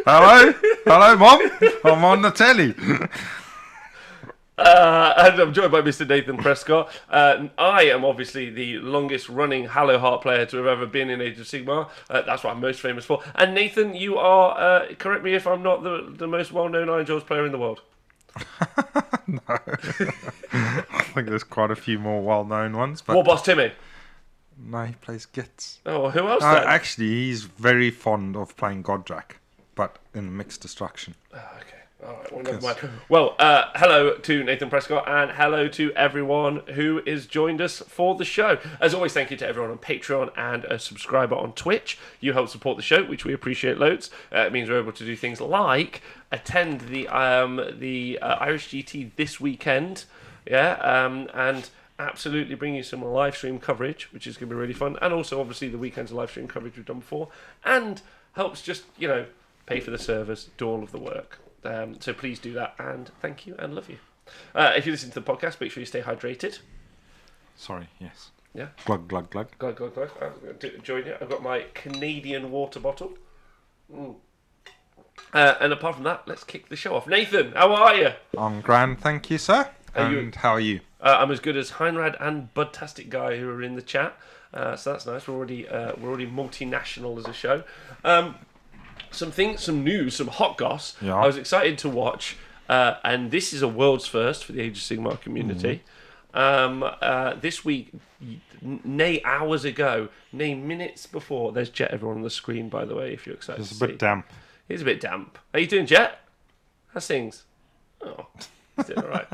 Hello, Mom. I'm on the telly. And I'm joined by Mr. Nathan Prescott. I am obviously the longest running Hallowheart player to have ever been in Age of Sigmar. That's what I'm most famous for. And Nathan, you are, correct me if I'm not the most well-known Iron Jaws player in the world. No. I think there's quite a few more well-known ones. But War Boss Timmy. no, he plays Gits. Oh, who else then? Actually, he's very fond of playing Godrak, but in mixed destruction. Okay. All right, well, never mind. Well, hello to Nathan Prescott and hello to everyone who has joined us for the show. As always, thank you to everyone on Patreon and a subscriber on Twitch. You help support the show, which we appreciate loads. It means we're able to do things like attend the Irish GT this weekend, and absolutely bring you some live stream coverage, which is going to be really fun, and also obviously the weekends of live stream coverage we've done before, and helps just pay for the servers, do all of the work. So please do that, and thank you, and love you. If you listen to the podcast, make sure you stay hydrated. Sorry, yes. Yeah. Glug, glug, glug. Glug, glug, glug. I'm going to join you. I've got my Canadian water bottle. And apart from that, let's kick the show off. Nathan, how are you? I'm grand, thank you, sir. And how are you? I'm as good as Heinrad and Budtastic Guy who are in the chat. So that's nice. We're already multinational as a show. Some news, some hot goss. Yeah. I was excited to watch, and this is a world's first for the Age of Sigmar community. This week, nay hours ago, nay minutes before, there's Jet everyone on the screen, by the way, if you're excited It's to a see. bit damp. It's a bit damp. How you doing, Jet? How's things? Oh, he's doing all right.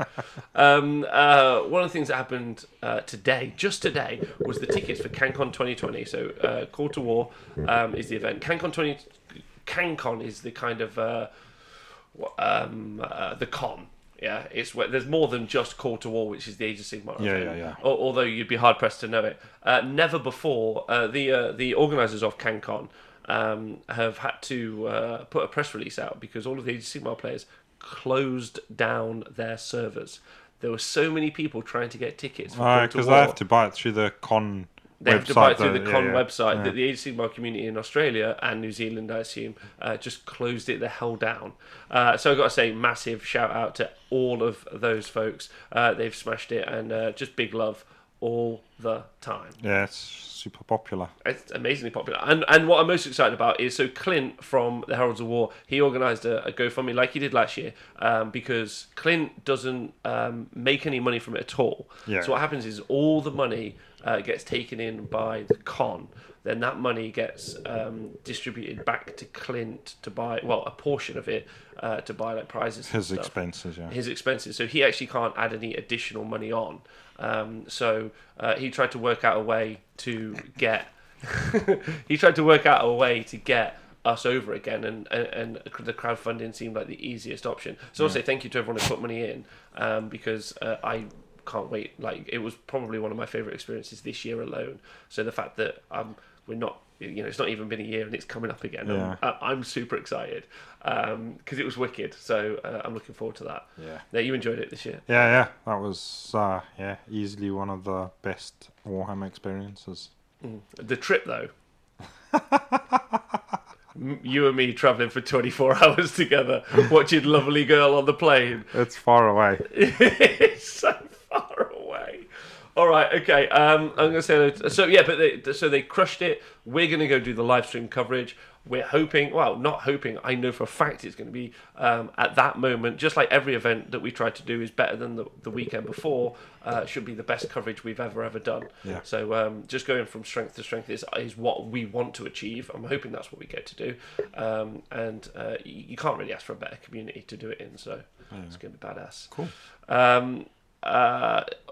One of the things that happened just today, was the tickets for CanCon 2020. So, Call to War is the event. CanCon is the kind of the con. Yeah, it's where there's more than just Call to War, which is the Age of Sigmar event. Yeah. Although you'd be hard pressed to know it. Never before the organisers of CanCon have had to put a press release out because all of the Age of Sigmar players closed down their servers. There were so many people trying to get tickets for Call to War. Because they have to buy it through the con. They have to buy it through the con website Yeah. that the Age of Sigmar community in Australia and New Zealand, I assume, just closed it the hell down. So I've got to say, massive shout out to all of those folks. They've smashed it, and just big love all the time. Yeah, it's super popular. It's amazingly popular. And what I'm most excited about is, so Clint from the Heralds of War, he organised a GoFundMe like he did last year, because Clint doesn't make any money from it at all. Yeah. So what happens is all the money gets taken in by the con. Then that money gets distributed back to Clint to buy, a portion of it to buy like prizes. His and stuff. expenses, yeah. His expenses. So he actually can't add any additional money on. So he tried to work out a way to get us over again, and the crowdfunding seemed like the easiest option. So I'll say thank you to everyone who put money in, because I can't wait. Like, it was probably one of my favourite experiences this year alone. So the fact that we're not, it's not even been a year and it's coming up again. Yeah. I'm super excited because it was wicked. So I'm looking forward to that. Yeah. Yeah, you enjoyed it this year. Yeah. That was easily one of the best Warhammer experiences. The trip, though. You and me travelling for 24 hours together, watching Lovely Girl on the plane. It's far away. It's so far away. All right, okay. I'm going to say so they crushed it. We're going to go do the live stream coverage. We're hoping, not hoping, I know for a fact it's going to be at that moment, just like every event that we try to do is better than the weekend before, should be the best coverage we've ever done. Yeah. So just going from strength to strength is what we want to achieve. I'm hoping that's what we get to do. And you can't really ask for a better community to do it in, so it's going to be badass. Cool.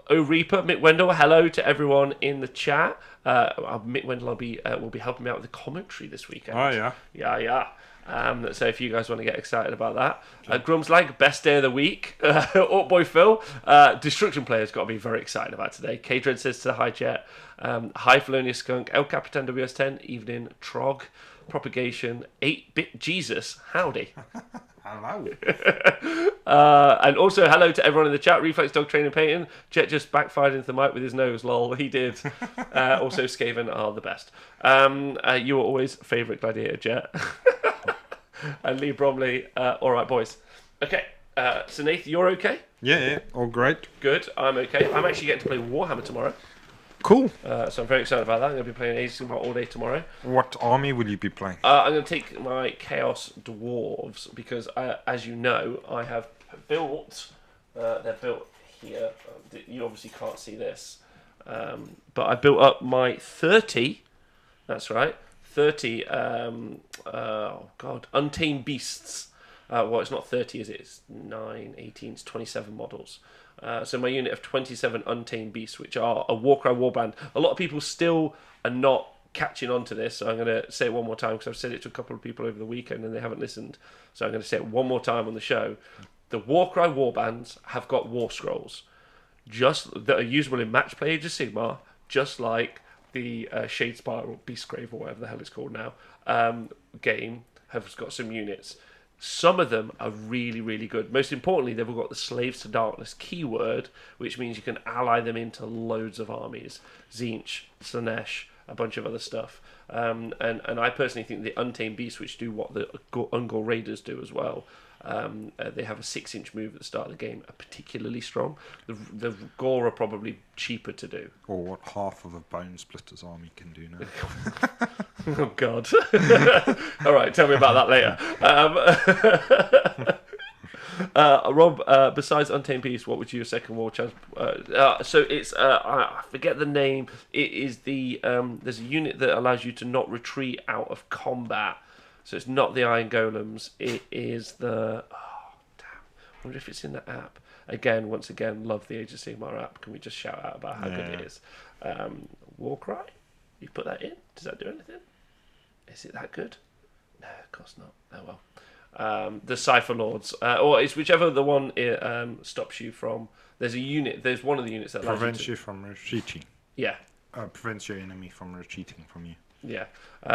Reaper, Mick Wendell, hello to everyone in the chat. Mick Wendell will be helping me out with the commentary this weekend. Oh, yeah. Yeah. So if you guys want to get excited about that. Grum's like, best day of the week. Up boy Phil. Destruction players got to be very excited about today. K-Dread says to Hi Jet. Hi Felonious Skunk. El Capitan WS10. Evening. Trog. Propagation. 8-Bit Jesus. Howdy. Hello. And also hello to everyone in the chat. Reflex Dog Training Painting. Jet just backfired into the mic with his nose. Lol, he did. Also Skaven are the best. You were always favourite Gladiator, Jet. and Lee Bromley. All right, boys. Okay, so Nathan, you're okay? Yeah, all great. Good, I'm okay. I'm actually getting to play Warhammer tomorrow. Cool. So I'm very excited about that. I'm going to be playing Age of Sigmar all day tomorrow. What army will you be playing? I'm going to take my Chaos Dwarves because, as you know, I have built... they're built here. You obviously can't see this. But I built up my 30... That's right. 30... Untamed Beasts. Well, it's not 30, is it? It's 9, 18, it's 27 models. So my unit of 27 Untamed Beasts, which are a Warcry warband. A lot of people still are not catching on to this, so I'm going to say it one more time because I've said it to a couple of people over the weekend and they haven't listened. So I'm going to say it one more time on the show. The Warcry warbands have got war scrolls that are usable in match play Age of Sigmar, just like the Shadespire or Beastgrave or whatever the hell it's called now game has got some units. Some of them are really, really good. Most importantly, they've all got the Slaves to Darkness keyword, which means you can ally them into loads of armies. Tzeentch, Slaanesh, a bunch of other stuff. And I personally think the Untamed Beasts, which do what the Ungor Raiders do as well, they have a 6-inch move at the start of the game, are particularly strong. The Gore are probably cheaper to do. Or what half of a Bone Splitter's army can do now. Oh, God. All right, tell me about that later. Rob, besides Untamed Beast, what would your second war chance? So it's, I forget the name. It is there's a unit that allows you to not retreat out of combat. So it's not the Iron Golems. It is the... Oh, damn. I wonder if it's in the app. Once again, love the Age of Sigmar app. Can we just shout out about how good it is? Warcry? You put that in? Does that do anything? Is it that good? No, of course not. Oh well. The Cypher Lords. Or it's whichever the one stops you from... There's one of the units that allows prevents you from retreating. Yeah. Prevents your enemy from retreating from you. Yeah.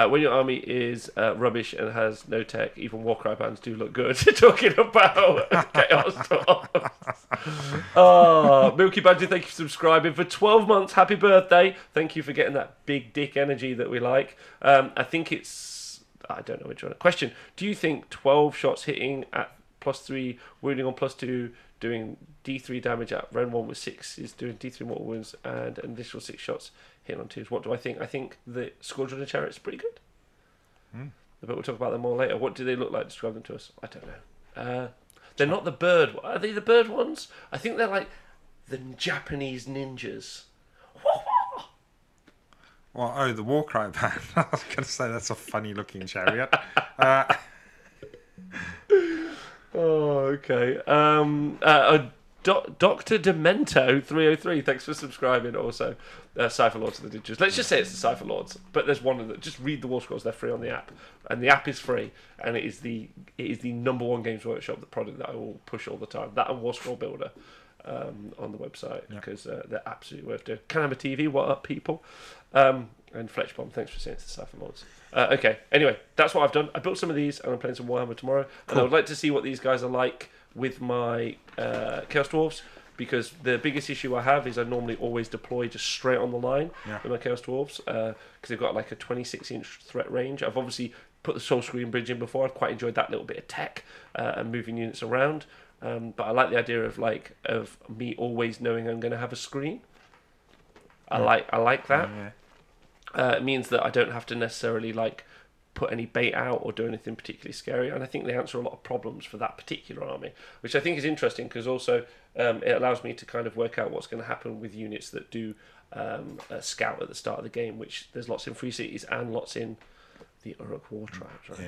When your army is rubbish and has no tech, even Warcry bands do look good. Talking about Chaos Dwarves. Milky Badger, thank you for subscribing for 12 months. Happy birthday. Thank you for getting that big dick energy that we like. I think it's... I don't know which one. Question. Do you think 12 shots hitting at +3, wounding on +2, doing D3 damage at round 1 with 6 is doing D3 mortal wounds and an additional 6 shots hitting on 2s? What do I think? I think the Squadron of Chariots is pretty good. But we'll talk about them more later. What do they look like? Describe them to us. I don't know. They're not the bird. Are they the bird ones? I think they're like the Japanese ninjas. Well, the Warcry band. I was going to say that's a funny looking chariot. Okay. Dr. Demento 303, thanks for subscribing. Also, Cypher Lords of the Digits. Let's just say it's the Cypher Lords, but there's one of them. Just read the War Scrolls; they're free on the app, and the app is free, and it is the number one Games Workshop, the product that I will push all the time. That and War Scroll Builder on the website because they're absolutely worth doing. Can I have a TV? What up, people? And Fletch Bomb, thanks for saying it's the Cypher Lords. Okay, anyway, that's what I've done. I built some of these, and I'm playing some Warhammer tomorrow, and I would like to see what these guys are like with my Chaos Dwarves, because the biggest issue I have is I normally always deploy just straight on the line with my Chaos Dwarves, because they've got like a 26-inch threat range. I've obviously put the Soul Screen Bridge in before. I've quite enjoyed that little bit of tech and moving units around, but I like the idea of me always knowing I'm going to have a screen. I like that. It means that I don't have to necessarily put any bait out or do anything particularly scary, and I think they answer a lot of problems for that particular army, which I think is interesting because also it allows me to kind of work out what's going to happen with units that do a scout at the start of the game, which there's lots in Free Cities and lots in the Uruk War Tribes.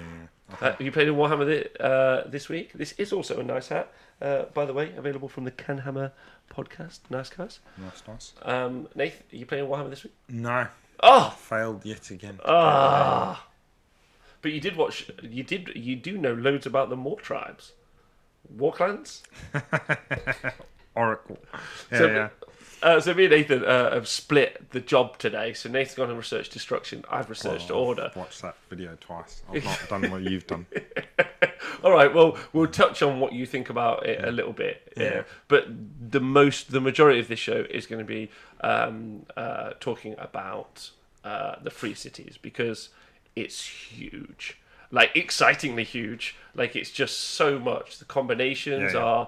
Right? You played in Warhammer this week. This is also a nice hat, by the way, available from the Canhammer podcast. Nice guys. Nice. Nath, are you playing Warhammer this week? No. Oh, failed yet again. But you did watch. You do know loads about the War Tribes, War Clans. Oracle. So me and Nathan have split the job today. So Nathan's gone and researched Destruction. I've researched Order. I've watched that video twice. I've not done what you've done. All right. Well, we'll touch on what you think about it a little bit. Yeah. But the majority of this show is going to be talking about the Free Cities because it's huge. like excitingly huge. Like it's just so much. The combinations are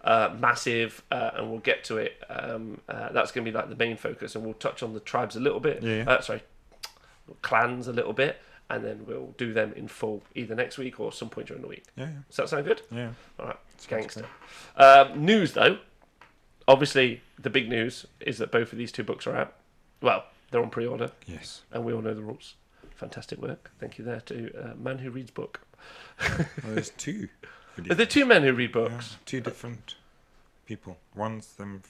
massive, and we'll get to it. That's going to be like the main focus, and we'll touch on the tribes a little bit. Clans a little bit, and then we'll do them in full either next week or some point during the week. Yeah. Does that sound good? Yeah. All right, gangster. News though, obviously the big news is that both of these 2 books are out. Well, they're on pre-order. Yes. And we all know the rules. Fantastic work. Thank you there to Man Who Reads Book. Well, there's 2. Are there 2 men who read books? Yeah, 2 different people. One's them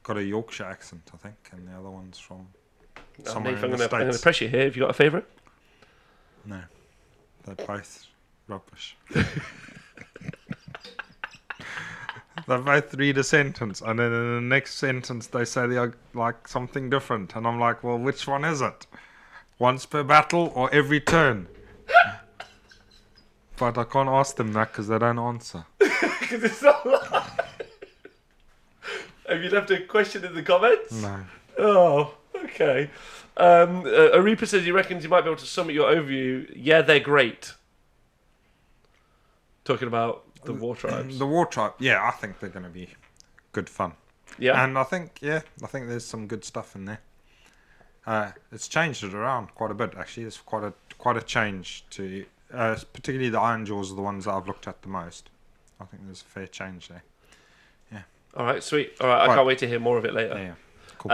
got a Yorkshire accent, I think, and the other one's from somewhere Nathan, in the I'm going to States. press you here. Have you got a favourite? No. They're both rubbish. They both read a sentence, and then in the next sentence they say they are like something different, and I'm like, well, which one is it? Once per battle or every turn? But I can't ask them that because they don't answer. Because it's not live. Have you left a question in the comments? No. Oh, okay. Arepa says he reckons you might be able to sum up your overview. Yeah, they're great. Talking about the war tribes. The war tribe, yeah, I think they're going to be good fun. Yeah. And I think there's some good stuff in there. It's changed it around quite a bit, actually. It's quite a change to, particularly the Iron Jaws are the ones that I've looked at the most. I think there's a fair change there. Yeah. All right, sweet. All right, I can't wait to hear more of it later. Yeah. Cool.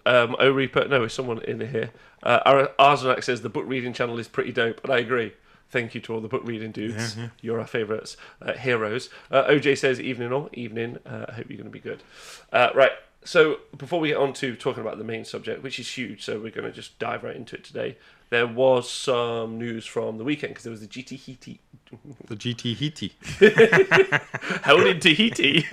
Orepa, no, there's someone in here. Arzenak says the book reading channel is pretty dope, and I agree. Thank you to all the book reading dudes. Yeah. You're our favourites, heroes. OJ says evening all evening. I hope you're going to be good. Right. So before we get on to talking about the main subject, which is huge, so we're going to just dive right into it today. There was some news from the weekend because there was the GT Tahiti. The GT Tahiti. Held in Tahiti.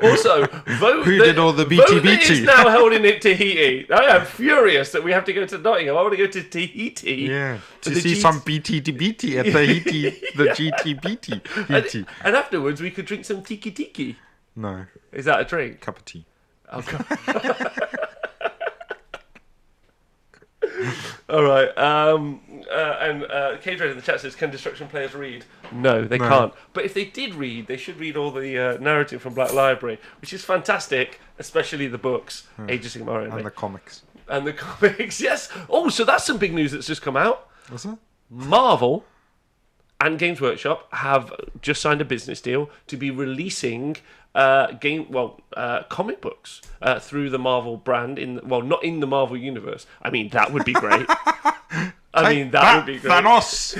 Also, Who did all the BT Vote BT? is now held in Tahiti. I am furious that we have to go to Nottingham. I want to go to Tahiti. Yeah. To the see some BT to BT at Tahiti. The GT BT. Tahiti. And afterwards, we could drink some tiki tiki. No. Is that a drink? Cup of tea. Oh, God. All right. And K-Dread in the chat says, can destruction players read? No, they can't. But if they did read, they should read all the narrative from Black Library, which is fantastic, especially the books, Age of Sigmar And the comics. And the comics, yes. Oh, so that's some big news that's just come out. What's that? Marvel and Games Workshop have just signed a business deal to be releasing comic books through the Marvel brand not in the Marvel universe. I mean, that would be great. That would be great. Thanos!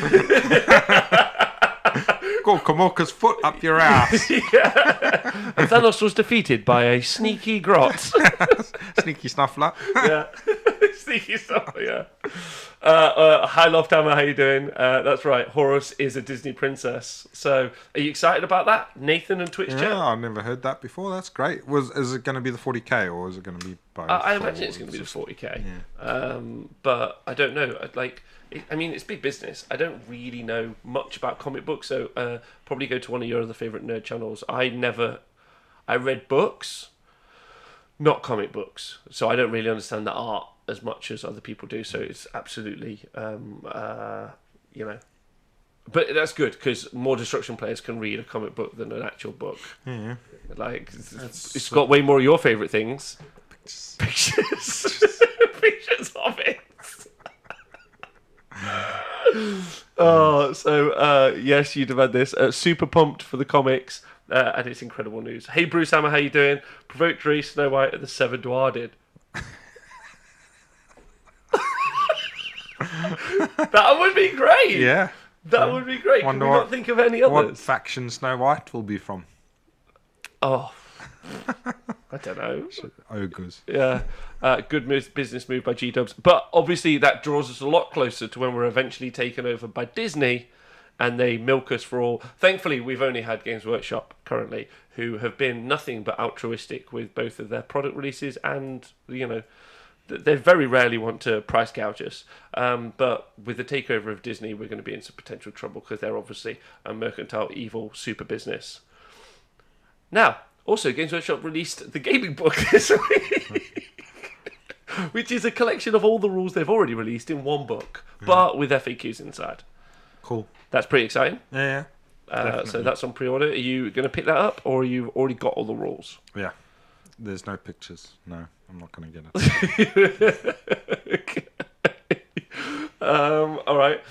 Go Kamoka's foot up your ass. Yeah. And Thanos was defeated by a sneaky grot. Sneaky snuffler. Yeah. Sneaky snuffler, yeah. Hi, Lofthammer, how you doing? That's right, Horus is a Disney princess. So, are you excited about that? Nathan and Twitch chat? Yeah, I've never heard that before. That's great. Is it going to be the 40k or is it going to be both? I imagine it's going to be the 40k. Yeah. But I don't know. It's big business. I don't really know much about comic books, so probably go to one of your other favourite nerd channels. I read books, not comic books, so I don't really understand the art as much as other people do. So it's absolutely, But that's good because more destruction players can read a comic book than an actual book. Yeah. Like it's got way more of your favourite things. Pictures. Pictures of it. Yes, you'd have had this. Super pumped for the comics, and it's incredible news. Hey, Bruce Hammer, how you doing? Provoked Snow White and the Seven Dwarfed. That would be great. Yeah. That would be great. Can we not think of any others? What faction Snow White will be from? Oh, I don't know. Ogres. Yeah, good business move by G-Dubs. But obviously that draws us a lot closer to when we're eventually taken over by Disney and they milk us for all. Thankfully, we've only had Games Workshop currently who have been nothing but altruistic with both of their product releases and, they very rarely want to price gouge us. But with the takeover of Disney, we're going to be in some potential trouble because they're obviously a mercantile, evil, super business. Now, also, Games Workshop released the gaming book this week. which is a collection of all the rules they've already released in one book, but with FAQs inside. Cool. That's pretty exciting. Yeah. So that's on pre-order. Are you going to pick that up, or you've already got all the rules? Yeah. There's no pictures. No, I'm not going to get it. Okay. All right.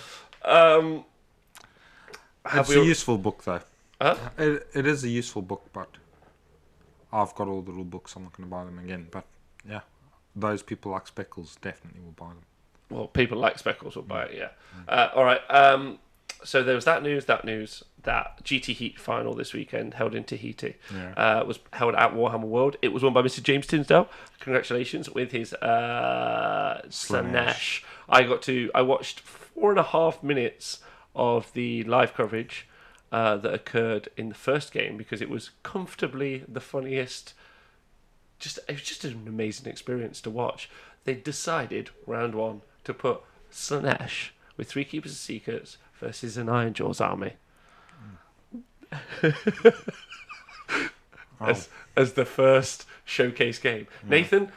It's a useful book, though. Huh? It is a useful book, but I've got all the rule books. I'm not going to buy them again. But yeah, those people like Speckles definitely will buy them. Well, people like Speckles will buy it, yeah. All right. So there was that news. That GT Heat final this weekend, held in Tahiti, was held at Warhammer World. It was won by Mr. James Tinsdale. Congratulations with his Slanesh. I watched 4.5 minutes of the live coverage that occurred in the first game because it was comfortably the funniest. It was just an amazing experience to watch. They decided round one to put Slanesh with 3 Keepers of Secrets versus an Ironjawz army. As the first showcase game. Nathan,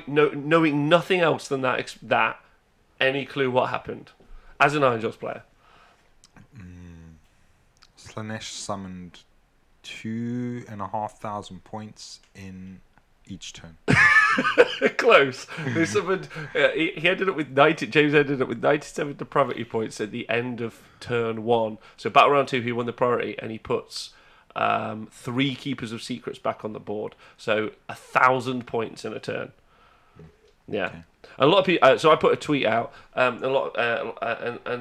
knowing nothing else than that, any clue what happened as an Ironjawz player? Slanesh summoned 2,500 points in each turn. Close. They summoned. He ended up with 90. James ended up with 97 depravity points at the end of turn 1. So battle round 2, he won the priority, and he puts 3 Keepers of Secrets back on the board. So 1,000 points in a turn. Yeah. Okay. A lot of people. So I put a tweet out. And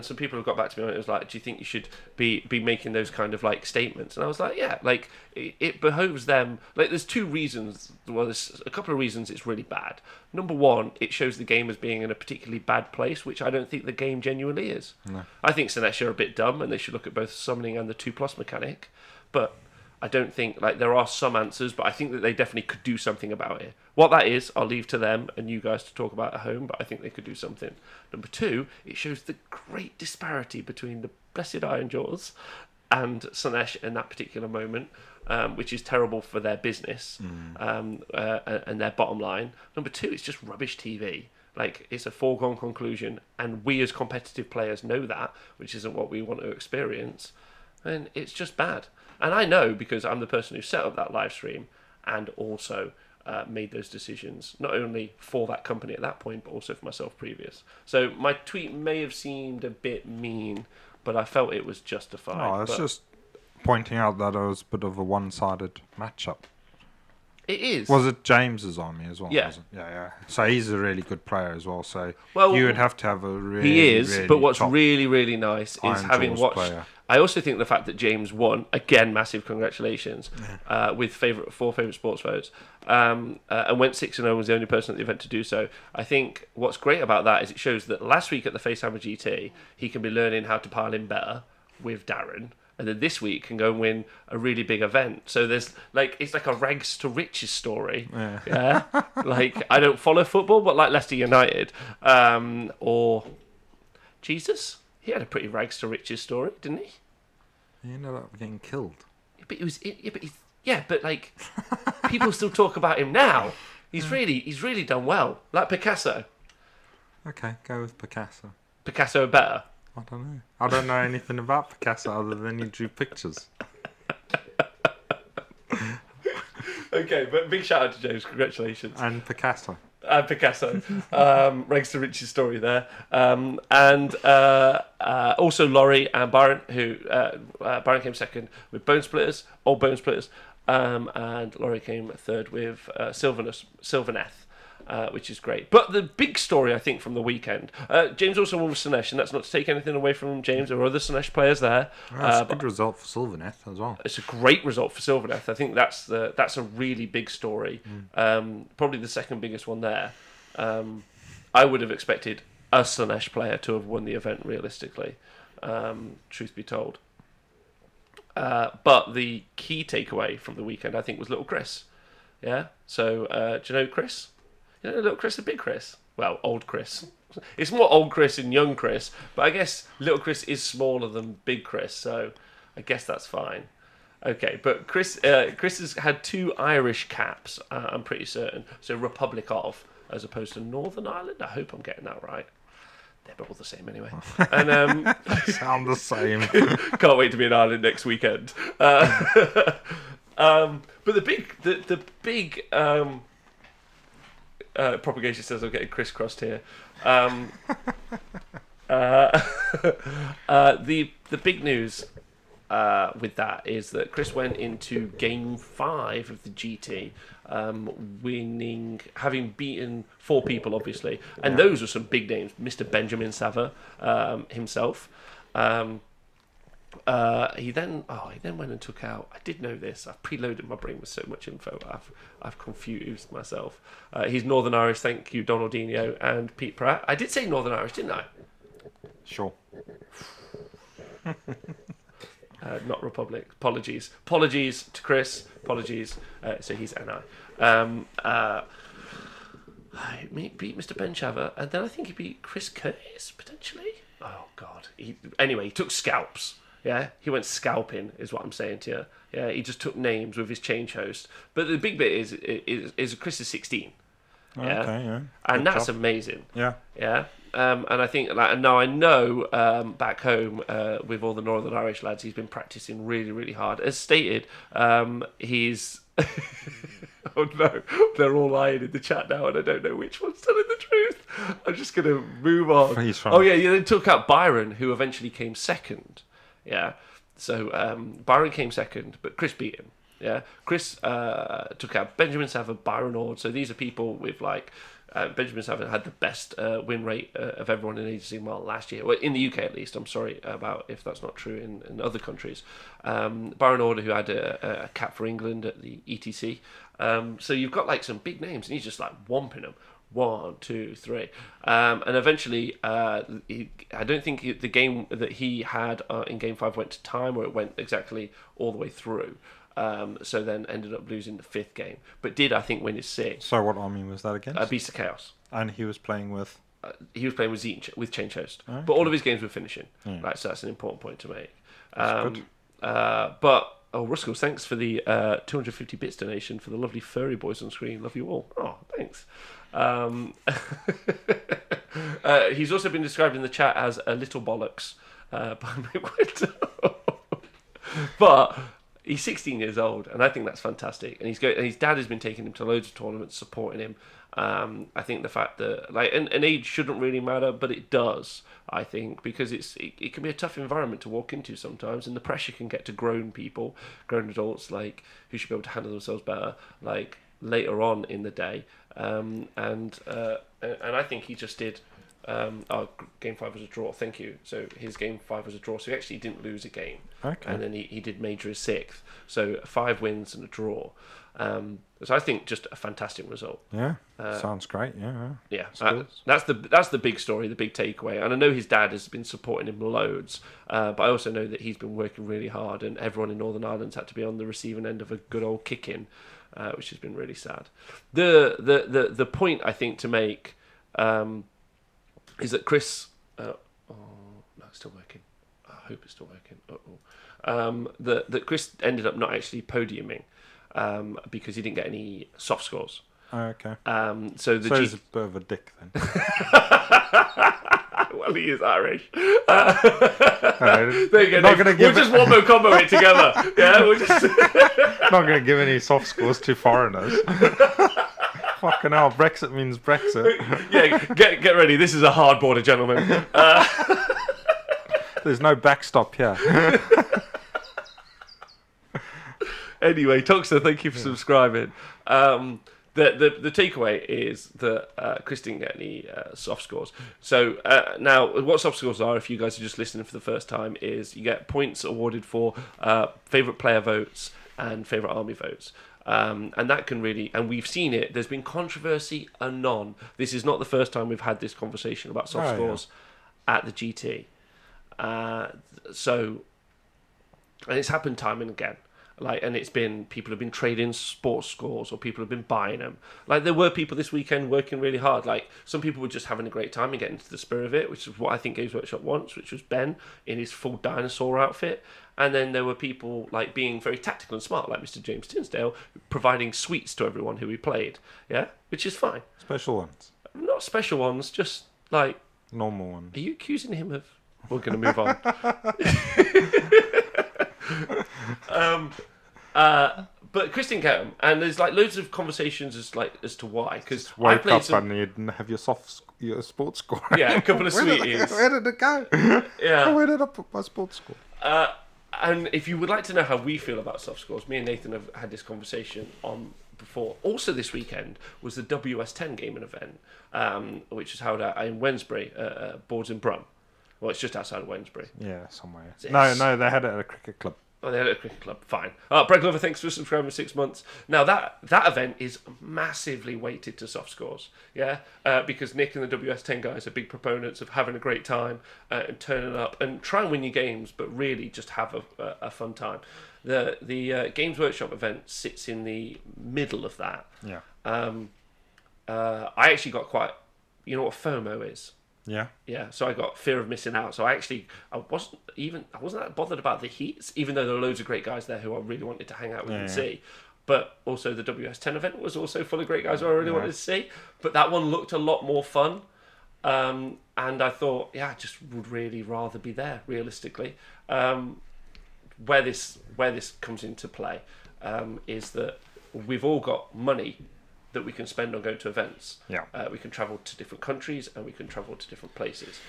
some people have got back to me on it. It was like, do you think you should be making those kind of like statements? And I was like, yeah. Like it behoves them. Like there's 2 reasons. Well, there's a couple of reasons it's really bad. Number 1, it shows the game as being in a particularly bad place, which I don't think the game genuinely is. No. I think Slanesh are a bit dumb, and they should look at both summoning and the 2+ mechanic. But I don't think, like, there are some answers, but I think that they definitely could do something about it. What that is, I'll leave to them and you guys to talk about at home, but I think they could do something. Number 2, it shows the great disparity between the Blessed Ironjawz and Slanesh in that particular moment, which is terrible for their business and their bottom line. Number 2, it's just rubbish TV. Like, it's a foregone conclusion, and we as competitive players know that, which isn't what we want to experience, and it's just bad. And I know because I'm the person who set up that live stream and also made those decisions, not only for that company at that point, but also for myself previous. So my tweet may have seemed a bit mean, but I felt it was justified. Oh, it's just pointing out that it was a bit of a one-sided matchup. It is. Was it James's army as well? Yeah. Was it? Yeah. So he's a really good player as well. So well, you would have to have a really, he is, really but what's really, really nice is having watched. Player. I also think the fact that James won, again, massive congratulations, with 4 favourite sports votes, and went 6-0, was the only person at the event to do so. I think what's great about that is it shows that last week at the Facehammer GT, he can be learning how to pile in better with Darren, and then this week can go and win a really big event. So there's it's like a rags to riches story. Yeah. Like, I don't follow football, but like Leicester United, or Jesus. He had a pretty rags to riches story, didn't he? He ended up getting killed. But like, people still talk about him now. He's really done well. Like Picasso. Okay, go with Picasso. Picasso better. I don't know. I don't know anything about Picasso other than he drew pictures. Okay, but big shout out to James. Congratulations. And Picasso. Picasso. Rags to riches story there. And also Laurie and Byron, who Byron came second with Bone Splitters, old Bone Splitters, and Laurie came third with Sylvaneth. Which is great. But the big story, I think, from the weekend, James also won with Slanesh, and that's not to take anything away from James. There were other Slanesh players there. That's a good result for Sylvaneth as well. It's a great result for Sylvaneth. I think that's a really big story. Probably the second biggest one there. I would have expected a Slanesh player to have won the event realistically, truth be told. But the key takeaway from the weekend, I think, was little Chris. Yeah? So, do you know Chris? You know little Chris and big Chris? Well, old Chris. It's more old Chris and young Chris, but I guess little Chris is smaller than big Chris, so I guess that's fine. Okay, but Chris has had 2 Irish caps, I'm pretty certain. So Republic of, as opposed to Northern Ireland. I hope I'm getting that right. They're all the same anyway. And sound the same. Can't wait to be in Ireland next weekend. But the big propagation says I'm getting crisscrossed here. The big news with that is that Chris went into Game 5 of the GT, winning, having beaten 4 people, obviously, and those were some big names. Mr. Benjamin Sava himself. He then went and took out. I did know this. I've preloaded my brain with so much info. I've confused myself. He's Northern Irish. Thank you, Donaldinho and Pete Pratt. I did say Northern Irish, didn't I? Sure. Not Republic. Apologies to Chris. Apologies. So he's NI. He beat Mr. Ben Chava, and then I think he beat Chris Curtis potentially. Oh God. He took scalps. Yeah, he went scalping, is what I'm saying to you. Yeah, he just took names with his change host. But the big bit is Chris is 16. Yeah? Okay, yeah. And that's amazing. Yeah. Yeah. And I think, now I know back home with all the Northern Irish lads, he's been practicing really, really hard. As stated, he's... Oh no, they're all lying in the chat now, and I don't know which one's telling the truth. I'm just going to move on. They took out Byron, who eventually came second. Yeah, so Byron came second, but Chris beat him. Yeah, Chris took out Benjamin Sava, Byron Ord. So these are people with Benjamin Sava had the best win rate of everyone in Age of Sigmar last year. Well, in the UK at least. I'm sorry about if that's not true in other countries. Byron Order, who had a cap for England at the ETC. So you've got some big names, and he's just whomping them. 1, 2, 3, and eventually, I don't think the game that he had in Game 5 went to time, or it went exactly all the way through. So then ended up losing the 5th game, but did I think win his 6th. So what army was that against? Beast of Chaos. And he was playing with. With Change Host, okay. But all of his games were finishing. Right, so that's an important point to make. Good. But Ruskell, thanks for the 250 bits donation for the lovely furry boys on screen. Love you all. Oh, thanks. He's also been described in the chat as a little bollocks by Mick Winter. But he's 16 years old, and I think that's fantastic. And his dad has been taking him to loads of tournaments, supporting him. I think the fact that an age shouldn't really matter, but it does. I think because it can be a tough environment to walk into sometimes, and the pressure can get to grown adults, who should be able to handle themselves better, later on in the day. And I think he just did. Game 5 was a draw. Thank you. So his Game 5 was a draw. So he actually didn't lose a game. Okay. And then he did major his 6th. So 5 wins and a draw. So I think just a fantastic result. Yeah, sounds great. Yeah. That's the big story, the big takeaway. And I know his dad has been supporting him loads, but I also know that he's been working really hard, and everyone in Northern Ireland's had to be on the receiving end of a good old kick-in, which has been really sad. The point I think to make is that Chris. No, it's still working. I hope it's still working. That Chris ended up not actually podiuming. Because he didn't get any soft scores. Oh, okay. So he's a bit of a dick then. Well, he is Irish. There you go. We'll just wombo combo it together. Yeah, we'll just. Not going to give any soft scores to foreigners. Fucking hell, Brexit means Brexit. Yeah, get ready. This is a hard border, gentlemen. There's no backstop here. Anyway, Toxa, thank you for subscribing. The takeaway is that Chris didn't get any soft scores. So now, what soft scores are, if you guys are just listening for the first time, is you get points awarded for favourite player votes and favourite army votes. And that can really, and we've seen it, there's been controversy anon. This is not the first time we've had this conversation about soft scores at the GT. And it's happened time and again. Like, and people have been trading sports scores, or people have been buying them. Like, there were people this weekend working really hard. Like, some people were just having a great time and getting into the spirit of it, which is what I think Games Workshop wants, which was Ben in his full dinosaur outfit. And then there were people like being very tactical and smart, like Mr. James Tinsdale, providing sweets to everyone who he played. Yeah, which is fine. Special ones. Not special ones, just like normal ones. Are you accusing him of? We're going to move on. But Chris didn't get them, and there's like loads of conversations as to why. Because I wake played up some. and you didn't have your sports score. Yeah, a couple of sweeties. Where did it go? Yeah. Where did I put my sports score? And if you would like to know how we feel about soft scores, me and Nathan have had this conversation on before. Also this weekend was the WS10 gaming event, which is held out in Wednesbury, Boards in Brum. Well, it's just outside of Wednesbury. Yeah, somewhere. No, they had it at a cricket club. Oh, they had it at a cricket club. Fine. Brett Glover, thanks for subscribing for 6 months. Now, that event is massively weighted to soft scores, yeah? Because Nick and the WS10 guys are big proponents of having a great time and turning up and try and win your games, but really just have a fun time. The Games Workshop event sits in the middle of that. Yeah. I actually got quite... You know what FOMO is? Yeah. Yeah, so I got fear of missing out. So I wasn't that bothered about the heats, even though there were loads of great guys there who I really wanted to hang out with and see. But also the WS10 event was also full of great guys who I really wanted to see. But that one looked a lot more fun. And I thought, I just would really rather be there, realistically. Where this comes into play is that we've all got money that we can spend on going to events. Yeah. We can travel to different countries and we can travel to different places.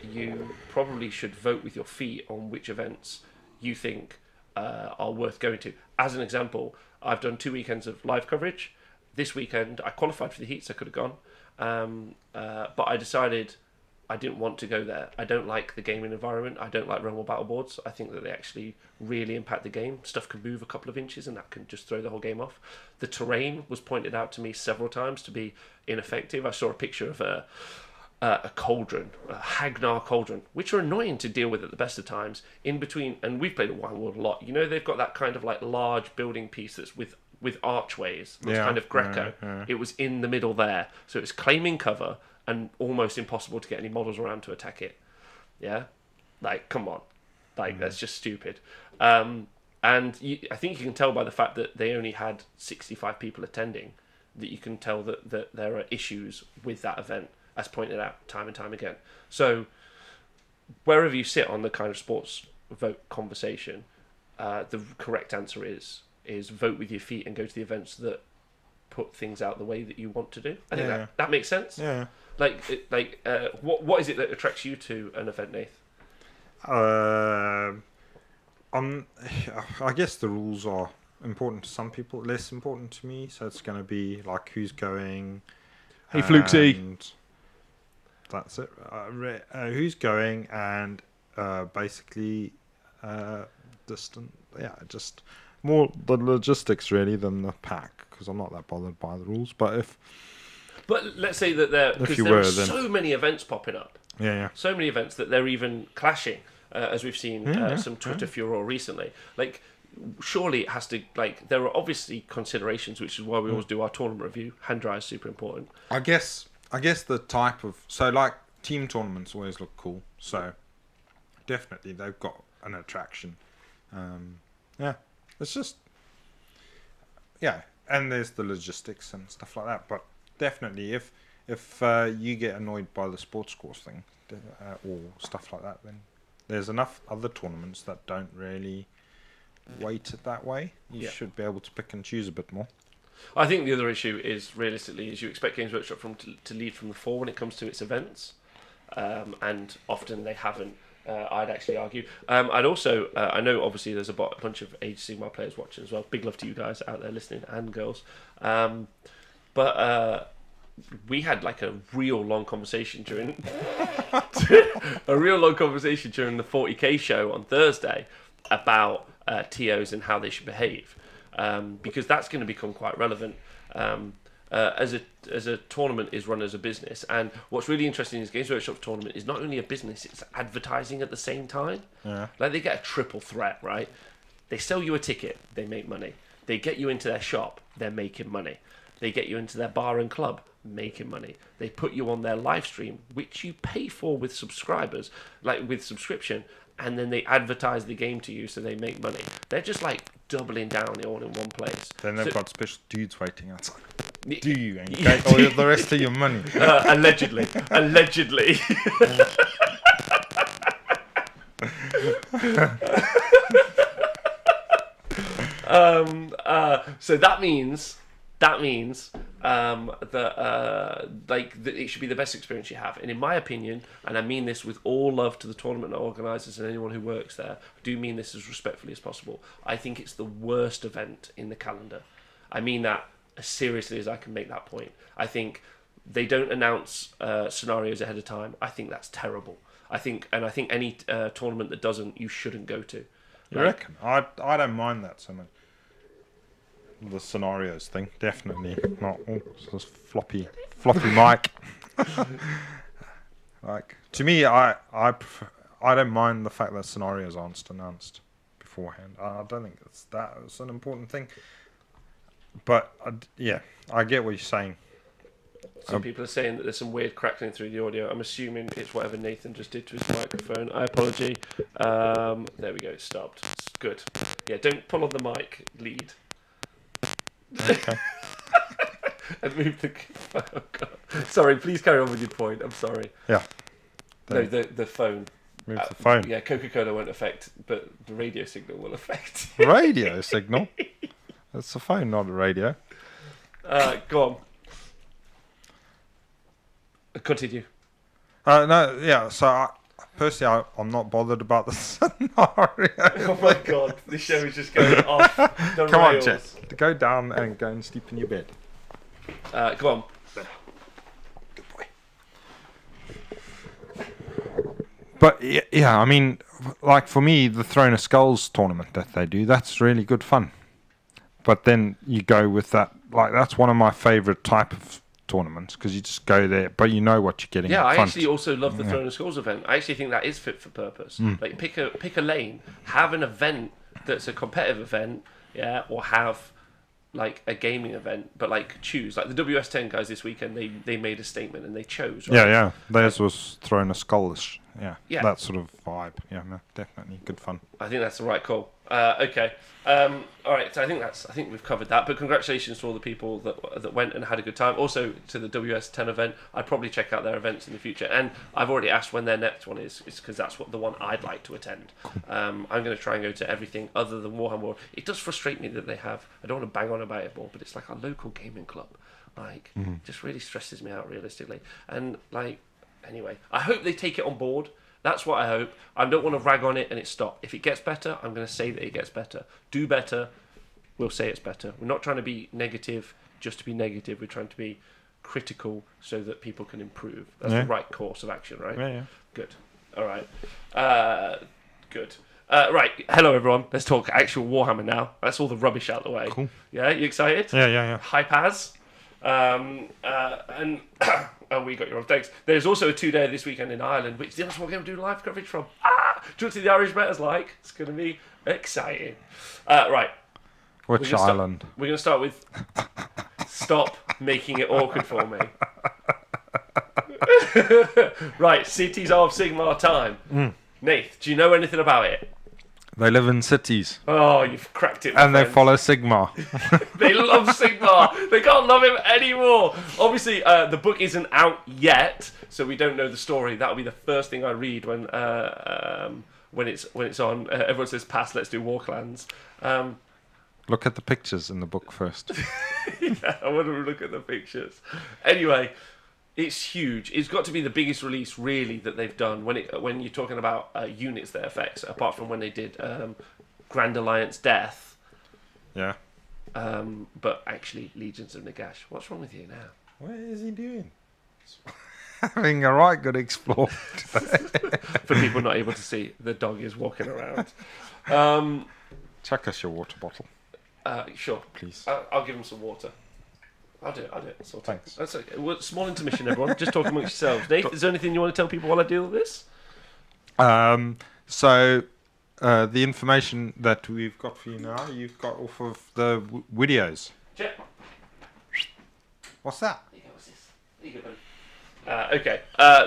You probably should vote with your feet on which events you think are worth going to. As an example, I've done 2 weekends of live coverage. This weekend, I qualified for the heats. I could have gone. But I decided I didn't want to go there. I don't like the gaming environment. I don't like Realm War battle boards. I think that they actually really impact the game. Stuff can move a couple of inches and that can just throw the whole game off. The terrain was pointed out to me several times to be ineffective. I saw a picture of a cauldron, a Hagnar cauldron, which are annoying to deal with at the best of times. In between, and we've played a Wild War a lot. You know, they've got that kind of like large building piece that's with archways. It's kind of Greco. It was in the middle there, so it was claiming cover and almost impossible to get any models around to attack it. Yeah, like come on, like that's just stupid. And I think you can tell by the fact that they only had 65 people attending that you can tell that there are issues with that event, as pointed out time and time again. So wherever you sit on the kind of sports vote conversation, the correct answer is vote with your feet and go to the events that put things out the way that you want to do. I think that makes sense. Yeah. What is it that attracts you to an event, Nath? I guess the rules are important to some people, less important to me. So it's going to be like who's going. Hey, Flukesy. That's it. Who's going and basically distant. Yeah, just more the logistics really than the pack, because I'm not that bothered by the rules. But let's say that there are so many events popping up. Yeah. So many events that they're even clashing, as we've seen some Twitter furore recently. Like, surely it has to, like, there are obviously considerations, which is why we always do our tournament review. Hand dry is super important. I guess the type of, so like team tournaments always look cool. So definitely they've got an attraction. It's just, and there's the logistics and stuff like that. But definitely if you get annoyed by the sports course thing or stuff like that, then there's enough other tournaments that don't really weight it that way. You should be able to pick and choose a bit more. I think the other issue is, realistically, is you expect Games Workshop to lead from the fore when it comes to its events, and often they haven't. I'd actually argue. I'd also, I know obviously there's a bunch of Age of Sigmar players watching as well. Big love to you guys out there listening, and girls. But we had like a real long conversation during the 40k show on Thursday about TOs and how they should behave, because that's going to become quite relevant. As a tournament is run as a business, and what's really interesting is Games Workshop tournament is not only a business, it's advertising at the same time. Yeah. Like, they get a triple threat, right? They sell you a ticket, they make money. They get you into their shop, they're making money. They get you into their bar and club, making money. They put you on their live stream, which you pay for with subscribers, like with subscription, and then they advertise the game to you, so they make money. They're just like doubling down all in one place. Then they've got special dudes waiting outside. Do you and get all the rest of your money? Allegedly. So that means that it should be the best experience you have. And in my opinion, and I mean this with all love to the tournament organisers and anyone who works there, I do mean this as respectfully as possible. I think it's the worst event in the calendar. I mean that as seriously as I can make that point. I think they don't announce scenarios ahead of time. I think that's terrible. I think any tournament that doesn't, you shouldn't go to. You reckon? I don't mind that so much. The scenarios thing, definitely not. Oh, this floppy mic. Like, to me, I don't mind the fact that scenarios aren't announced beforehand. I don't think it's an important thing. But I get what you're saying. Some people are saying that there's some weird crackling through the audio. I'm assuming it's whatever Nathan just did to his microphone. I apologize. There we go. It stopped. It's good. Yeah, don't pull on the mic lead. Okay. And move the. Oh God. Sorry. Please carry on with your point. I'm sorry. Yeah. No, the phone. Move the phone. Yeah, Coca-Cola won't affect, but the radio signal will affect. Radio signal. It's a phone, not a radio. Go on. Continue. No, yeah. So personally, I'm not bothered about the scenario. Oh my God, this show is just going off the Come rails. on, Jess. Go down and go and sleep in your bed. Go on. Good boy. But yeah, I mean, like for me, the Throne of Skulls tournament that they do, that's really good fun. But then you go with that, like that's one of my favourite type of tournaments because you just go there, but you know what you're getting. Yeah, up I front. actually also love the Throne of Skulls event. I actually think that is fit for purpose. Like pick a lane, have an event that's a competitive event, yeah, or have like a gaming event, but like choose. Like the WS10 guys this weekend, they made a statement and they chose. Right? Yeah. Theirs was Throne of Skulls. Yeah, that sort of vibe. Yeah, no, definitely good fun. I think that's the right call. Okay. All right. So I think we've covered that. But congratulations to all the people that went and had a good time. Also to the WS10 event. I'd probably check out their events in the future. And I've already asked when their next one is because that's the one I'd like to attend. I'm going to try and go to everything other than Warhammer World. It does frustrate me that they have. I don't want to bang on about it more, but it's like a local gaming club. Like, just really stresses me out realistically. And like, anyway, I hope they take it on board. That's what I hope. I don't want to rag on it and it stop. If it gets better, I'm going to say that it gets better. Do better, we'll say it's better. We're not trying to be negative just to be negative. We're trying to be critical so that people can improve. That's the right course of action, right? Yeah. Good. All right. Good. Right. Hello, everyone. Let's talk actual Warhammer now. That's all the rubbish out the way. Cool. Yeah, you excited? Yeah. Hype as. And we got your own thanks. There's also a 2-day this weekend in Ireland, which that's what we're going to do live coverage from. Do you want to see the Irish Better's like? It's going to be exciting. Right. Which island? We're going to start with stop making it awkward for me. Right, Cities of Sigmar time. Nath, do you know anything about it? They live in cities. Oh, you've cracked it. And they follow Sigmar. They love Sigmar. They can't love him anymore. Obviously, the book isn't out yet, so we don't know the story. That'll be the first thing I read when it's on. Everyone says, "Pass. Let's do Warclans." Look at the pictures in the book first. Yeah, I want to look at the pictures. Anyway. It's huge. It's got to be the biggest release, really, that they've done when you're talking about units that affects, apart from when they did Grand Alliance Death. Yeah. But actually, Legions of Nagash. What's wrong with you now? What is he doing? Having a right good explore. For people not able to see, the dog is walking around. Chuck us your water bottle. Sure. Please. I'll give him some water. I'll do it. Thanks. That's okay. Well, small intermission, everyone. Just talk amongst yourselves. Nate, is there anything you want to tell people while I deal with this? So the information that we've got for you now, you've got off of the videos. Check. What's that? Yeah, what's this? There you go, buddy. Okay.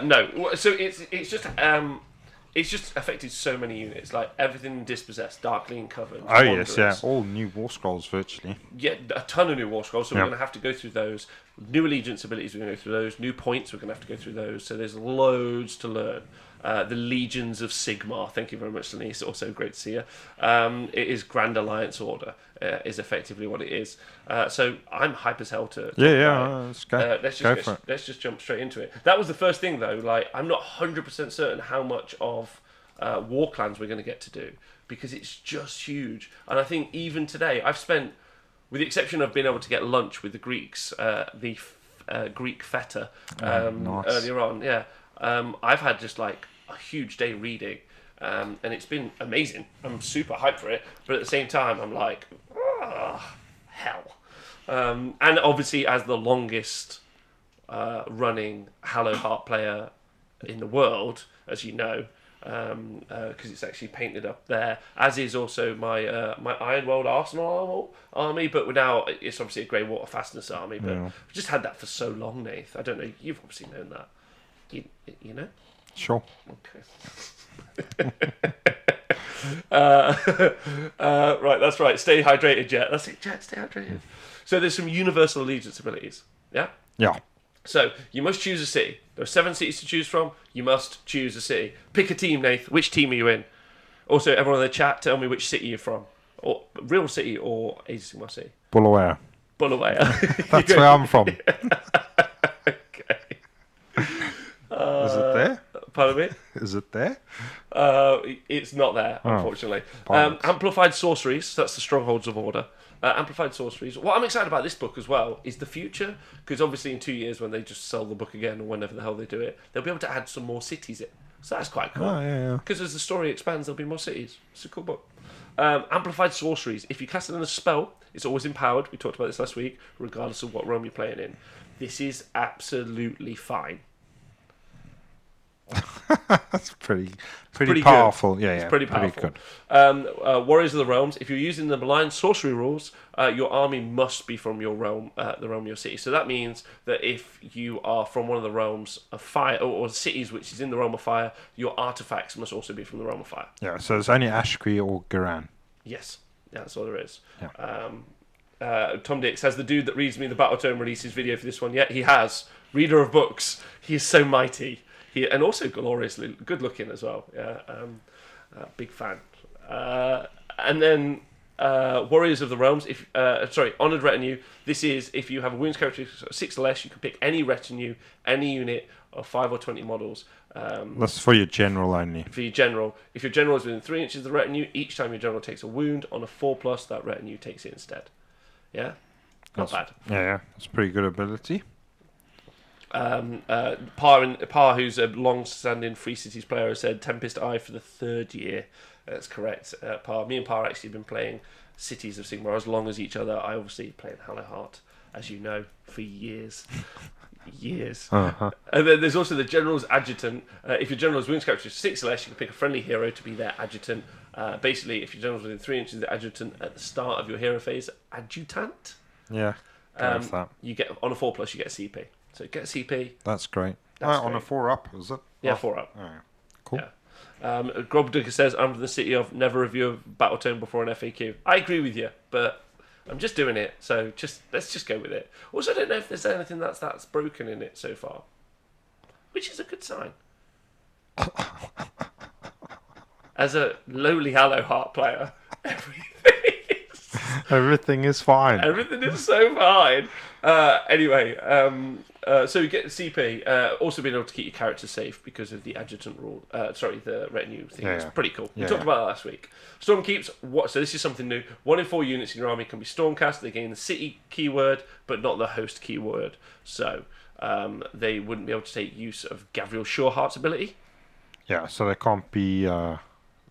No. So it's just affected so many units, like everything dispossessed, darkly covered. Oh yes, yeah, all new war scrolls virtually. Yeah, a ton of new war scrolls. So we're going to have to go through those. New allegiance abilities, we're going to go through those. New points, we're going to have to go through those. So there's loads to learn. The Legions of Sigmar. Thank you very much, Denise. Also great to see you. It is Grand Alliance Order. Is effectively what it is. So I'm hype as hell to Let's go. Let's just jump straight into it. That was the first thing though. Like I'm not 100% certain how much of war clans we're going to get to do because it's just huge. And I think even today I've spent, with the exception of being able to get lunch with the Greeks, the Greek feta nice. earlier on. Yeah, I've had just like a huge day reading. And it's been amazing. I'm super hyped for it, but at the same time, I'm like, hell. And obviously, as the longest running Halo Heart player in the world, as you know, because it's actually painted up there, as is also my my Ironworld Arsenal army, but now it's obviously a Grey Water Fastness army. But I've just had that for so long, Nath. I don't know. You've obviously known that. You know? Sure. Okay. Right, that's right. Stay hydrated, Jet. That's it, Jet. Stay hydrated. So there's some universal allegiance abilities. Yeah. Yeah. So you must choose a city. There are 7 cities to choose from. You must choose a city. Pick a team, Nath. Which team are you in? Also, everyone in the chat, tell me which city you're from, or real city or Age of Sigmar city. Bulawayo. Bulawayo. That's where I'm from. Okay. Is it there? Pardon me? Is it there? It's not there, unfortunately. Pirates. Amplified sorceries, that's the Strongholds of Order. Amplified sorceries. What I'm excited about this book as well is the future, because obviously in 2 years when they just sell the book again or whenever the hell they do it, they'll be able to add some more cities in. So that's quite cool. Oh, yeah. Because as the story expands, there'll be more cities. It's a cool book. Amplified sorceries. If you cast it in a spell, it's always empowered. We talked about this last week, regardless of what realm you're playing in. This is absolutely fine. That's pretty powerful. Good. Yeah, it's pretty powerful. Good. Warriors of the Realms. If you're using the malign sorcery rules, your army must be from your realm, the realm of your city. So that means that if you are from one of the realms of fire or cities which is in the realm of fire, your artifacts must also be from the realm of fire. Yeah. So there's only Ashkree or Garan. Yes, that's all there is. Yeah. Tom Dix has the dude that reads me the Battle Tome released his video for this one yet. He has. Reader of books. He is so mighty. And also gloriously good looking as well. Yeah, big fan. And then Warriors of the Realms. Honoured Retinue. This is if you have a wounds characteristic 6 or less, you can pick any retinue, any unit of 5 or 20 models. That's for your general only. For your general, if your general is within 3 inches of the retinue, each time your general takes a wound on a 4+, that retinue takes it instead. Yeah, not bad. Yeah, that's a pretty good ability. Par, who's a long-standing Free Cities player, has said Tempest Eye for the 3rd year. That's correct. Par, me and Par actually been playing Cities of Sigmar as long as each other. I obviously played Halo Heart, as you know, for years. Uh-huh. And then there's also the General's Adjutant. If your General's wounds character is 6 or less, you can pick a friendly hero to be their Adjutant. Basically, if your General's within 3 inches of the Adjutant at the start of your hero phase, Adjutant. Yeah. That. You get on a 4+, you get a CP. So get a CP. That's great. That's on great. a 4 up, is it? Yeah, 4 up. Oh, yeah. Cool. Yeah. Grobducker says, I'm from the city of never review a battle tome before an FAQ. I agree with you, but I'm just doing it, so let's just go with it. Also, I don't know if there's anything that's broken in it so far, which is a good sign. As a lowly Halo Heart player, everything is fine. Everything is so fine. Anyway, so you get the CP. Also being able to keep your character safe because of the adjutant rule. The retinue thing. It's pretty cool. We talked about that last week. Stormkeeps. So this is something new. 1 in 4 units in your army can be Stormcast. They gain the city keyword, but not the host keyword. So they wouldn't be able to take use of Gavriel Shoreheart's ability. Yeah, so they can't be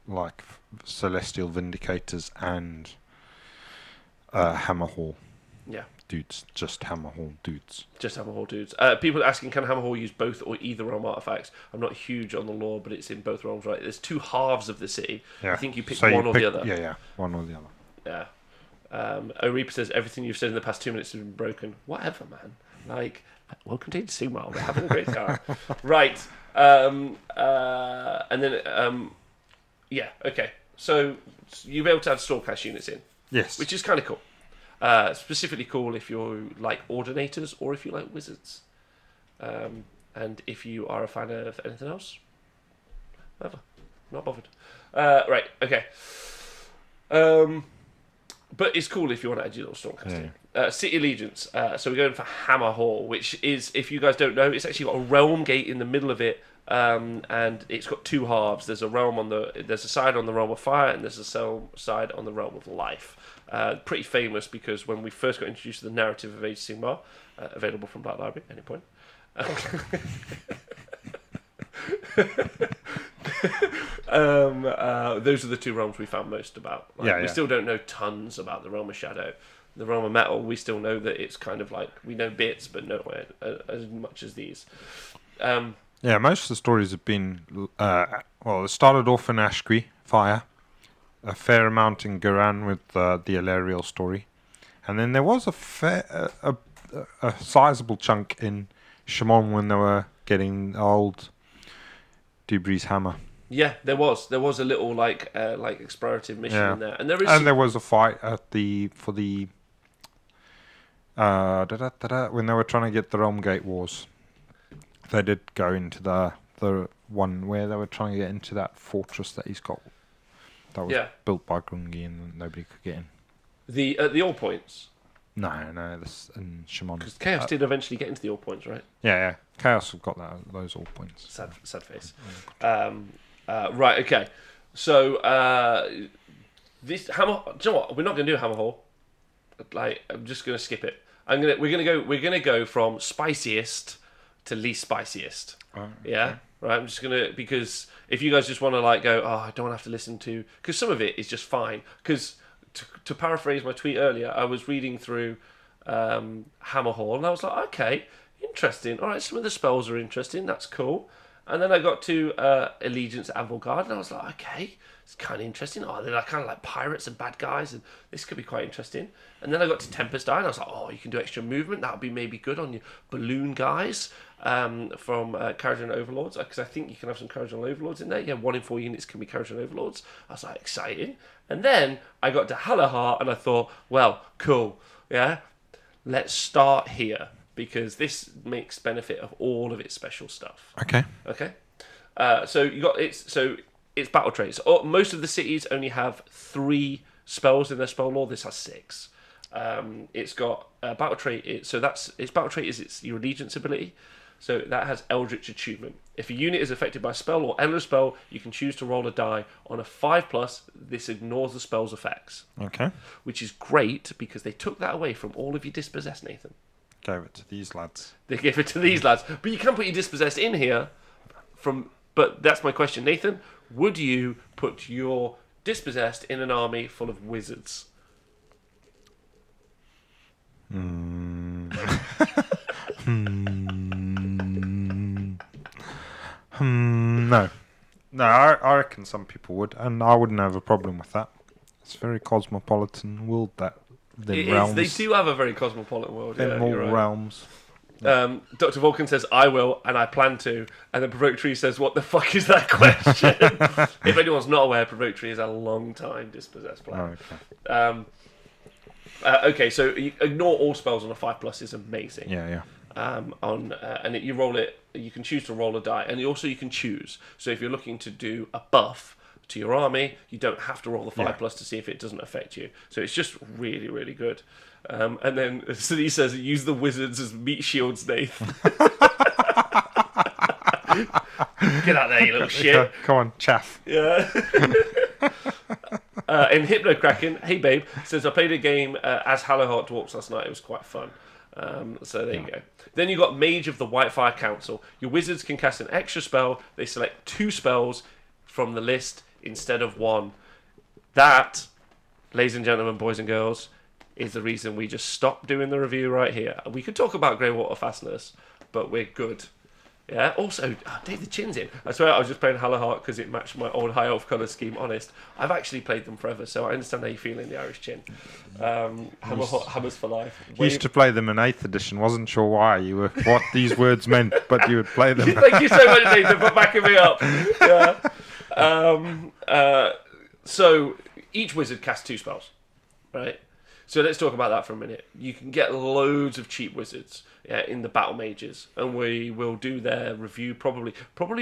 like Celestial Vindicators and Hammerhall. Yeah. dudes, just Hammerhall dudes. Just Hammerhall dudes. People are asking, can Hammerhall use both or either realm artifacts? I'm not huge on the lore, but it's in both realms, right? There's two halves of the city. Yeah. I think you pick one or the other. Yeah, one or the other. Yeah. O'Reaper says, everything you've said in the past 2 minutes has been broken. Whatever, man. Like, welcome to Sumo. We're having a great time. Right. And then, yeah, okay. So you'll be able to add Stormcast units in. Yes. Which is kind of cool. Specifically cool if you're like Ordinators or if you like Wizards. And if you are a fan of anything else, whatever. Not bothered. Right, okay. But it's cool if you want to add your little Stormcast in. City Allegiance. So we're going for Hammerhall, which is, if you guys don't know, it's actually got a realm gate in the middle of it. And it's got two halves. There's a side on the realm of fire, and there's a side on the realm of life. Pretty famous because when we first got introduced to the narrative of Age of Sigmar, available from Black Library at any point. Those are the two realms we found most about. We still don't know tons about the realm of Shadow. The realm of Metal, we still know that it's kind of like, we know bits, but nowhere as much as these. Yeah, most of the stories have been, it started off in Ashqui, Fire, a fair amount in Garan with the Ilarial story, and then there was a sizable chunk in Shimon when they were getting the old Dubree's hammer. Yeah, there was a little like explorative mission in there, and there was a fight at when they were trying to get the Realm Gate Wars. They did go into the one where they were trying to get into that fortress that he's got. That was built by Grungi and nobody could get in. The All Points? No, this in Shimon. Because Chaos did eventually get into the All Points, right? Yeah. Chaos have got those All Points. Sad face. Right, okay. So, this Hammer... Do you know what? We're not going to do Hammerhall. Like, I'm just going to skip it. We're gonna go from spiciest to least spiciest. Yeah, right. I'm just gonna, because if you guys just want to like go, I don't have to listen to, because some of it is just fine. Because to paraphrase my tweet earlier, I was reading through Hammerhall and I was like, okay, interesting. All right, some of the spells are interesting. That's cool. And then I got to Allegiance Anvil Guard and I was like, okay, it's kind of interesting. They're like, kind of like pirates and bad guys, and this could be quite interesting. And then I got to Tempest Eye and I was like, you can do extra movement. That would be maybe good on your balloon guys from Kharadron Overlords, because I think you can have some Kharadron Overlords in there. Yeah, 1 in 4 units can be Kharadron Overlords. I was like, exciting. And then I got to Halahar and I thought, well, cool. Yeah, let's start here, because this makes benefit of all of its special stuff. Okay. So you got it's battle traits. Most of the cities only have 3 spells in their spell lore. This has 6. It's got battle trait. Its battle trait is its your allegiance ability. So that has Eldritch Attunement. If a unit is affected by a spell or endless spell, you can choose to roll a die. On a 5+, this ignores the spell's effects. Okay. Which is great, because they took that away from all of your dispossessed, Nathan. Gave it to these lads. They gave it to these lads. But you can put your dispossessed in here but that's my question, Nathan. Would you put your dispossessed in an army full of wizards? No. I reckon some people would, and I wouldn't have a problem with that. It's a very cosmopolitan world, that realms. They do have a very cosmopolitan world. In all realms. Dr. Vulcan says, I will, and I plan to. And then Provoke Tree says, what the fuck is that question? If anyone's not aware, Provoke Tree is a long-time dispossessed player. Okay, so you ignore all spells on a 5+ is amazing. Yeah. You roll it. You can choose to roll a die, and also you can choose. So if you're looking to do a buff to your army, you don't have to roll the 5+ to see if it doesn't affect you. So it's just really, really good. And then he says, use the wizards as meat shields, Nath. Get out there, you little shit. Come on, chaff. Yeah. And Hypnocracken, hey babe, says, I played a game as Hallowheart Dwarfs last night. It was quite fun. So there you go. Then you got Mage of the Wildfire Council. Your wizards can cast an extra spell. They select 2 spells from the list instead of 1. That, ladies and gentlemen, boys and girls, is the reason we just stopped doing the review right here. We could talk about Greywater Fastness, but we're good. Yeah. Also, Dave the Chin's in. I swear I was just playing Halahart because it matched my old High Elf colour scheme. Honest, I've actually played them forever, so I understand how you feel in the Irish Chin. Hammers for life. Used to play them in 8th edition. Wasn't sure why what these words meant, but you would play them. Thank you so much, Nathan, for backing me up. Yeah. So each wizard casts 2 spells, right? So let's talk about that for a minute. You can get loads of cheap wizards in the battle mages, and we will do their review probably.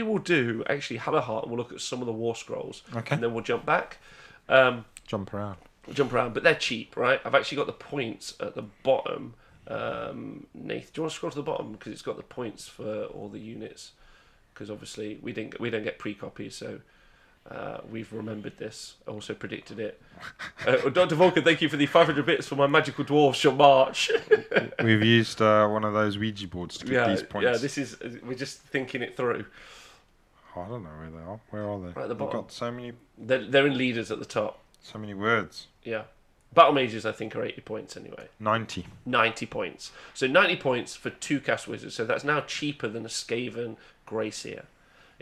We'll do, actually, Halahart, we'll look at some of the war scrolls, and then we'll jump back. Jump around, but they're cheap, right? I've actually got the points at the bottom. Nath, do you want to scroll to the bottom? Because it's got the points for all the units. Because obviously we don't get pre-copies, so... we've remembered this. I also predicted it. Dr. Vulcan, thank you for the 500 bits for my magical dwarves shall march. We've used one of those Ouija boards to get these points. Yeah, we're just thinking it through. Oh, I don't know where they are. Where are they? Right at the bottom. Got so many. They're in leaders at the top. So many words. Yeah. Battle mages, I think, are 80 points anyway. 90. 90 points. So 90 points for 2 cast wizards. So that's now cheaper than a Skaven Greyseer.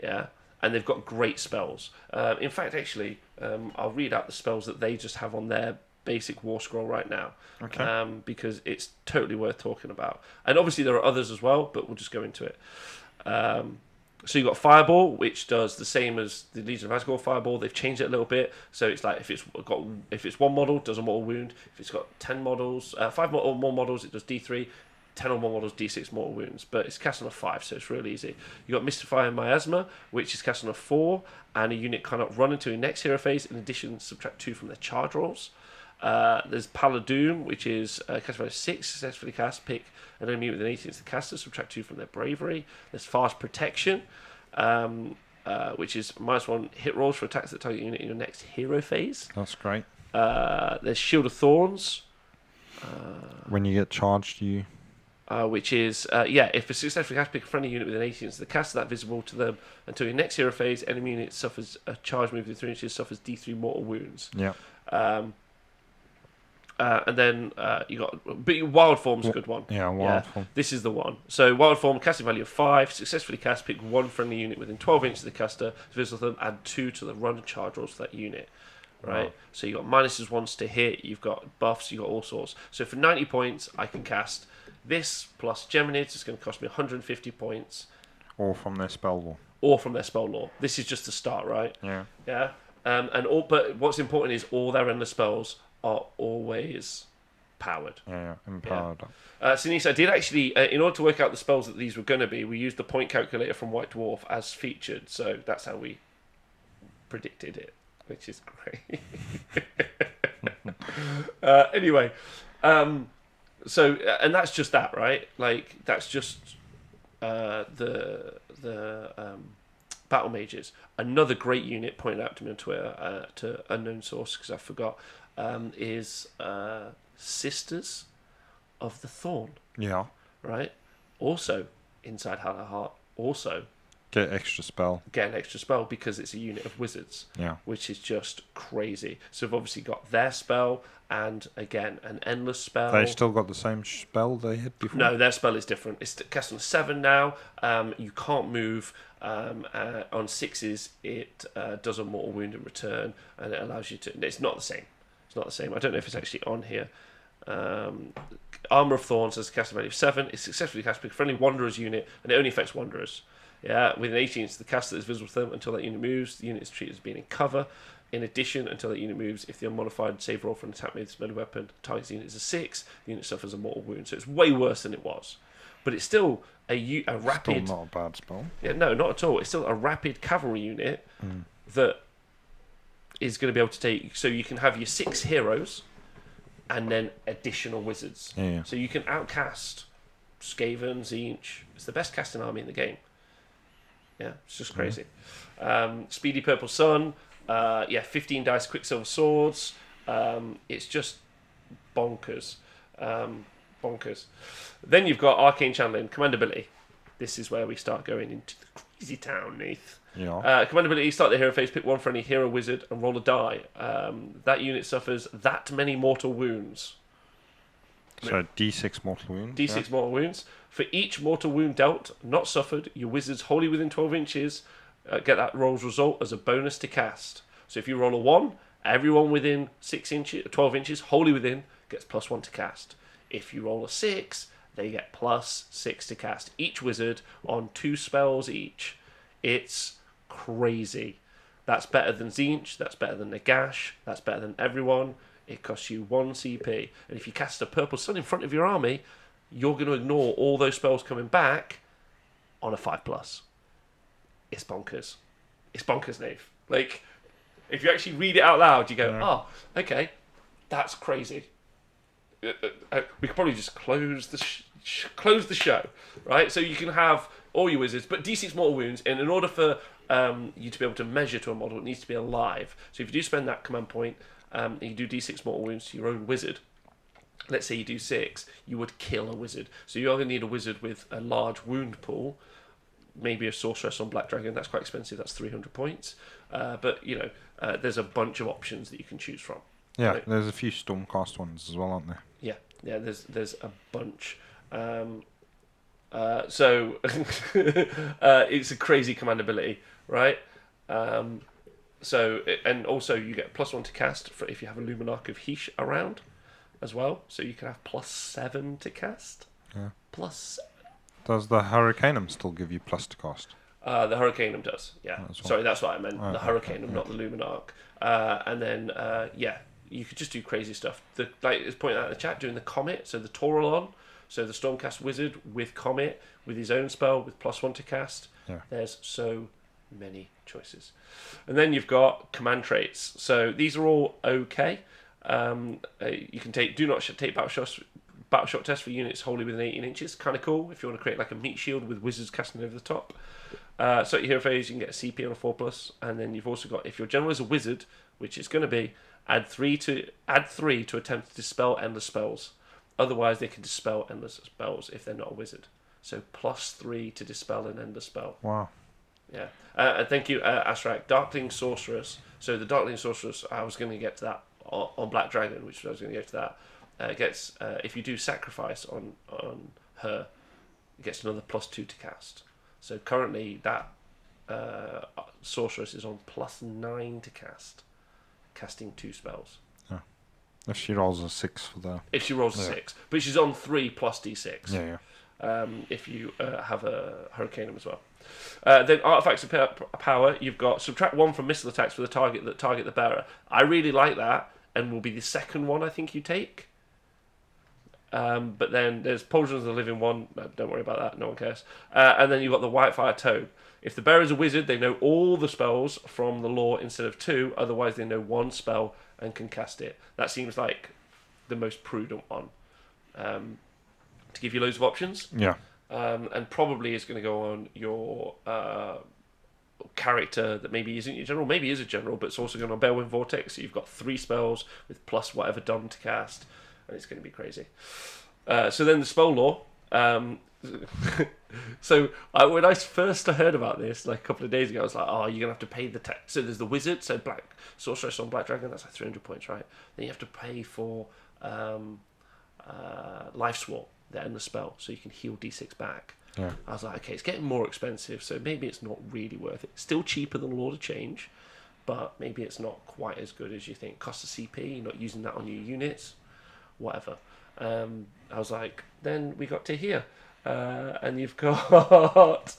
Yeah. And they've got great spells. In fact, actually, I'll read out the spells that they just have on their basic war scroll right now. Okay. Because it's totally worth talking about. And obviously there are others as well, but we'll just go into it. So you've got Fireball, which does the same as the Legion of Asgore Fireball. They've changed it a little bit. So it's like if it's 1 model, it does a mortal wound. If it's got 10 models, 5 or more models, it does D3. 10 or more models, D6 mortal wounds, but it's cast on a 5, so it's really easy. You've got Mystify and Miasma, which is cast on a 4, and a unit cannot run into a next hero phase. In addition, subtract 2 from their charge rolls. There's Paladoom, which is cast on a 6, successfully cast, pick an enemy with an 18 to the caster, subtract 2 from their bravery. There's Fast Protection, which is -1 hit rolls for attacks that target unit in your next hero phase. That's great. There's Shield of Thorns. When you get charged, Which is, if a successfully cast, pick a friendly unit with an 18 to the caster, that visible to them until your next hero phase, enemy unit suffers a charge move within 3 inches, suffers D3 mortal wounds. Yeah. And then you got, but Wild Form's a good one. Yeah, Wild Form. This is the one. So Wild Form, casting value of 5, successfully cast, pick 1 friendly unit within 12 inches of the caster, visible to them, add 2 to the run charge rolls for that unit. Right, so you got minuses 1s to hit, you've got buffs, you've got all sorts. So for 90 points, I can cast this plus Geminids. It's going to cost me 150 points. Or from their spell law. This is just the start, right? Yeah. Yeah. But what's important is all their endless spells are always powered. Yeah, empowered. Yeah. Sinise, I did actually, in order to work out the spells that these were going to be, we used the point calculator from White Dwarf as featured. So that's how we predicted it, which is great. Anyway. So, and that's just that, right? Like, that's just the battle mages. Another great unit pointed out to me on Twitter, to unknown source because I forgot, is Sisters of the Thorn. Yeah. Right? Also, inside Halahart, also Get an extra spell because it's a unit of wizards. Yeah. Which is just crazy. So we've obviously got their spell and, again, an endless spell. They still got the same spell they had before? No, their spell is different. It's cast on 7 now. You can't move. On 6s, it does a mortal wound in return, and it allows you to... It's not the same. I don't know if it's actually on here. Armour of Thorns has a casting value of 7. It's successfully cast by a friendly Wanderers unit, and it only affects Wanderers. Yeah, with an 18, it's the caster that is visible to them until that unit moves. The unit is treated as being in cover. In addition, until that unit moves, if the unmodified save roll for an attack made with this melee weapon targets the unit is a 6, the unit suffers a mortal wound. So it's way worse than it was. But it's still a rapid... Still not a bad spell. Yeah, no, not at all. It's still a rapid cavalry unit that is going to be able to take... So you can have your 6 heroes and then additional wizards. Yeah. So you can outcast Skaven, Tzeentch. It's the best casting army in the game. Yeah, it's just crazy. Speedy Purple Sun. 15 dice Quicksilver Swords. It's just bonkers. Then you've got Arcane Channeling, Command ability. This is where we start going into the crazy town, Nath. Yeah. Command ability, start the hero phase, pick 1 friendly hero wizard and roll a die. That unit suffers that many mortal wounds. So D6 mortal wounds. D6 mortal wounds. For each mortal wound dealt, not suffered, your wizard's wholly within 12 inches get that roll's result as a bonus to cast. So if you roll a 1, everyone within 12 inches, wholly within, gets +1 to cast. If you roll a 6, they get +6 to cast. Each wizard on 2 spells each. It's crazy. That's better than Tzeentch, that's better than Nagash, that's better than everyone. It costs you 1 CP. And if you cast a purple sun in front of your army, you're going to ignore all those spells coming back on a 5+. It's bonkers. It's bonkers, Nave. Like, if you actually read it out loud, you go, oh, okay, that's crazy. We could probably just close the show, right? So you can have all your wizards, but D6 mortal wounds, and in order for you to be able to measure to a model, it needs to be alive. So if you do spend that command point, you do D6 mortal wounds to your own wizard. Let's say you do 6, you would kill a wizard. So you're going to need a wizard with a large wound pool, maybe a sorceress on Black Dragon. That's quite expensive. That's 300 points. But there's a bunch of options that you can choose from. Yeah, right? There's a few Stormcast ones as well, aren't there? Yeah. There's a bunch. So it's a crazy command ability, right? And also you get +1 to cast for if you have a Luminox of Heesh around as well. So you can have +7 to cast. Yeah. +7. Does the Hurricanum still give you plus to cast? The Hurricanum does, yeah. Sorry, that's what I meant. Oh, the Hurricanum, not the Luminox. And then, you could just do crazy stuff. Like it's pointed out in the chat, doing the Comet, so the Taurolon, so the Stormcast Wizard with Comet, with his own spell, with +1 to cast. Yeah. There's so many choices. And then you've got command traits. So these are all okay. You can do not take battle shot test for units wholly within 18 inches. Kind of cool if you want to create like a meat shield with wizards casting over the top. So your hero phase, you can get a CP on a 4+, and then you've also got, if your general is a wizard, which it's going to be, add 3 to attempt to dispel endless spells. Otherwise, they can dispel endless spells if they're not a wizard. So +3 to dispel an endless spell. Wow. Yeah. And thank you, Astrak. Darkling Sorceress. So the Darkling Sorceress, I was going to get to that on Black Dragon, which I was going to go to that. Gets if you do sacrifice on her, it gets another +2 to cast. So currently that sorceress is on +9 to cast, casting 2 spells. Yeah. If she rolls a 6 for that. If she rolls a 6, but she's on 3 plus D6. Yeah. If you have a Hurricanum as well. Then artifacts of power, you've got subtract 1 from missile attacks for the target the bearer. I really like that, and will be the second one I think you take. But then there's Pauldrons of the Living One. No, don't worry about that. No one cares. And then you've got the Wildfire Toad. If the bearer is a wizard, they know all the spells from the lore instead of 2. Otherwise, they know 1 spell and can cast it. That seems like the most prudent one. To give you loads of options. Yeah. And probably is going to go on your character that maybe isn't your general. Maybe is a general, but it's also going on Balewind Vortex. So you've got 3 spells with plus whatever done to cast. And it's going to be crazy. So then the spell lore. So when I first heard about this, like a couple of days ago, I was like, "Oh, you're gonna have to pay the tax." So there's the wizard, so Black Sorceress on Black Dragon. That's like 300 points, right? Then you have to pay for Life Swarm, the endless spell, so you can heal D6 back. Yeah. I was like, okay, it's getting more expensive, so maybe it's not really worth it. Still cheaper than Lord of Change, but maybe it's not quite as good as you think. Cost of CP, you're not using that on your units. Whatever. I was like, then we got to here, and you've got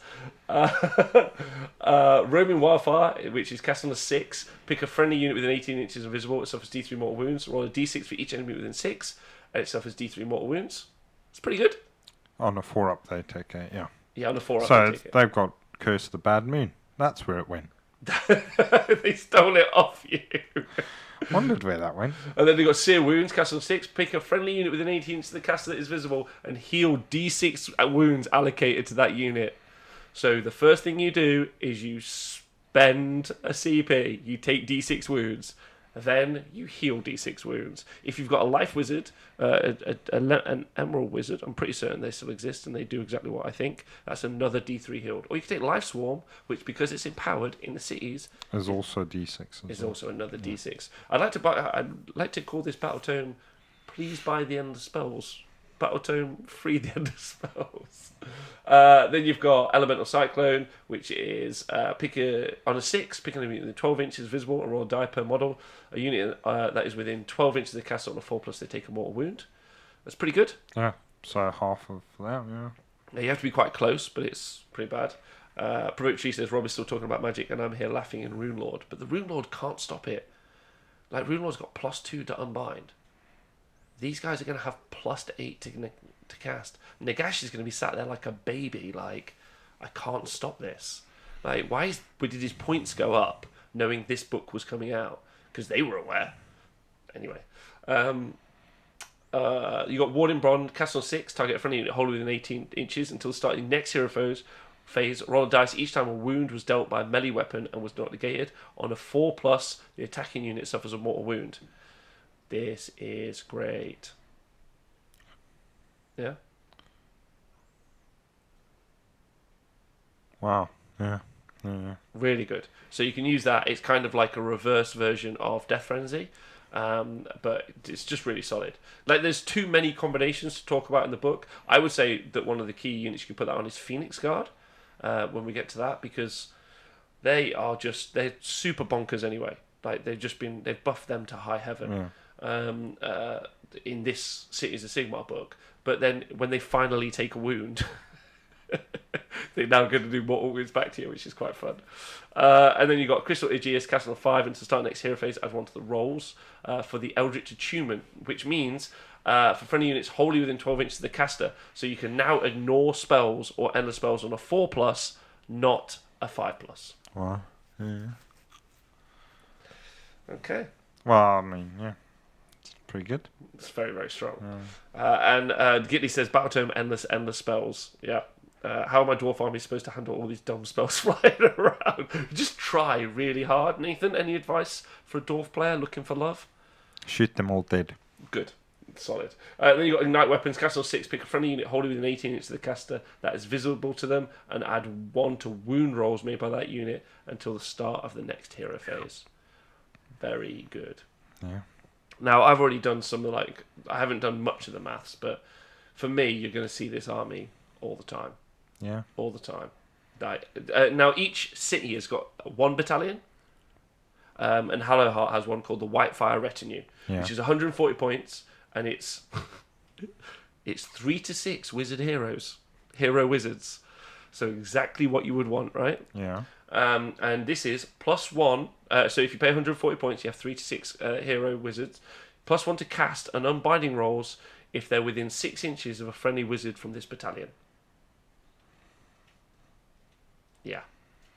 Roaming Wildfire, which is cast on a 6. Pick a friendly unit within 18 inches invisible. It suffers D3 mortal wounds. Roll a D6 for each enemy within 6, and it suffers D3 mortal wounds. It's pretty good. On a 4-up, they take it. Yeah. Yeah, on a 4-up. So they've got Curse of the Bad Moon. That's where it went. They stole it off you. Wondered where that went. And then they've got Seer Wounds, cast on 6. Pick a friendly unit within 18 inches of the caster that is visible and heal D6 wounds allocated to that unit. So the first thing you do is you spend a CP. You take D6 wounds. Then you heal D6 wounds. If you've got a life wizard, an emerald wizard, I'm pretty certain they still exist and they do exactly what I think. That's another D3 healed. Or you can take Life Swarm, which because it's empowered in the cities, is also D6. Is also another D6. I'd like to call this battle tome, "Please buy the endless spells." Battle Tome, free the end of spells. Then you've got Elemental Cyclone, which is on a 6, pick a unit within 12 inches visible and roll a die per model. A unit that is within 12 inches of the castle on a 4+, they take a mortal wound. That's pretty good. Yeah, so half of that, yeah. Now, you have to be quite close, but it's pretty bad. Promote Tree says, Rob is still talking about magic, and I'm here laughing in Rune Lord. But the Rune Lord can't stop it. Like, Rune Lord's got +2 to unbind. These guys are going to have +8 to cast. Nagash is going to be sat there like a baby, like, I can't stop this. Like, did his points go up knowing this book was coming out? Because they were aware. Anyway. You got Ward in Bronze, cast on 6, target a friendly unit wholly within 18 inches until the start of the next hero phase. Roll a dice each time a wound was dealt by a melee weapon and was not negated. On a 4+, the attacking unit suffers a mortal wound. This is great. Yeah? Wow. Yeah. Really good. So you can use that. It's kind of like a reverse version of Death Frenzy. But it's just really solid. Like, there's too many combinations to talk about in the book. I would say that one of the key units you can put that on is Phoenix Guard, when we get to that, because they're super bonkers anyway. Like, they've buffed them to high heaven. Yeah. In this Cities of Sigmar book. But then when they finally take a wound, they're now going to do mortal wounds back to you, which is quite fun. And then you've got Crystal Aegeus, Castle of 5, and to start next hero phase, add one to the rolls for the Eldritch Attunement, which means for friendly units wholly within 12 inches of the caster, so you can now ignore spells or endless spells on a 4+, not a 5+. Wow. Yeah. Okay. Well, I mean, yeah. It's pretty good. It's very, very strong. And Gitley says, Battle Tome, endless spells. Yeah. How are my dwarf army supposed to handle all these dumb spells flying around? Just try really hard. Nathan, any advice for a dwarf player looking for love? Shoot them all dead. Good. Solid. Then you've got Ignite Weapons. Cast on 6. Pick a friendly unit wholly within 18 inches of the caster that is visible to them, and add 1 to wound rolls made by that unit until the start of the next hero phase. Very good. Yeah. Now, I've already done I haven't done much of the maths, but for me, you're going to see this army all the time. Yeah. All the time. Now, each city has got one battalion, and Hallowheart has one called the Wildfire Retinue, which is 140 points, and it's 3 to 6 hero wizards. So exactly what you would want, right? Yeah. And this is +1. So if you pay 140 points, you have 3 to 6 hero wizards, +1 to cast and unbinding rolls if they're within 6 inches of a friendly wizard from this battalion. Yeah,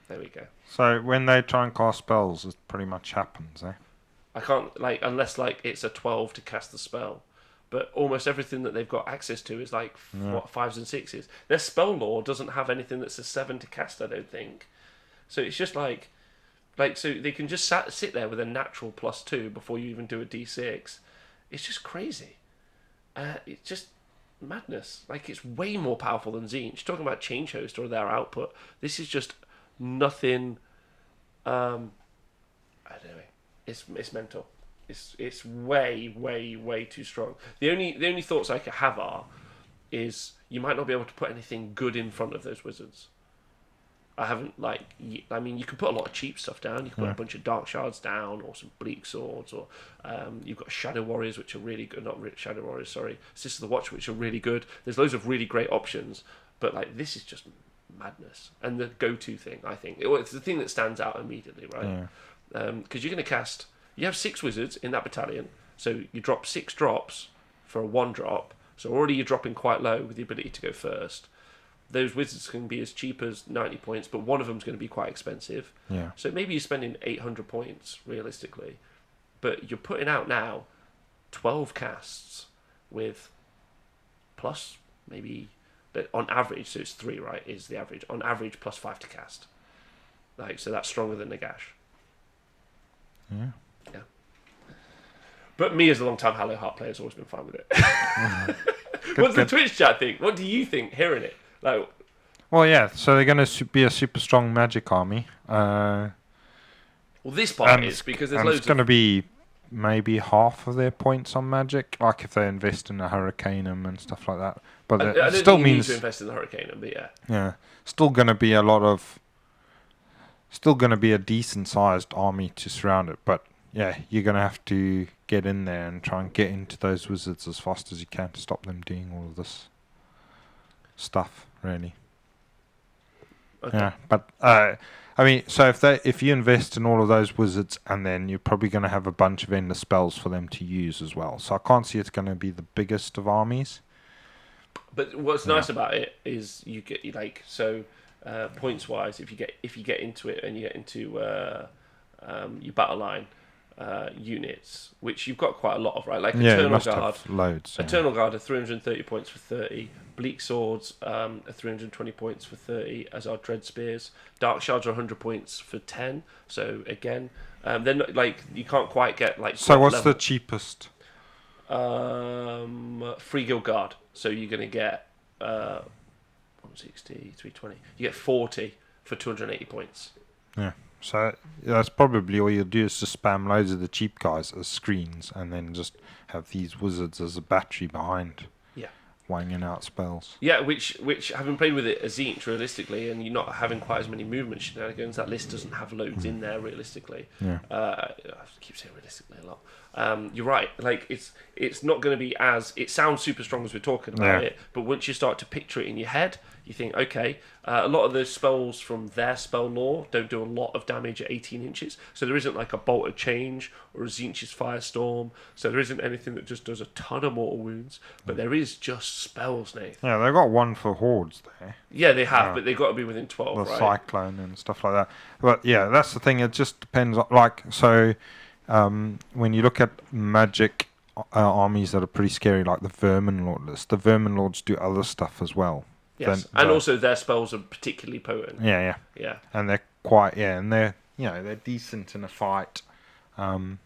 there we go. So when they try and cast spells, it pretty much happens, eh? I can't, unless, it's a 12 to cast the spell. But almost everything that they've got access to is, 5s and 6s. Their spell lore doesn't have anything that's a 7 to cast, I don't think. So it's just so they can just sit there with a natural +2 before you even do a D6. It's just crazy. It's just madness. It's way more powerful than Tzeentch. You're talking about Change Host or their output. This is just nothing. I don't know. It's mental. It's way, way, way too strong. The only thoughts I could have is you might not be able to put anything good in front of those wizards. I haven't you can put a lot of cheap stuff down. You can put a bunch of Dark Shards down, or some Bleak Swords, or you've got Shadow Warriors, which are really good. Not Shadow Warriors, sorry, Sisters of the Watch, which are really good. There's loads of really great options, but this is just madness. And the go-to thing, I think, it's the thing that stands out immediately, right? Because you're going to cast. You have 6 wizards in that battalion, so you drop 6 drops for a 1-drop. So already you're dropping quite low with the ability to go first. Those wizards can be as cheap as 90 points, but one of them's going to be quite expensive. Yeah. So maybe you're spending 800 points, realistically. But you're putting out now 12 casts with plus maybe... But on average, so it's 3, right, is the average. On average, +5 to cast. So that's stronger than Nagash. Yeah. Yeah. But me as a long-time Hallowheart player has always been fine with it. What's the Twitch chat think? What do you think, hearing it? Well, yeah, so they're going to be a super strong magic army. Well, this part is because there's loads it's going to be maybe half of their points on magic, like if they invest in a Hurricaneum and stuff like that. But I it don't still think you need means to invest in the Hurricane, but yeah. yeah, still going to be a lot of, still going to be a decent sized army to surround it. But yeah, you're going to have to get in there and try and get into those wizards as fast as you can to stop them doing all of this stuff. Really. Okay. Yeah, but I mean, so if you invest in all of those wizards, and then you're probably going to have a bunch of endless spells for them to use as well. So I can't see it's going to be the biggest of armies. But what's nice about it is you get points wise, if you get into it and you get into your battle line units, which you've got quite a lot of, right? Like Eternal Guard, loads. Yeah. Eternal Guard are 330 points for 30. Bleak Swords are 320 points for 30, as are Dread Spears. Dark Shards are 100 points for 10. So again, then like you can't quite get like. So what's the cheapest? Free Guild Guard. So you're going to get 160, 320. You get 40 for 280 points. Yeah. So that's probably all you'll do is just spam loads of the cheap guys as screens, and then just have these wizards as a battery behind. Yeah. Wanging out spells. Yeah, which having played with it as Tzeentch realistically, and you're not having quite as many movement shenanigans, that list doesn't have loads in there realistically. Yeah. I keep saying realistically a lot. You're right. Like it's not going to be as, it sounds super strong as we're talking about it, but once you start to picture it in your head, you think, okay, a lot of the spells from their spell lore don't do a lot of damage at 18 inches, so there isn't like a Bolt of Change or a Tzeentch's Firestorm, so there isn't anything that just does a ton of mortal wounds, but there is just spells, Nate. Yeah, they've got one for hordes there. Yeah, they have, but they've got to be within 12, the right? Cyclone and stuff like that. But yeah, that's the thing. It just depends on, like, so when you look at magic armies that are pretty scary, like the Vermin Lord list, the Vermin Lords do other stuff as well. Yes, and also their spells are particularly potent. Yeah. And they're quite, and they're decent in a fight. And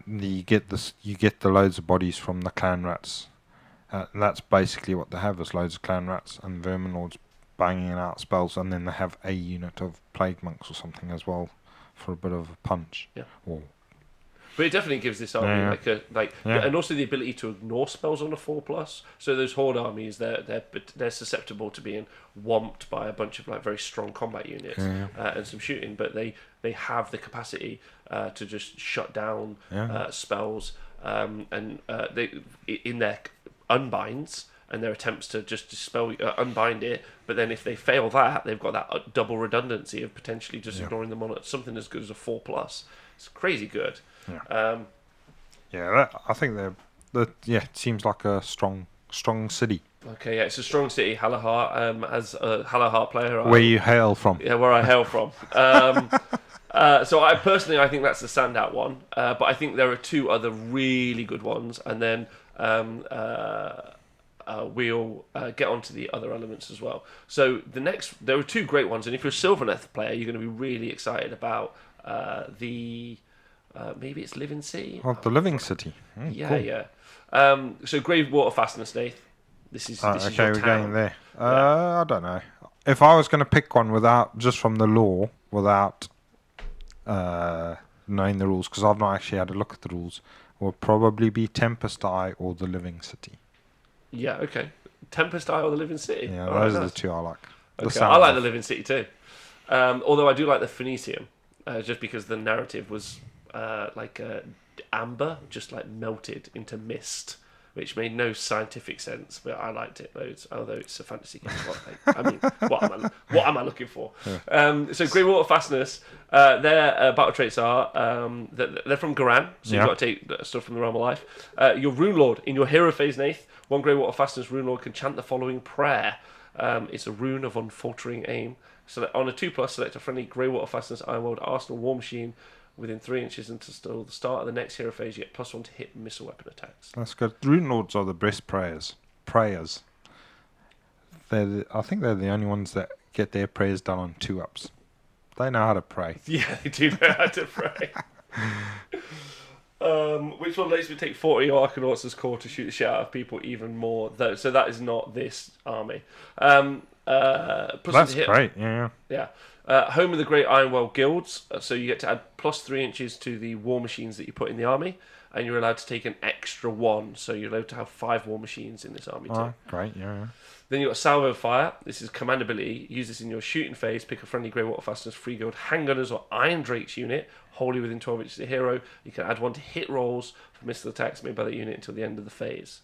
you get the loads of bodies from the clan rats. And that's basically what they have, is loads of clan rats and Vermin Lords banging out spells, and then they have a unit of plague monks or something as well for a bit of a punch. Yeah. Or, but it definitely gives this army and also the ability to ignore spells on a 4+. So those horde armies, they're susceptible to being whomped by a bunch of like very strong combat units and some shooting, but they have the capacity to just shut down spells and they in their unbinds and their attempts to just dispel unbind it. But then if they fail that, they've got that double redundancy of potentially just ignoring them on something as good as a 4+. It's crazy good. Yeah. I think it seems like a strong city. Okay, yeah, it's a strong city, Halahar. As a Halahar player, where you hail from? Yeah, where I hail from. So I think that's the standout one. But I think there are two other really good ones, and then we'll get onto the other elements as well. So there are two great ones, and if you're a Sylvaneth player, you're going to be really excited about the. Maybe it's Living City. Oh, the Living City. Cool. Yeah. So Grave Water Fastness, Nath. This is okay, your we're town. going there. I don't know. If I was going to pick one just from the lore, without knowing the rules, because I've not actually had a look at the rules, would probably be Tempest Eye or the Living City. Yeah, okay. Tempest Eye or the Living City? Yeah, those are the two I like. Okay, I like the Living City too. Although I do like the Phoenicium, just because the narrative was like amber, just like melted into mist, which made no scientific sense, but I liked it loads. Although it's a fantasy game, I mean, what am I looking for? Yeah. So Grey Water Fastness, their battle traits are they're from Garan, so you've got to take stuff from the Realm of Life. Your Rune Lord in your hero phase, Nath, one Grey Water Fastness Rune Lord can chant the following prayer. It's a rune of unfaltering aim. So on a 2+, select a friendly Grey Water Fastness Iron World Arsenal War Machine within 3 inches until the start of the next hero phase. You get +1 to hit missile weapon attacks. That's good. Rune Lords are the best prayers. I think they're the only ones that get their prayers done on 2-ups. They know how to pray. Yeah, they do know how to pray. Which one lets me take 40 Arcanauts as core to shoot the shit out of people even more? So that is not this army. That's great, yeah. Yeah. Home of the Great Ironwell Guilds, so you get to add +3 inches to the war machines that you put in the army, and you're allowed to take an extra 1, so you're allowed to have 5 war machines in this army too. Oh, great, yeah. Then you've got Salvo Fire. This is command ability. Use this in your shooting phase. Pick a friendly Grey Water Fasteners, Free Guild Handgunners or Iron Drakes unit, wholly within 12 inches of the hero. You can add 1 to hit rolls for missile attacks made by that unit until the end of the phase.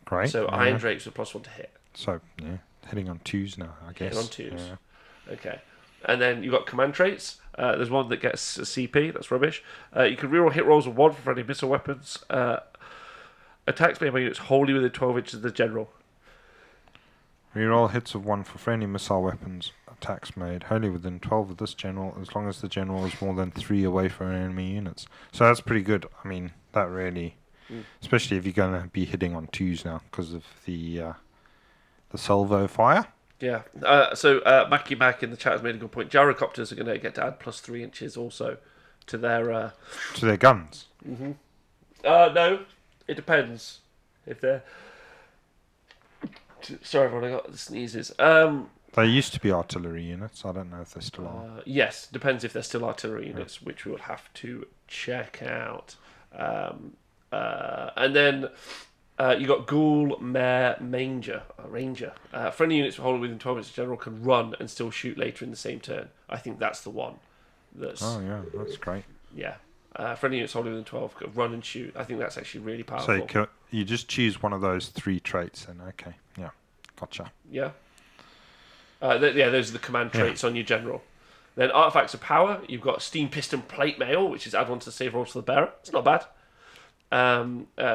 Great. So Iron Drakes with +1 to hit. So, yeah, hitting on 2s now, I guess. Hitting on 2s. Yeah. Okay. And then you've got command traits. There's one that gets a CP. That's rubbish. You can reroll hit rolls of 1 for friendly missile weapons. Attacks made by units wholly within 12 inches of the general. Reroll hits of 1 for friendly missile weapons attacks made wholly within 12 of this general, as long as the general is more than 3 away from enemy units. So that's pretty good. I mean, that really, especially if you're going to be hitting on 2s now because of the salvo fire. Yeah. So Mackie Mac in the chat has made a good point. Gyrocopters are going to get to add +3 inches also to their guns. Mm-hmm. No, it depends if they're. Sorry, everyone, I got the sneezes. They used to be artillery units. I don't know if they still are. Yes, depends if they're still artillery units, which we will have to check out. And then you got Ghoul, Mare, Ranger. Friendly units holding within 12 inches general can run and still shoot later in the same turn. I think that's the one. Oh yeah, that's great. Yeah. Friendly units holding within 12 can run and shoot. I think that's actually really powerful. So you just choose one of those 3 traits and okay. Yeah. Gotcha. Yeah. Those are the command traits on your general. Then artifacts of power, you've got Steam Piston Plate Mail, which is add 1 to the save rolls for the bearer. It's not bad.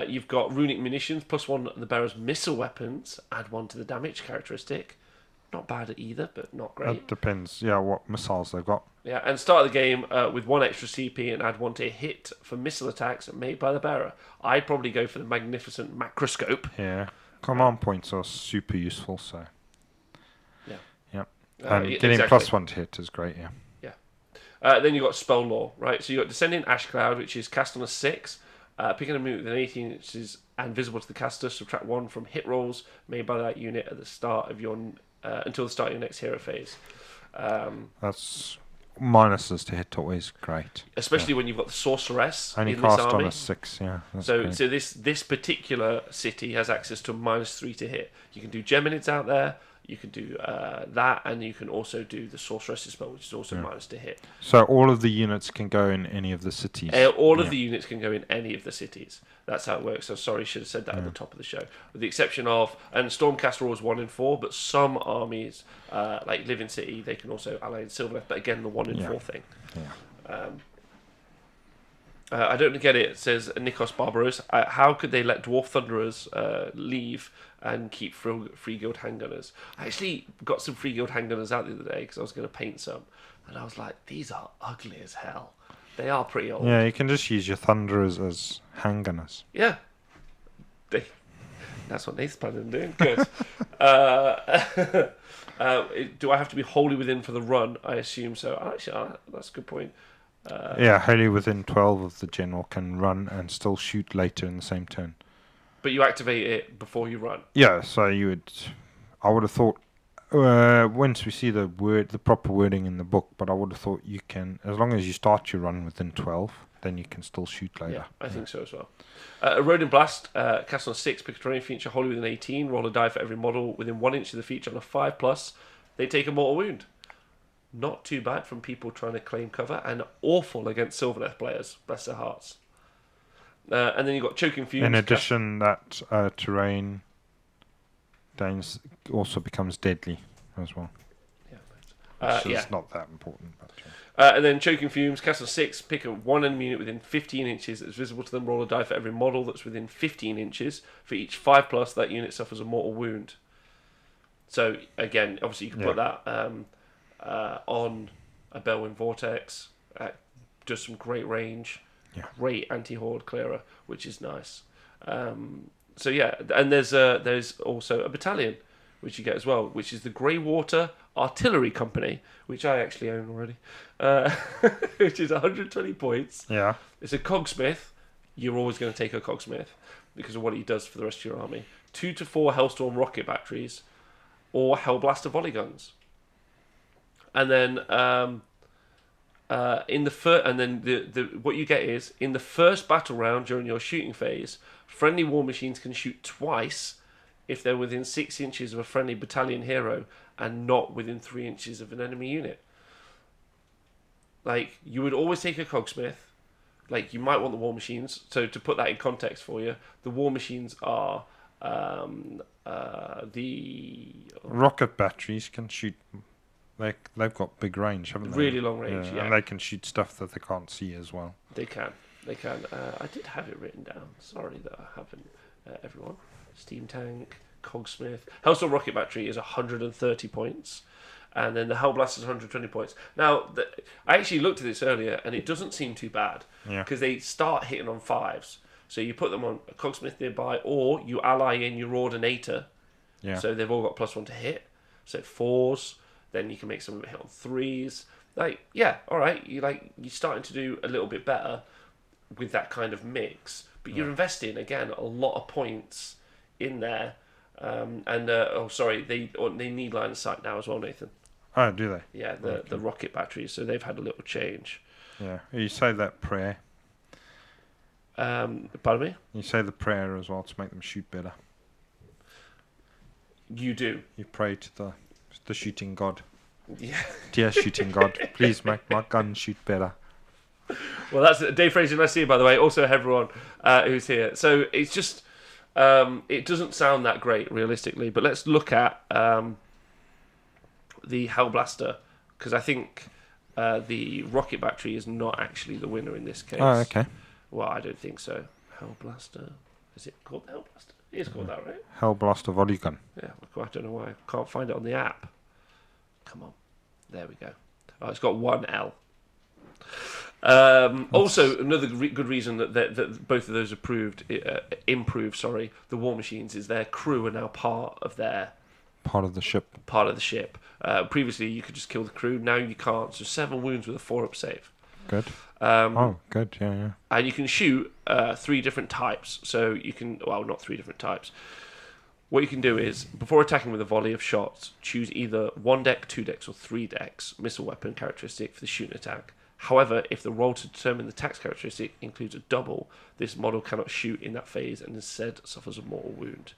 You've got Runic Munitions, +1 on the bearer's missile weapons, add 1 to the damage characteristic. Not bad either, but not great. That depends, what missiles they've got. Yeah, and start the game with 1 extra CP and add 1 to hit for missile attacks made by the bearer. I'd probably go for the Magnificent Macroscope. Yeah. Command points are super useful, so. Yeah. Yep. And getting +1 to hit is great, yeah. Yeah. Then you've got Spell Law, right? So you've got Descending Ash Cloud, which is cast on a 6. Picking a move within 18 inches and visible to the caster, subtract 1 from hit rolls made by that unit at the start of your until the start of your next hero phase. That's minuses to hit always great. Especially when you've got the Sorceress only in this cast army. on a 6, yeah. So this particular city has access to -3 to hit. You can do Geminids out there. You can do that, and you can also do the Sorceress's spell, which is also minus to hit. So all of the units can go in any of the cities? All of the units can go in any of the cities. That's how it works. So sorry, should have said that at the top of the show. With the exception of, and Stormcast rolls 1 in 4, but some armies, like Living City, they can also ally in Sylvaneth, but again, the 1 in 4 thing. Yeah. I don't get it. It says Nikos Barbaros. How could they let Dwarf Thunderers leave and keep Free Guild Handgunners? I actually got some Free Guild Handgunners out the other day because I was going to paint some. And I was like, these are ugly as hell. They are pretty old. Yeah, you can just use your Thunderers as handgunners. Yeah. That's what Nathan's planning on doing. Good. Do I have to be wholly within for the run? I assume so. Actually, that's a good point. Wholly within 12 of the general can run and still shoot later in the same turn. But you activate it before you run. Yeah, so I would have thought, once we see the proper wording in the book, but I would have thought you can, as long as you start your run within 12, then you can still shoot later. Yeah, I think so as well. Eroding Blast, cast on a 6, pick a terrain feature wholly within 18, roll a die for every model within 1 inch of the feature on a 5+, they take a mortal wound. Not too bad from people trying to claim cover, and awful against Sylvaneth players, bless their hearts. And then you've got Choking Fumes. In addition, that terrain also becomes deadly as well. Which is not that important. But, and then Choking Fumes, cast on 6, pick a 1 enemy unit within 15 inches that's visible to them, roll a die for every model that's within 15 inches. For each 5+, that unit suffers a mortal wound. So, again, obviously you can put that on a Bellwind Vortex, does some great range, great anti-horde clearer, which is nice. And there's also a battalion, which you get as well, which is the Greywater Artillery Company, which I actually own already, which is 120 points. Yeah. It's a cogsmith. You're always going to take a cogsmith because of what he does for the rest of your army. 2 to 4 Hellstorm rocket batteries or Hellblaster volley guns. And then in the first, and then the what you get is in the first battle round during your shooting phase, friendly war machines can shoot twice if they're within 6 inches of a friendly battalion hero and not within 3 inches of an enemy unit. Like, you would always take a cogsmith. Like, you might want the war machines. So to put that in context for you, the war machines are the rocket batteries can shoot. They've got big range, haven't they? Really long range, yeah. And they can shoot stuff that they can't see as well. They can. I did have it written down. Sorry that I haven't, everyone. Steam tank, cogsmith. Hellstorm rocket battery is 130 points. And then the Hellblast is 120 points. Now, I actually looked at this earlier, and it doesn't seem too bad. Yeah. Because they start hitting on 5s. So you put them on a cogsmith nearby, or you ally in your ordinator. Yeah. So they've all got +1 to hit. So 4s. Then you can make some of it hit on 3s. Like, yeah, all right. You're starting to do a little bit better with that kind of mix. But you're investing, again, a lot of points in there. They need line of sight now as well, Nathan. Oh, do they? Yeah, the rocket batteries. So they've had a little change. Yeah. You say that prayer. Pardon me? You say the prayer as well to make them shoot better. You do. You pray to the shooting god. Yeah. Dear shooting god, please make my gun shoot better. Well, that's Dave Fraser, nice to see you, by the way. Also, everyone who's here. So it's just, it doesn't sound that great, realistically. But let's look at the Hellblaster, because I think the rocket battery is not actually the winner in this case. Oh, okay. Well, I don't think so. Hellblaster. Is it called the Hellblaster? It is called that, right? Hellblaster volley gun. Yeah, I don't know why I can't find it on the app. Come on. There we go. Oh, it's got 1 L. Also, another good reason that both of those improve, the war machines is their crew are now part of the ship. Previously, you could just kill the crew. Now you can't. So 7 wounds with a 4-up save. Good. Good. Yeah. And you can shoot 3 different types. So you can, well, not 3 different types. What you can do is, before attacking with a volley of shots, choose either 1 deck, 2 decks, or 3 decks missile weapon characteristic for the shooting attack. However, if the roll to determine the tax characteristic includes a double, this model cannot shoot in that phase and instead suffers a mortal wound.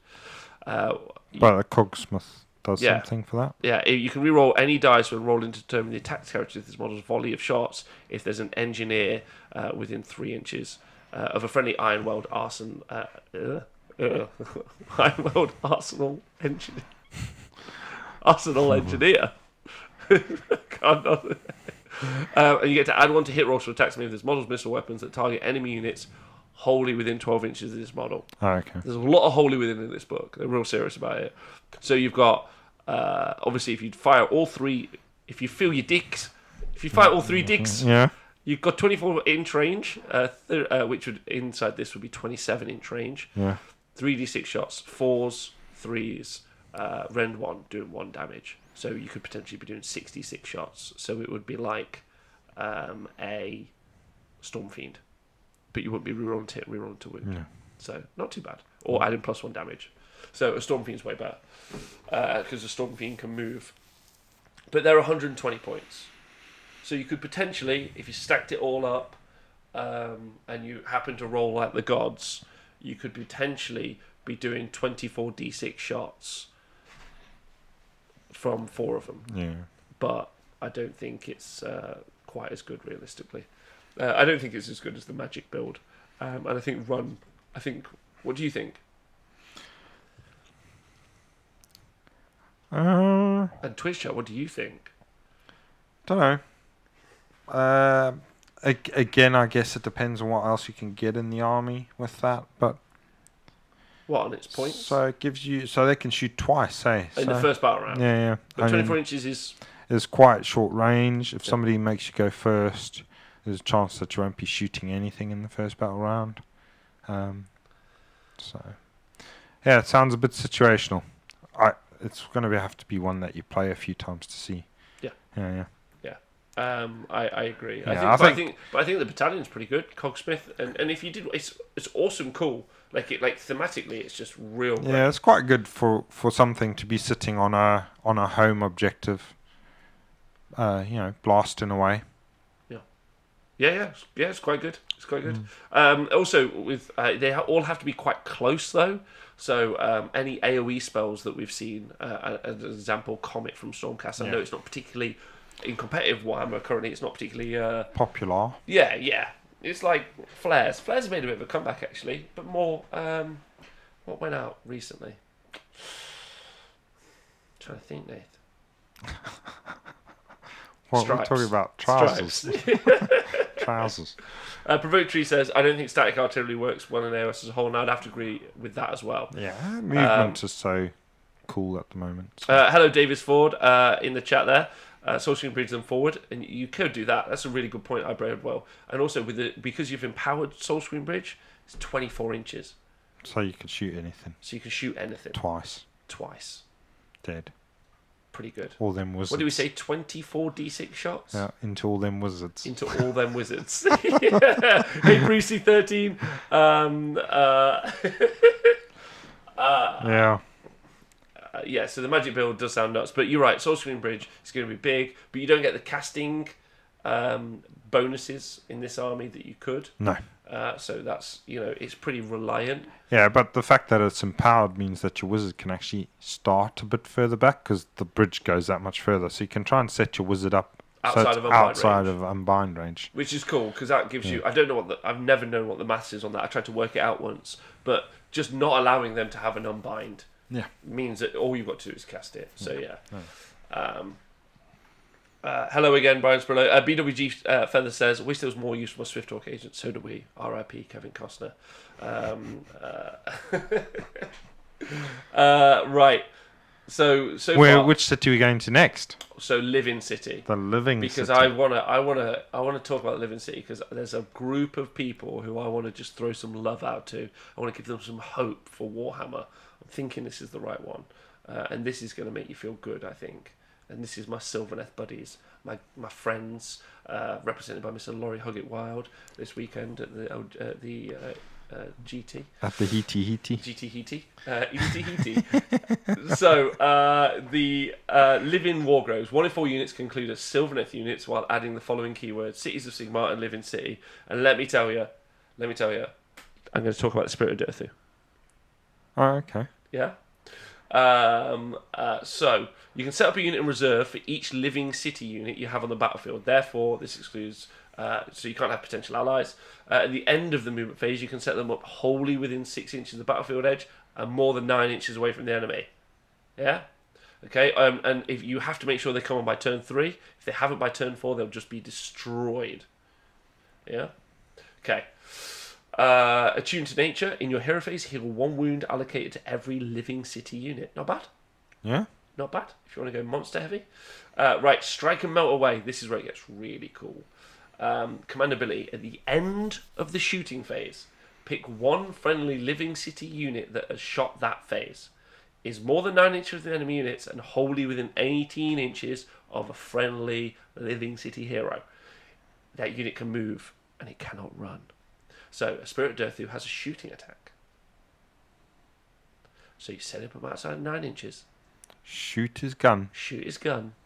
But the cogsmith does something for that? Yeah, you can reroll any dice when rolling to determine the attack characteristic of this model's volley of shots if there's an engineer within 3 inches of a friendly Ironweld arsenal. Ironweld arsenal engineer. Arsenal engineer. And you get to add 1 to hit rolls for attacks made with this model's missile weapons that target enemy units wholly within 12 inches of this model. Oh, okay. There's a lot of wholly within in this book. They're real serious about it. So you've got, obviously, if you fire all 3, if you fire all 3 dicks, you've got 24-inch range, which would inside this would be 27-inch range. Yeah. 3d6 shots, 4s, 3s, rend 1, doing 1 damage. So you could potentially be doing 66 shots. So it would be like a Storm Fiend. But you wouldn't be rerolling to hit, rerolling to wound. Yeah. So not too bad. Or adding +1 damage. So a Storm Fiend's way better. Because a Storm Fiend can move. But they're 120 points. So you could potentially, if you stacked it all up, and you happen to roll like the gods, you could potentially be doing 24d6 shots from 4 of them. Yeah. But I don't think it's quite as good, realistically. I don't think it's as good as the Magic build. And I think what do you think? And Twitch chat, what do you think? Don't know. Again, I guess it depends on what else you can get in the army with that. But what on its points? So it gives you, so they can shoot twice, in the first battle round. Yeah. But 24 inches is quite short range. If somebody makes you go first, there's a chance that you won't be shooting anything in the first battle round. So yeah, it sounds a bit situational. It's going to have to be one that you play a few times to see. Yeah. I agree. Yeah, I think the battalion's pretty good. Cogsmith, and if you did, it's awesome, cool. Like thematically, it's just real great. Yeah, it's quite good for something to be sitting on a home objective. blasting away. Yeah, it's quite good. It's quite good. Also, with they all have to be quite close though. So any AOE spells that we've seen, as an example, Comet from Stormcast. I know it's not particularly in competitive Warhammer currently. It's not particularly popular. Yeah. It's like Flares. Flares made a bit of a comeback actually, but more. What went out recently? I'm trying to think, Nate. What are we talking about? Trousers. Trousers. Provocatory says, I don't think static artillery works well in AOS as a whole, and I'd have to agree with that as well. Yeah, movement is so cool at the moment. So. Hello, Davis Ford, in the chat there. Soul Screen bridge them forward, and you could do that. That's a really good point, I bred well. And also, because you've empowered Soul Screen Bridge, it's 24 inches. So you can shoot anything. So you can shoot anything. Twice. Dead. Pretty good. All them wizards. What do we say? 24 d6 shots? Yeah, into all them wizards. Into all them wizards. Hey, Brucey 13. Yeah, so the magic build does sound nuts. But you're right, Soul Screen Bridge is going to be big, but you don't get the casting bonuses in this army that you could. No. So that's, it's pretty reliant. Yeah, but the fact that it's empowered means that your wizard can actually start a bit further back because the bridge goes that much further. So you can try and set your wizard up outside of unbind range. Which is cool because that gives you... I don't know I've never known what the maths is on that. I tried to work it out once. But just not allowing them to have an unbind means that all you've got to do is cast it. So yeah. Hello again, Brian Sprillo. BWG Feather says, wish there was more use for Swift Talk agents. So do we. R.I.P. Kevin Costner. Right. So which city are we going to next? So Living City. The Living City. Because I wanna talk about Living City because there's a group of people who I want to just throw some love out to. I want to give them some hope for Warhammer. I'm thinking this is the right one, and this is going to make you feel good, I think. And this is my Sylvaneth buddies, my friends, represented by Mr. Laurie Huggett-Wild this weekend at the GT. At the Heaty. GT Heaty. So, the Living Wargroves. 1 in 4 units can include as Sylvaneth units while adding the following keywords: Cities of Sigmar and Living City. And let me tell you, I'm going to talk about the Spirit of Dirthu. Oh, okay. Yeah? So you can set up a unit in reserve for each Living City unit you have on the battlefield. Therefore, this excludes, so you can't have potential allies. At the end of the movement phase, you can set them up wholly within 6 inches of the battlefield edge and more than 9 inches away from the enemy. Yeah? Okay, and if you have to make sure they come on by turn 3. If they haven't by turn 4, they'll just be destroyed. Yeah? Okay. Attuned to nature. In your hero phase, heal 1 wound allocated to every Living City unit. Not bad. Yeah. Not bad. If you want to go monster heavy. Right, strike and melt away. This is where it gets really cool. Command ability. At the end of the shooting phase, pick 1 friendly Living City unit that has shot that phase. Is more than 9 inches of the enemy units and wholly within 18 inches of a friendly Living City hero. That unit can move and it cannot run. So, a Spirit of Dirthu has a shooting attack. So you set him up outside of 9 inches. Shoot his gun.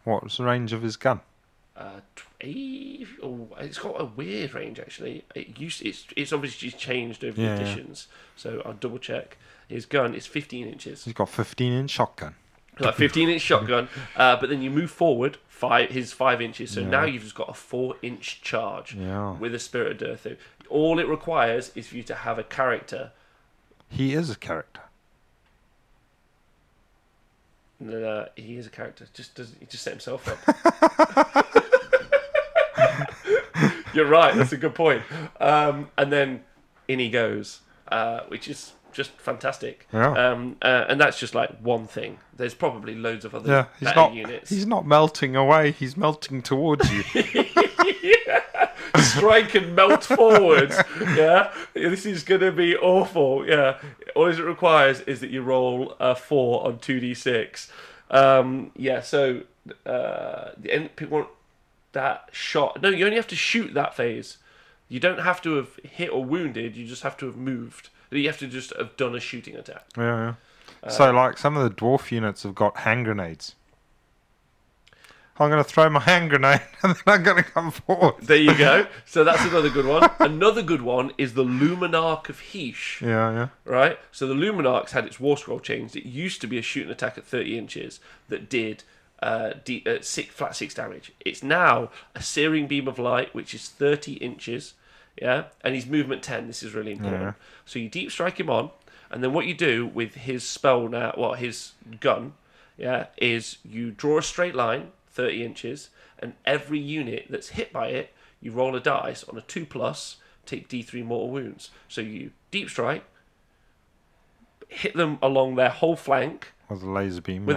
What was the range of his gun? It's got a weird range, actually. It's obviously changed over the editions. So I'll double check. His gun is 15 inches. He's got 15-inch shotgun. Like 15-inch shotgun, but then you move forward 5 inches. So now you've just got a 4-inch charge with a Spirit of Dirthu. All it requires is for you to have a character. He is a character. No, he is a character. He just set himself up. You're right. That's a good point. And then in he goes, which is just fantastic. Yeah. And that's just like one thing. There's probably loads of other better units. He's not melting away. He's melting towards you. Strike and melt forward. Yeah, this is going to be awful. Yeah, all it requires is that you roll a 4 on 2d6. So the end people want that shot. No, you only have to shoot that phase. You don't have to have hit or wounded. You just have to have moved. You have to just have done a shooting attack. Yeah. So, like, some of the dwarf units have got hand grenades. I'm going to throw my hand grenade and then I'm going to come forward. There you go. So that's another good one. Another good one is the Luminox of Heesh. Yeah. Right? So the Luminox had its war scroll changed. It used to be a shooting attack at 30 inches that did flat 6 damage. It's now a searing beam of light, which is 30 inches. Yeah? And he's movement 10. This is really important. Yeah. So you deep strike him on, and then what you do with his spell now, his gun, is you draw a straight line, 30 inches, and every unit that's hit by it, you roll a dice on a 2+, take D3 mortal wounds. So you deep strike, hit them along their whole flank with a laser beam.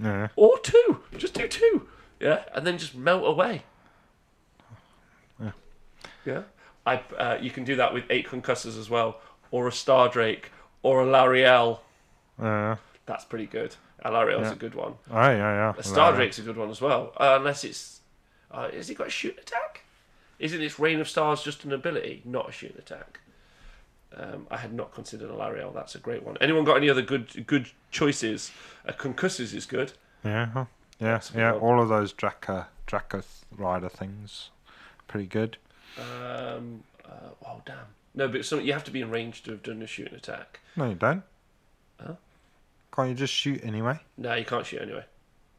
Yeah. Or 2. Just do 2. Yeah, and then just melt away. Yeah. You can do that with 8 concussors as well, or a Star Drake, or a Lariel. That's pretty good. A Lariel's a good one. Oh, yeah. A Star Drake's a good one as well. Unless it's... has it got a shooting attack? Isn't its Rain of Stars just an ability, not a shooting attack? I had not considered a Lariel. That's a great one. Anyone got any other good choices? Concussors is good. Yeah. All of those Draco Rider things, pretty good. Damn. No, but you have to be in range to have done a shooting attack. No, you don't. Huh? Can't you just shoot anyway? No, you can't shoot anyway.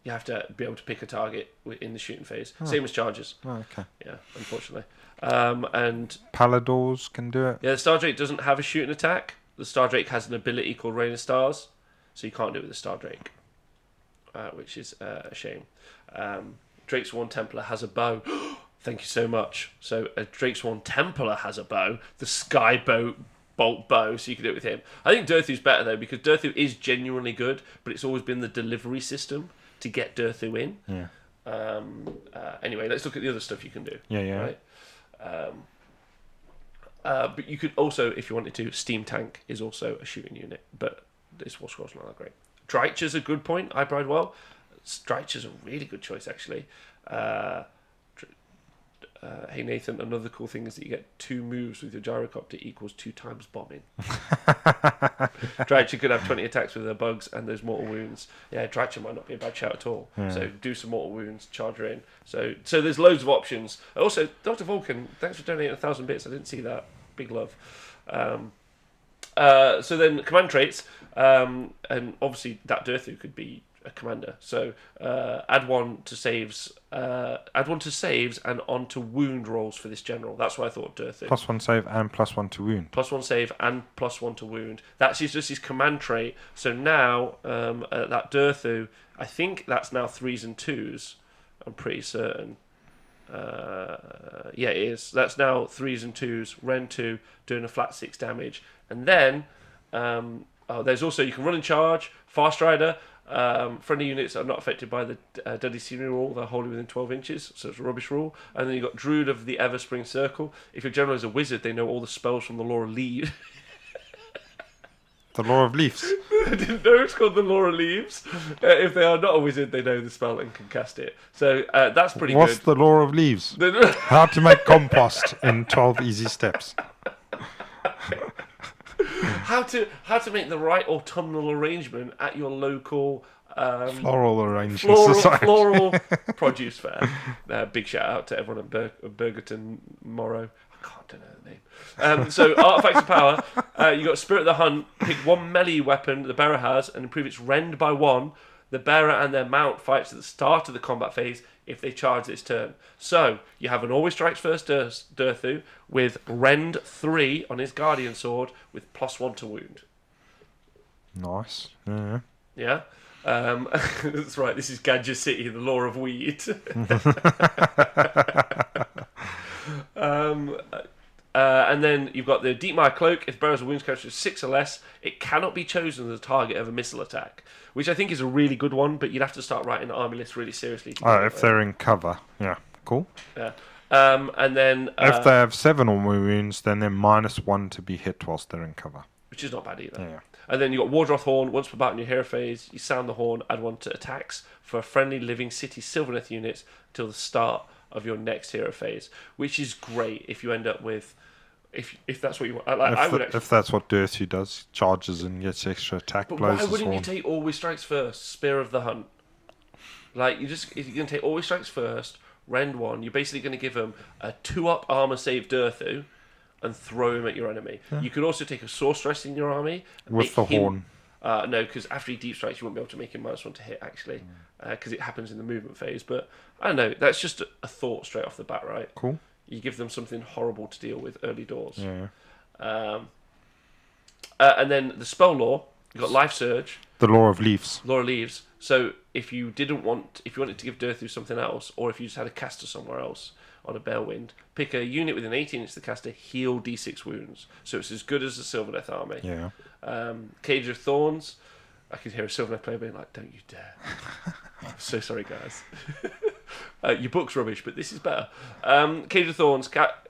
You have to be able to pick a target in the shooting phase. Same as charges. Oh, okay. Yeah, unfortunately. And Paladors can do it. Yeah, the Star Drake doesn't have a shooting attack. The Star Drake has an ability called Rain of Stars, so you can't do it with the Star Drake, which is a shame. Drakesworn Templar has a bow. Thank you so much. So a Drakesworn Templar has a bow, the Skybolt bow, so you can do it with him. I think Durthu's better though, because Durthu is genuinely good, but it's always been the delivery system to get Durthu in. Yeah. Anyway, let's look at the other stuff you can do. Yeah. Right? But you could also, if you wanted to, Steam Tank is also a shooting unit, but this war scroll's not that great. Drycha's a good point. I brided well. Drycha's a really good choice, actually. Hey Nathan, another cool thing is that you get 2 moves with your gyrocopter equals 2 times bombing. Drycha could have 20 attacks with her bugs and those mortal wounds. Yeah, Drycha might not be a bad shout at all. Yeah. So do some mortal wounds, charge her in. So there's loads of options. Also, Dr. Vulcan, thanks for donating 1,000 bits. I didn't see that. Big love. So then command traits, and obviously that Durthu could be a commander. So add 1 to saves, and on to wound rolls for this general. That's what I thought Durthu. +1 save and +1 to wound. +1 save and +1 to wound. That's just his command trait. So now that Durthu, I think that's now 3s and 2s. I'm pretty certain. Yeah, it is. That's now 3s and 2s. Ren 2 doing a flat 6 damage, and then there's also you can run and charge, fast rider. Friendly units are not affected by the Deadly Scenery rule. They're wholly within 12 inches, so it's a rubbish rule. And then you've got Druid of the Everspring Circle. If your general is a wizard, they know all the spells from the Law of Leaves. The Law of Leaves. I didn't know it's called the Law of Leaves. If they are not a wizard, they know the spell and can cast it. So that's pretty good. What's the Law of Leaves? How to make compost in 12 easy steps. How to make the right autumnal arrangement at your local floral arrangement society. Floral produce fair. Big shout out to everyone at Burgerton Morrow. I don't know the name. So artifacts of power. You got Spirit of the Hunt. Pick 1 melee weapon the bearer has and improve its rend by 1. The bearer and their mount fights at the start of the combat phase if they charge this turn. So you have an always strikes first Durthu with rend 3 on his guardian sword with +1 to wound. Nice. Yeah. Yeah. That's right. This is Gadget City, the law of weed. And then you've got the Deepmire Cloak. If bearers of wounds counter 6 or less, it cannot be chosen as a target of a missile attack, which I think is a really good one, but you'd have to start writing the army list really seriously. If they're in cover. Yeah, cool. Yeah. And then... if they have 7 or more wounds, then they're -1 to be hit whilst they're in cover. Which is not bad either. Yeah. And then you've got Wardroth Horn. Once per battle in your hero phase, you sound the horn, add 1 to attacks for friendly living city Sylvaneth units until the start of your next hero phase, which is great if you end up with... If that's what you want. If that's what Durthu does, charges and gets extra attack blows. Why wouldn't you take Always Strikes First, Spear of the Hunt? Like, you're going to take always strikes first, rend 1. You're basically going to give them a 2-up armor save Durthu and throw him at your enemy. Yeah. You could also take a sorceress in your army. With the horn. No, because after he deep strikes, you won't be able to make him -1 to hit, actually, because it happens in the movement phase. But I don't know, that's just a thought straight off the bat, right? Cool. You give them something horrible to deal with early doors. Yeah. And then the spell lore, you've got Life Surge. The Law of Leaves. Law of Leaves. So if you wanted to give Durthu something else, or if you just had a caster somewhere else on a Balewind, pick a unit within 18 inches of the caster, heal D6 wounds. So it's as good as the Sylvaneth army. Yeah. Cage of Thorns. I could hear a Sylvaneth player being like, "Don't you dare!" I'm so sorry, guys. Your book's rubbish, but this is better. Cage of Thorns.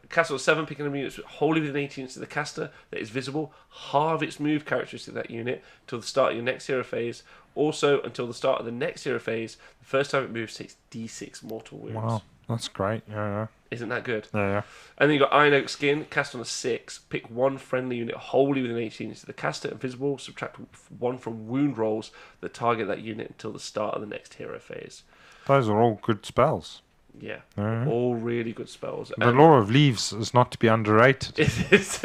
Castle 7, picking a unit wholly within 18 inches of the caster that is visible. Halve its move characteristic of that unit until the start of your next hero phase. Also, until the start of the next hero phase, the first time it moves takes D6 mortal wounds. Wow, that's great. Yeah. Isn't that good? Yeah. And then you've got Iron Oak Skin, cast on a 6. Pick one friendly unit wholly within 18 inches of the caster and visible. Subtract 1 from wound rolls that target that unit until the start of the next hero phase. Those are all good spells. Yeah, all really good spells. The Law of Leaves is not to be underrated. It is.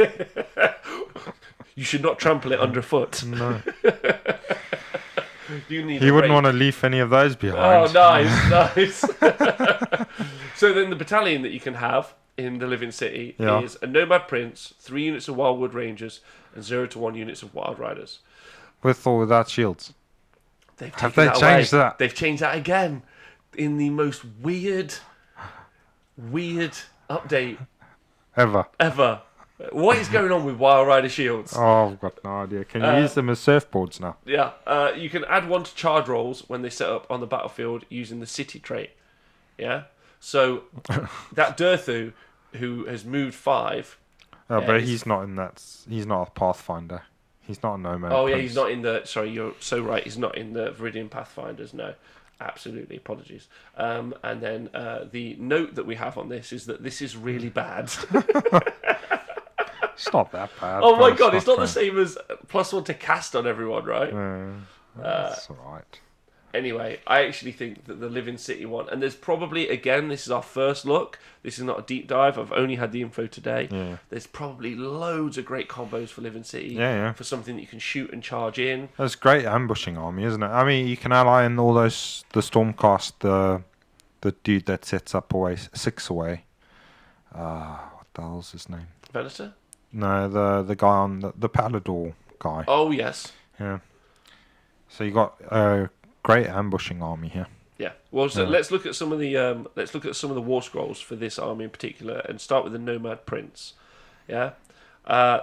You should not trample it underfoot. No. You wouldn't want to leave any of those behind. Oh, nice. So then the battalion that you can have in the Living City is a Nomad Prince, 3 units of Wildwood Rangers, and 0 to 1 units of Wild Riders. With or without shields? Have they changed that? They've changed that again. In the most weird update ever. What is going on with Wild Rider shields? Oh, I've got no idea. Can you use them as surfboards now? Yeah. You can add 1 to charge rolls when they set up on the battlefield using the city trait. Yeah. So that Durthu, who has moved 5. But he's not in that. He's not a Pathfinder. He's not a Nomad. Oh, yeah, he's not in the. Sorry, you're so right. He's not in the Viridian Pathfinders. No. Absolutely, apologies. And then the note that we have on this is that this is really bad. It's not that bad. Oh my god, it's not the same as +1 to cast on everyone, right? That's alright. Anyway, I actually think that the Living City one, and there's probably, again, this is our first look. This is not a deep dive. I've only had the info today. Yeah. There's probably loads of great combos for Living City. Yeah. For something that you can shoot and charge in. That's great ambushing army, isn't it? I mean, you can ally in all those, the Stormcast, the dude that sets up 6 away. What the hell's his name? Venator? No, the guy on the Palador guy. Oh, yes. Yeah. So you got a great ambushing army here. Yeah. Well, so let's look at some of the war scrolls for this army in particular, and start with the Nomad Prince. Yeah.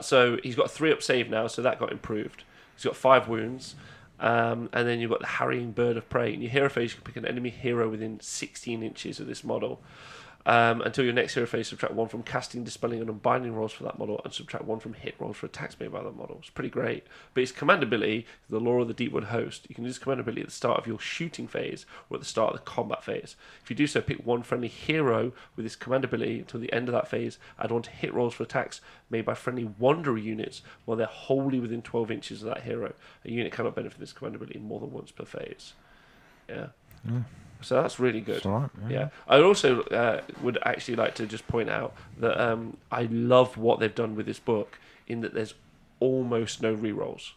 So he's got a 3-up save now, so that got improved. He's got 5 wounds, and then you've got the Harrying Bird of Prey. In your hero phase, you can pick an enemy hero within 16 inches of this model. Until your next hero phase, subtract 1 from casting, dispelling, and unbinding rolls for that model, and subtract 1 from hit rolls for attacks made by that model. It's pretty great. But its command ability, the Law of the Deepwood Host, you can use command ability at the start of your shooting phase or at the start of the combat phase. If you do so, pick 1 friendly hero with this command ability until the end of that phase. Add 1 to hit rolls for attacks made by friendly wanderer units while they're wholly within 12 inches of that hero. A unit cannot benefit this command ability more than once per phase. Yeah. So that's really good. Right, yeah. I also would actually like to just point out that I love what they've done with this book in that there's almost no rerolls.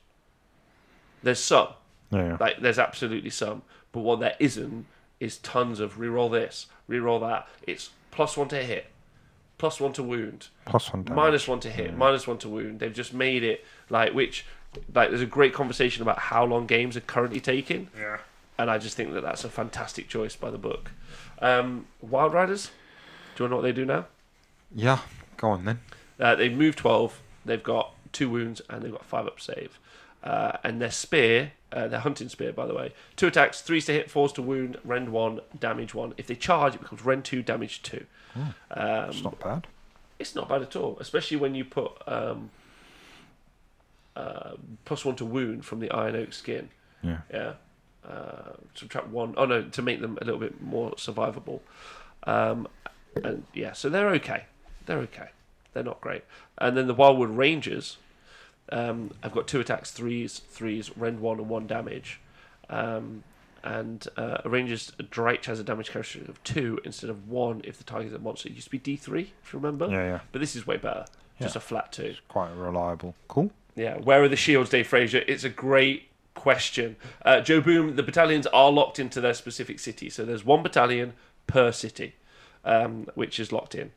There's some. Yeah. Like, there's absolutely some. But what there isn't is tons of reroll this, reroll that. It's +1 to hit, +1 to wound, +1 damage. -1 to hit, -1 to wound. They've just made it there's a great conversation about how long games are currently taking. Yeah. And I just think that that's a fantastic choice by the book. Wild Riders, do you know what they do now? Yeah, go on then. They've moved 12, they've got 2 wounds, and they've got 5-up save. And their spear, their hunting spear, by the way, 2 attacks, 3 to hit, 4 to wound, rend 1, damage 1. If they charge, it becomes rend 2, damage 2. It's not bad. It's not bad at all, especially when you put +1 to wound from the Iron Oak Skin. Yeah. Subtract 1. Oh no, to make them a little bit more survivable. And yeah, so they're okay. They're not great. And then the Wildwood Rangers, I've got 2 attacks, 3s, rend 1 and 1 damage. And a ranger's Drake has a damage characteristic of 2 instead of 1 if the target is a monster. It used to be D3, if you remember. Yeah. But this is way better. Just a flat 2. It's quite reliable. Cool. Yeah. Where are the shields, Dave Fraser? It's a great question. Joe Boom, the battalions are locked into their specific city. So there's 1 battalion per city, which is locked in.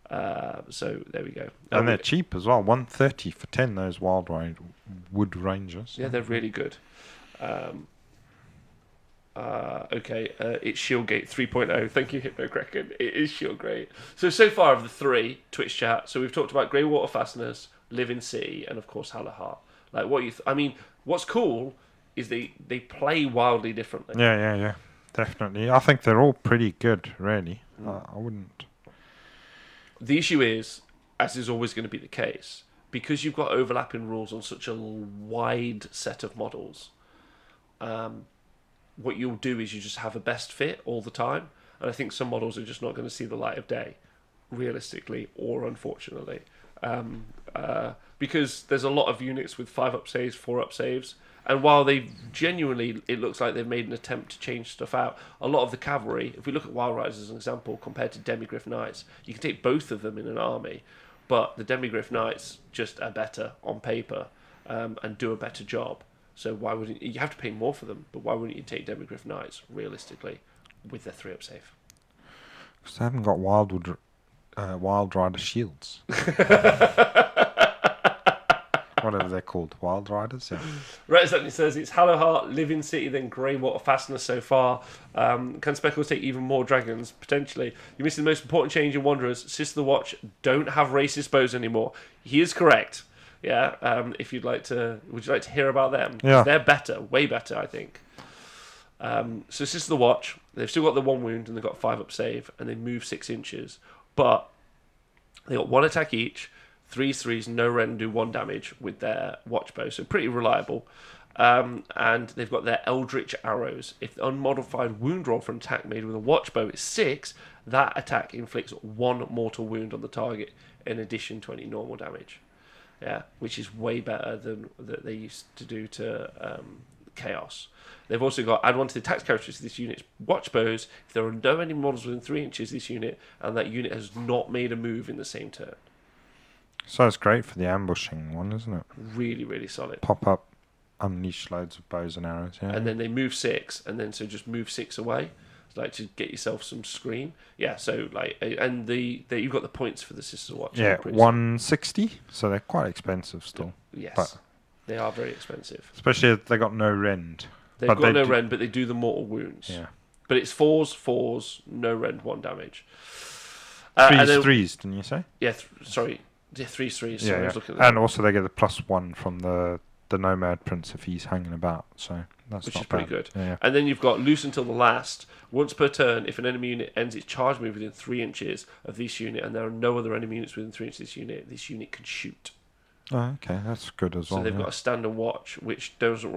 So there we go. And they're cheap as well. 130 for 10, those Wood Rangers. Yeah, they're really good. Okay, it's Shieldgate 3.0. Thank you, Hypnocracken. It is Shieldgate. So far of the 3, Twitch chat. So we've talked about Greywater Fastness, Living City, and of course Halahar. Like, what you? I mean, what's cool is they play wildly differently. Yeah. Definitely. I think they're all pretty good, really. I wouldn't. The issue is, as is always going to be the case, because you've got overlapping rules on such a wide set of models. What you'll do is you just have a best fit all the time, and I think some models are just not going to see the light of day, realistically or unfortunately, because there's a lot of units with 5-up saves, 4-up saves, and while they genuinely, it looks like they've made an attempt to change stuff out, a lot of the cavalry, if we look at Wild Riders as an example, compared to Demigryph Knights, you can take both of them in an army, but the Demigryph Knights just are better on paper and do a better job. So why wouldn't you have to pay more for them? But why wouldn't you take Demigryph Knights realistically with their 3-up save? Because they haven't got Wild Rider shields. Whatever they're called, Wild Riders. Yeah. Right, certainly says it's Halahar, Living City, then Greywater Fastness so far. Can Speckles take even more dragons? Potentially. You're missing the most important change in Wanderers. Sister of the Watch don't have racist bows anymore. He is correct. Yeah, if you'd like to, would you like to hear about them? Yeah, they're better, way better, I think. So Sister of the Watch, they've still got the 1 wound and they've got 5-up save, and they move 6 inches, but they got 1 attack each, 3/3s, no rend, do 1 damage with their watch bow, so pretty reliable. And they've got their Eldritch arrows. If the unmodified wound roll for an attack made with a watch bow is 6, that attack inflicts 1 mortal wound on the target in addition to any normal damage. Yeah, which is way better than that they used to do to Chaos. They've also got add 1 to the attack characteristics of this unit's watch bows if there are no enemy models within 3 inches of this unit and that unit has not made a move in the same turn. So it's great for the ambushing one, isn't it? Really, really solid. Pop up, unleash loads of bows and arrows. Yeah. And then they move 6, and then so just move 6 away. Like to get yourself some screen, so like, and you've got the points for the Sister Watch. Yeah, 160. So they're quite expensive still. Yes, but they are very expensive. Especially if they got no rend. They've got no rend, but they do the mortal wounds. Yeah, but it's 4s, no rend, 1 damage. 3s, didn't you say? Yeah, sorry, 3s. Yeah, I was looking at that. And also they get a +1 from the Nomad Prince if he's hanging about. So. Which is pretty good. Yeah. And then you've got Loose Until the Last. Once per turn, if an enemy unit ends its charge move within 3 inches of this unit and there are no other enemy units within 3 inches of this unit can shoot. Oh, okay. That's good as well. So they've got a standard watch, which doesn't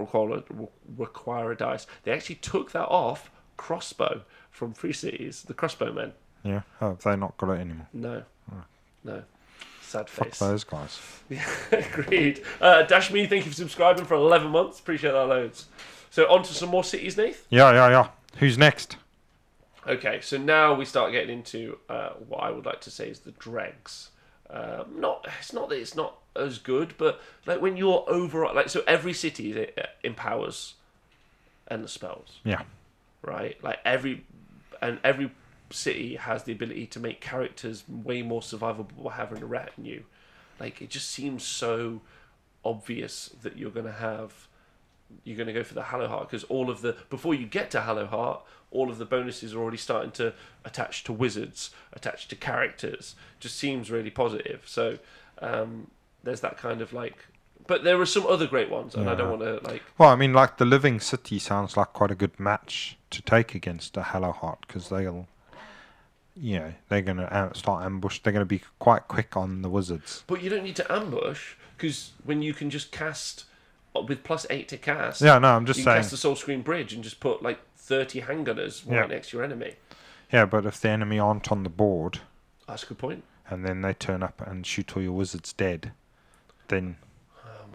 require a dice. They actually took that off crossbow from Free Cities, the crossbowmen. Yeah. Oh, have they not got it anymore? No. Oh. No. Sad Fuck face. those guys. Yeah, agreed. Dashme, thank you for subscribing for 11 months. Appreciate that loads. So on to some more cities, Nath? Yeah. Who's next? Okay, so now we start getting into what I would like to say is the dregs. It's not that it's not as good, but like when you're overall, like, so every city empowers endless spells. Yeah. Right? Like every city has the ability to make characters way more survivable by having a retinue. Like, it just seems so obvious that you're going to go for the Hallowheart, because before you get to Hallowheart, all of the bonuses are already starting to attach to wizards, attach to characters. Just seems really positive. So there's that kind of like, but there are some other great ones, and I don't want to like. Well, I mean, like the Living City sounds like quite a good match to take against a Hallowheart, because they're going to start ambush. They're going to be quite quick on the wizards. But you don't need to ambush, because when you can just cast with +8 to cast. Yeah, no, I'm just saying. You can cast the Soul Screen Bridge and just put like 30 handgunners right next to your enemy. Yeah, but if the enemy aren't on the board, that's a good point. And then they turn up and shoot all your wizards dead, then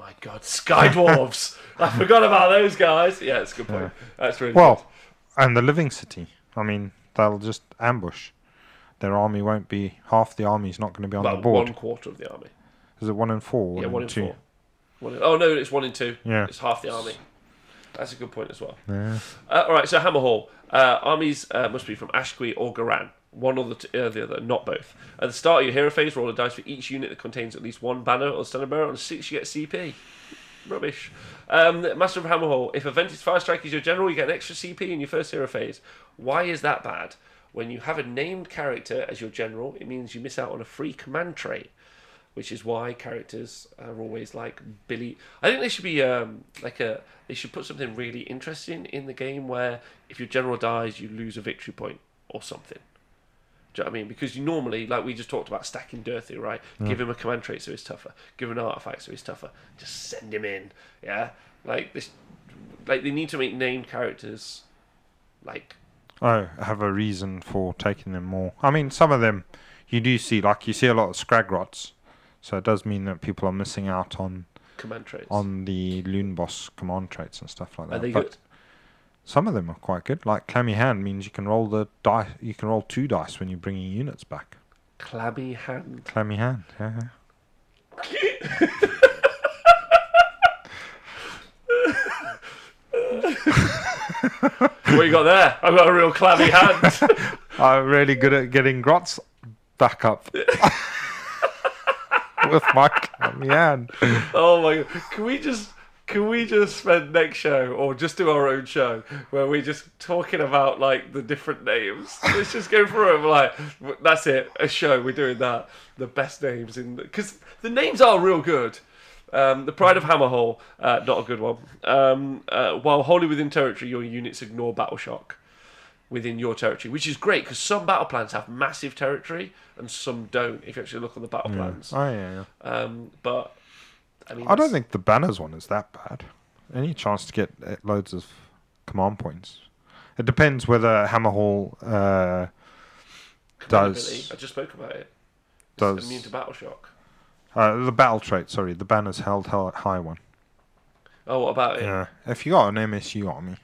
my god, Sky Dwarves! I forgot about those guys. Yeah, that's a good point. That's really well, good. and the Living City. I mean, they'll just ambush. Their army won't be... Half the army's not going to be on the board. 1/4 of the army. Is it 1 in 4? Yeah, 1 in 2? 4. Oh, no, it's 1 in 2. Yeah. It's half the army. That's a good point as well. Yeah. Alright, so Hammerhall. Armies must be from Ashqui or Garan. One or the other, not both. At the start of your hero phase, roll a dice for each unit that contains at least one banner or standard bearer. On 6, you get CP. Rubbish. Master of Hammerhall. If a Vented Fire Strike is your general, you get an extra CP in your first hero phase. Why is that bad? When you have a named character as your general, it means you miss out on a free command trait, which is why characters are always like Billy. I think they should be they should put something really interesting in the game where if your general dies, you lose a victory point or something. Do you know what I mean? Because you normally, like we just talked about, stacking Dirty, right? Give him a command trait so he's tougher. Give him an artifact so he's tougher. Just send him in, yeah. Like this, like they need to make named characters, like. Oh, have a reason for taking them more. I mean, some of them you do see, like you see a lot of Scragrots, so it does mean that people are missing out on command traits, on the Loon Boss command traits and stuff like that. Are they but good? Some of them are quite good. Like Clammy Hand means you can roll the die. You can roll 2 dice when you're bringing units back. Clammy Hand. Clammy Hand. Yeah. What you got there? I've got a real clammy hand. I'm really good at getting grots back up with my clammy hand. Oh my god! Can we just spend next show or just do our own show where we're just talking about like the different names? Let's just go through them. Like that's it, a show. We're doing that. The best names in because the names are real good. The Pride of Hammerhall, not a good one. While wholly within territory, your units ignore battle shock within your territory, which is great because some battle plans have massive territory and some don't. If you actually look on the battle plans, Oh yeah. but I mean, I don't think the banners one is that bad. Any chance to get loads of command points? It depends whether Hammerhall does. I just spoke about it. Does it's immune to battle shock. The battle trait, sorry, the banner's held high one. Oh, what about it? Yeah, if you got an MSU army,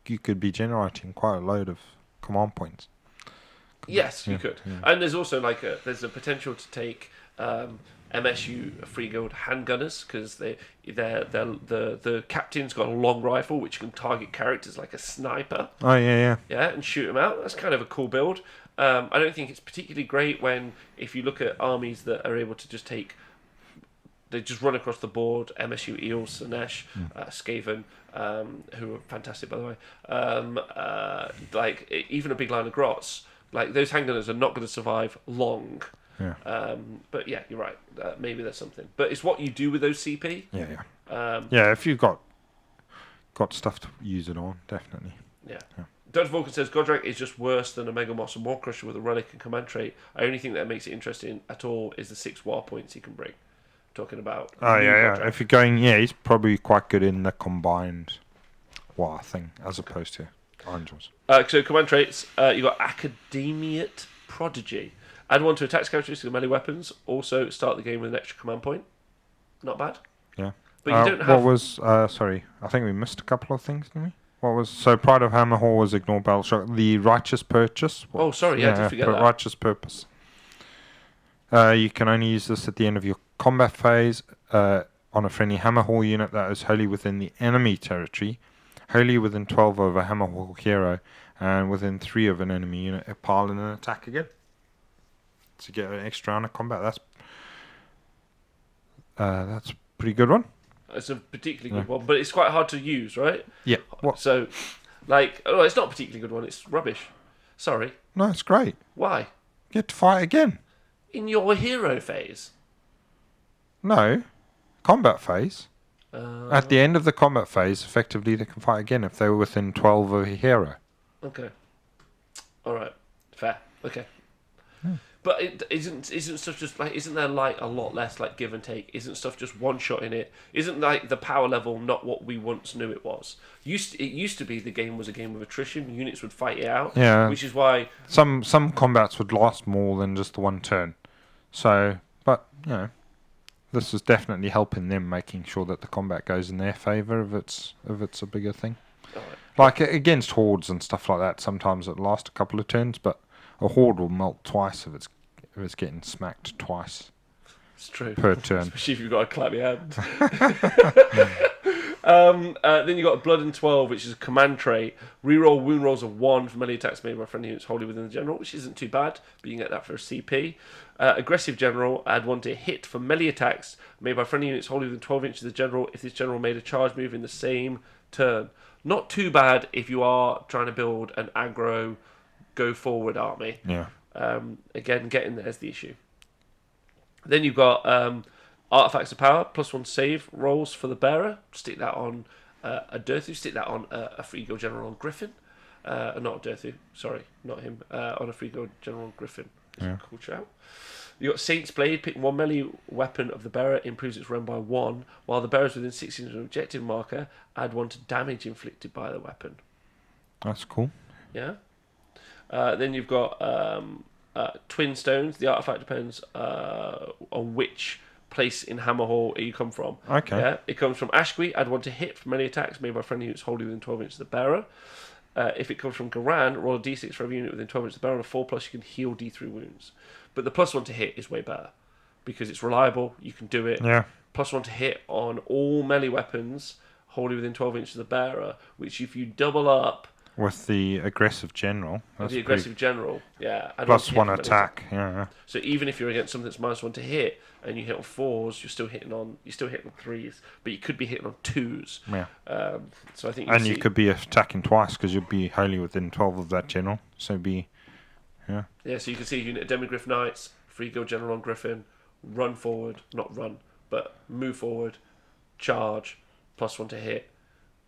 you could be generating quite a load of command points. Yes, you could. Yeah. And there's also there's a potential to take MSU free guild handgunners because the captain's got a long rifle which can target characters like a sniper. Oh yeah. Yeah, and shoot them out. That's kind of a cool build. I don't think it's particularly great if you look at armies that are able to just they just run across the board. MSU Eels, Sinesh, Skaven, who are fantastic by the way. Even a big line of Grots. Like those handgunners are not going to survive long. Yeah. But yeah, you're right. Maybe there's something. But it's what you do with those CP. Yeah. Yeah, if you've got stuff to use it on, definitely. Yeah. Dutch Vulcan says Godrak is just worse than a Mega Moss and War Crusher with a relic and command trait. I only think that makes it interesting at all is the 6 war points he can bring. Talking about. Oh yeah. If you're going, he's probably quite good in the combined war thing as opposed to Angels. So command traits, you got Academiate Prodigy. Add 1 to attacks characteristics of melee weapons. Also start the game with an extra command point. Not bad. Yeah. But you don't have. What was? Sorry, I think we missed a couple of things, didn't we? What was? So Pride of Hammerhall was ignore battle shock. The Righteous Purchase. Oh, sorry, I did forget that. Righteous Purpose. You can only use this at the end of your combat phase on a friendly Hammerhall unit that is wholly within the enemy territory, wholly within 12 of a Hammerhall hero, and within 3 of an enemy unit. Pile in an attack again to get an extra round of combat. That's a pretty good one. It's a particularly good one, but it's quite hard to use, right? Yeah. What? So, it's not a particularly good one. It's rubbish. Sorry. No, it's great. Why? You get to fight again. In your hero phase? No. Combat phase. At the end of the combat phase, effectively, they can fight again if they were within 12 of a hero. Okay. All right. Fair. Okay. Yeah. But isn't stuff just isn't there a lot less give and take? Isn't stuff just one shot in it? Isn't the power level not what we once knew it was? It used to be the game was a game of attrition. Units would fight it out. Yeah. Which is why some combats would last more than just the one turn. So, but this is definitely helping them, making sure that the combat goes in their favour if it's a bigger thing. Like against hordes and stuff like that, sometimes it lasts a couple of turns, but a horde will melt twice if it's getting smacked twice. It's true. Per turn. Especially if you've got a clappy hand. Then you've got Blood and 12, which is a command trait. Reroll wound rolls of 1 for melee attacks made by friendly units wholly within the general, which isn't too bad, but you can get that for a CP. Aggressive general, add 1 to hit for melee attacks made by friendly units wholly within 12 inches of the general if this general made a charge move in the same turn. Not too bad if you are trying to build an aggro, go forward army. Yeah. Again, getting there is the issue. Then you've got Artifacts of Power, +1 save rolls for the bearer. Stick that on a Dirthu. Stick that on a Free Guild General on Griffin. Not Dirthu, sorry, not him. On a Free Guild General on Griffin. Yeah. Cool shout. You got Saint's Blade. Pick 1 melee weapon of the bearer. Improves its run by 1. While the bearer is within 6 inches of an objective marker, add 1 to damage inflicted by the weapon. That's cool. Yeah. Then you've got Twin Stones. The artifact depends on which place in Hammerhall you come from. Okay. Yeah. It comes from Ashqui. Add 1 to hit for melee attacks made by friendly units wholly within 12 inches of the bearer. If it comes from Garan, roll a d6 for every unit within 12 inches of the bearer. On a 4+, you can heal d3 wounds. But the +1 to hit is way better because it's reliable. You can do it. Yeah. +1 to hit on all melee weapons wholly within 12 inches of the bearer, which if you double up With the aggressive general. with the aggressive general, yeah. +1 attack. Yeah. So even if you're against something that's -1 to hit and you hit on 4s, you're still hitting on 3s, but you could be hitting on 2s. Yeah. So I think You could be attacking twice because you'll be wholly within 12 of that general. So Yeah, so you can see unit of Demigryph Knights, Free Guild General on Griffin, run forward, not run, but move forward, charge, +1 to hit,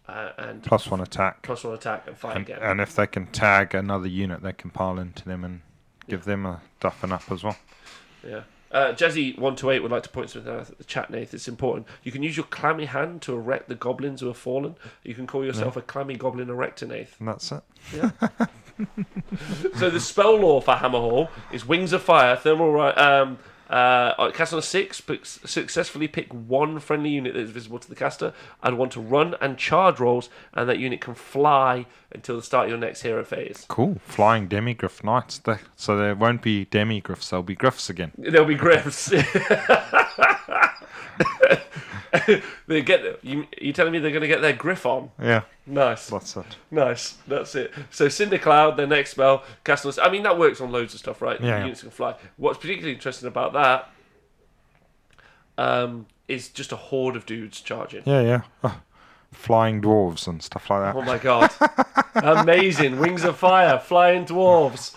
and +1 attack. +1 attack and fight again. And if they can tag another unit, they can pile into them and give them a duffing up as well. Yeah. Jazzy128 would like to point something out at the chat, Nath. It's important. You can use your clammy hand to erect the goblins who have fallen. You can call yourself a clammy goblin erector, Nath. And that's it. Yeah. So the spell lore for Hammerhall is Wings of Fire, Thermal cast on a 6, but successfully pick 1 friendly unit that is visible to the caster, and 1 to run and charge rolls, and that unit can fly until the start of your next hero phase. Cool. Flying Demigryph Knights. So there won't be Demigryphs, there'll be Griffs again. There'll be Griffs. You telling me they're going to get their Griff on? Yeah. Nice. That's it. Nice. That's it. So Cinder Cloud, their next spell, cast on. I mean, that works on loads of stuff, right? Yeah. Units can fly. What's particularly interesting about that is just a horde of dudes charging. Yeah. Oh, flying dwarves and stuff like that. Oh my god. Amazing. Wings of Fire, flying dwarves.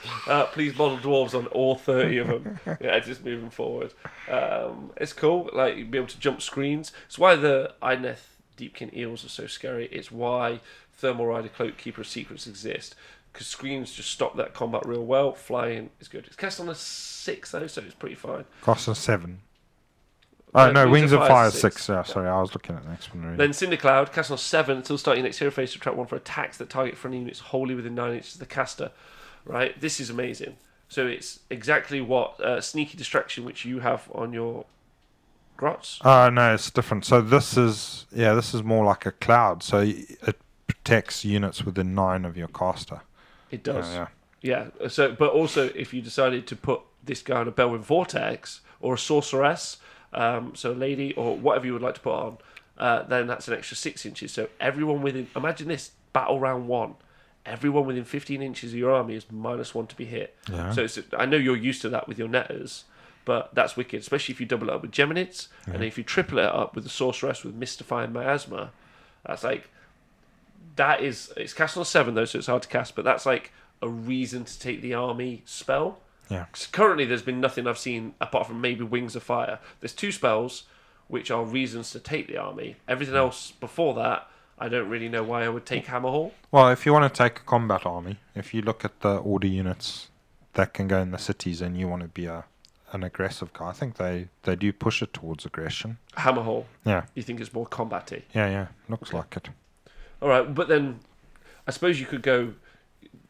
Please model dwarves on all 30 of them. Yeah, just moving forward. It's cool. Like, you'll be able to jump screens. It's why the Idneth Deepkin Eels are so scary. It's why Thermal Rider Cloak Keeper of Secrets exist. Because screens just stop that combat real well. Flying is good. It's cast on a 6 though, so it's pretty fine. Costs a 7. Oh, no, Wings of Fire 6. Yeah, sorry, I was looking at the next one. Really. Then Cinder Cloud, cast on 7 until starting your next hero phase to attract 1 for attacks that target friendly units wholly within 9 inches of the caster. Right? This is amazing. So it's exactly what Sneaky Distraction, which you have on your Grots. No, it's different. So this is more like a cloud. So it protects units within 9 of your caster. It does. Yeah. So, but also if you decided to put this guy on a Bellwind Vortex or a Sorceress, so a lady or whatever you would like to put on, then that's an extra 6 inches. So everyone within, imagine this, battle round 1. Everyone within 15 inches of your army is -1 to be hit. Yeah. So I know you're used to that with your netters, but that's wicked, especially if you double it up with Geminids, and if you triple it up with the Sorceress with Mystifying Miasma. That's like, it's cast on 7 though, so it's hard to cast, but that's like a reason to take the army spell. Yeah. Currently, there's been nothing I've seen apart from maybe Wings of Fire. There's 2 spells which are reasons to take the army. Everything else before that, I don't really know why I would take Hammerhall. Well, if you want to take a combat army, if you look at the order units that can go in the cities and you want to be an aggressive guy, I think they do push it towards aggression. Hammerhall. Yeah. You think it's more combat-y? Yeah. Looks like it. All right, but then I suppose you could go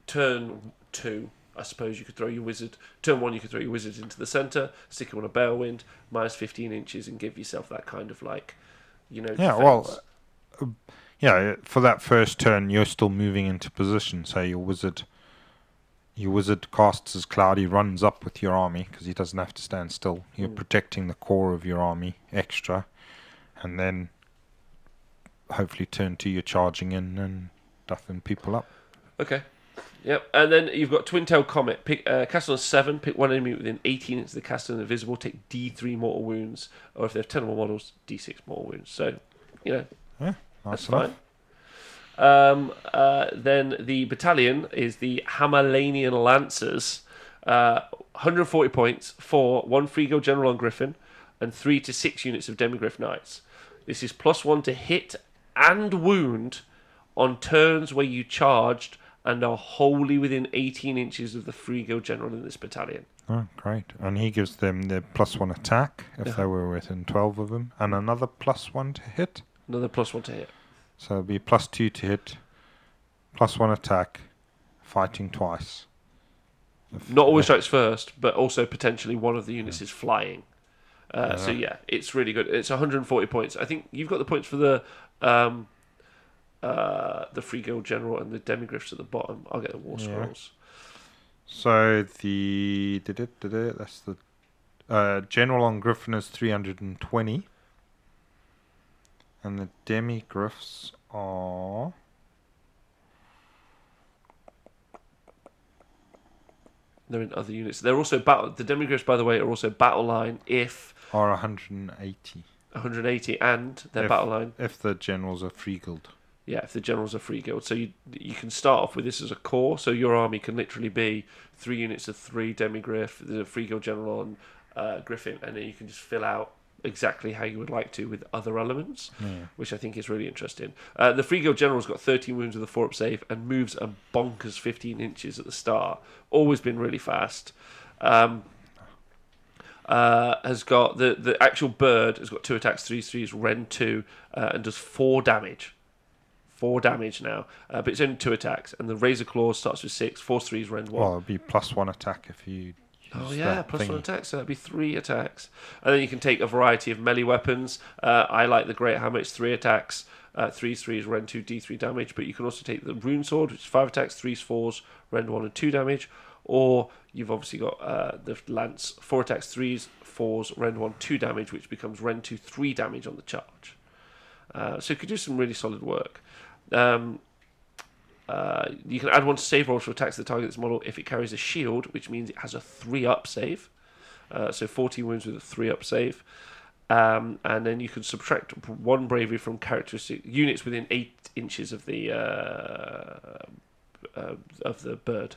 turn 2, I suppose you could throw your wizard. Turn 1, you could throw your wizard into the centre, stick him on a Balewind, minus 15 inches, and give yourself that kind of like, Yeah, defense. well, for that first turn, you're still moving into position, so your wizard casts his cloud, he runs up with your army, because he doesn't have to stand still. You're protecting the core of your army extra, and then hopefully turn 2, you're charging in and duffing people up. Okay. Yep, and then you've got Twin Tail Comet. Cast on 7, pick one enemy within 18 inches of the caster and invisible, take D3 mortal wounds, or if they have 10 or more models, D6 mortal wounds. So, yeah, that's enough. fine. Then the battalion is the Hamalanian Lancers. 140 points for 1 Freego General on Griffin and 3 to 6 units of Demigryph Knights. This is +1 to hit and wound on turns where you charged and are wholly within 18 inches of the Freego General in this battalion. Oh, great. And he gives them their +1 attack if they were within 12 of them, and another +1 to hit. Another +1 to hit. So it'll be +2 to hit, +1 attack, fighting twice. Not always strikes first, but also potentially one of the units is flying. So yeah, it's really good. It's 140 points. I think you've got the points for the Freego General and the Demigryphs at the bottom. I'll get the War Scrolls. So that's the General on Griffin is 320, and the Demigryphs are They're in other units. They're also battle. The Demigryphs, by the way, are also battle line if are 180. 180, and their battle line if the generals are free guild. Yeah, if the generals are free guild. So you can start off with this as a core. So your army can literally be 3 units of 3 Demigryph, the free guild general on Griffin, and then you can just fill out exactly how you would like to with other elements, which I think is really interesting. The free guild general's got 13 wounds with a 4-up save and moves a bonkers 15 inches at the start. Always been really fast. Has got the actual bird has got 2 attacks, 3s, Rend 2, and does 4 damage. 4 damage now, but it's only 2 attacks. And the Razor Claws starts with 6, 4 3s, Rend 1. Well, it'd be +1 attack if you. Oh yeah, +1 attack, so that'd be 3 attacks. And then you can take a variety of melee weapons. I like the Great Hammer, it's 3 attacks, 3s, Rend 2, D3 damage. But you can also take the Rune Sword, which is 5 attacks, 3s, 4s, Rend 1 and 2 damage. Or you've obviously got the Lance, 4 attacks, 3s, 4s, Rend 1, 2 damage, which becomes Rend 2, 3 damage on the charge. So you could do some really solid work. You can add 1 to save rolls for attacks that target this model if it carries a shield, which means it has a 3-up save. So 14 wounds with a 3-up save. And then you can subtract 1 bravery from characteristic units within 8 inches of the bird.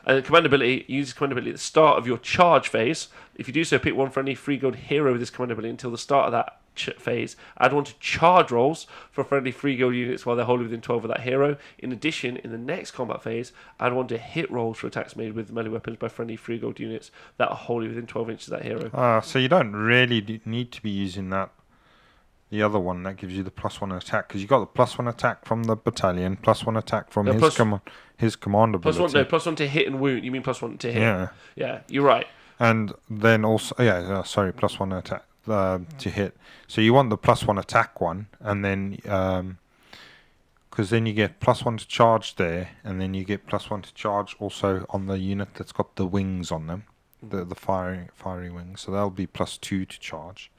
And command ability, use command ability at the start of your charge phase. If you do so, pick 1 friendly free guild hero with this command ability until the start of that phase. Add 1 to charge rolls for friendly free guild units while they're wholly within 12 of that hero. In addition, in the next combat phase, add 1 to hit rolls for attacks made with melee weapons by friendly free guild units that are wholly within 12 inches of that hero. So you don't really need to be using that. The other one that gives you the +1 attack, because you got the +1 attack from the battalion, +1 attack from his command ability. +1 to hit and wound. You mean +1 to hit? Yeah, you're right. And then also, +1 attack to hit. So you want the +1 attack one, and then because then you get +1 to charge there, and then you get +1 to charge also on the unit that's got the wings on them, the fiery wings. So that'll be +2 to charge.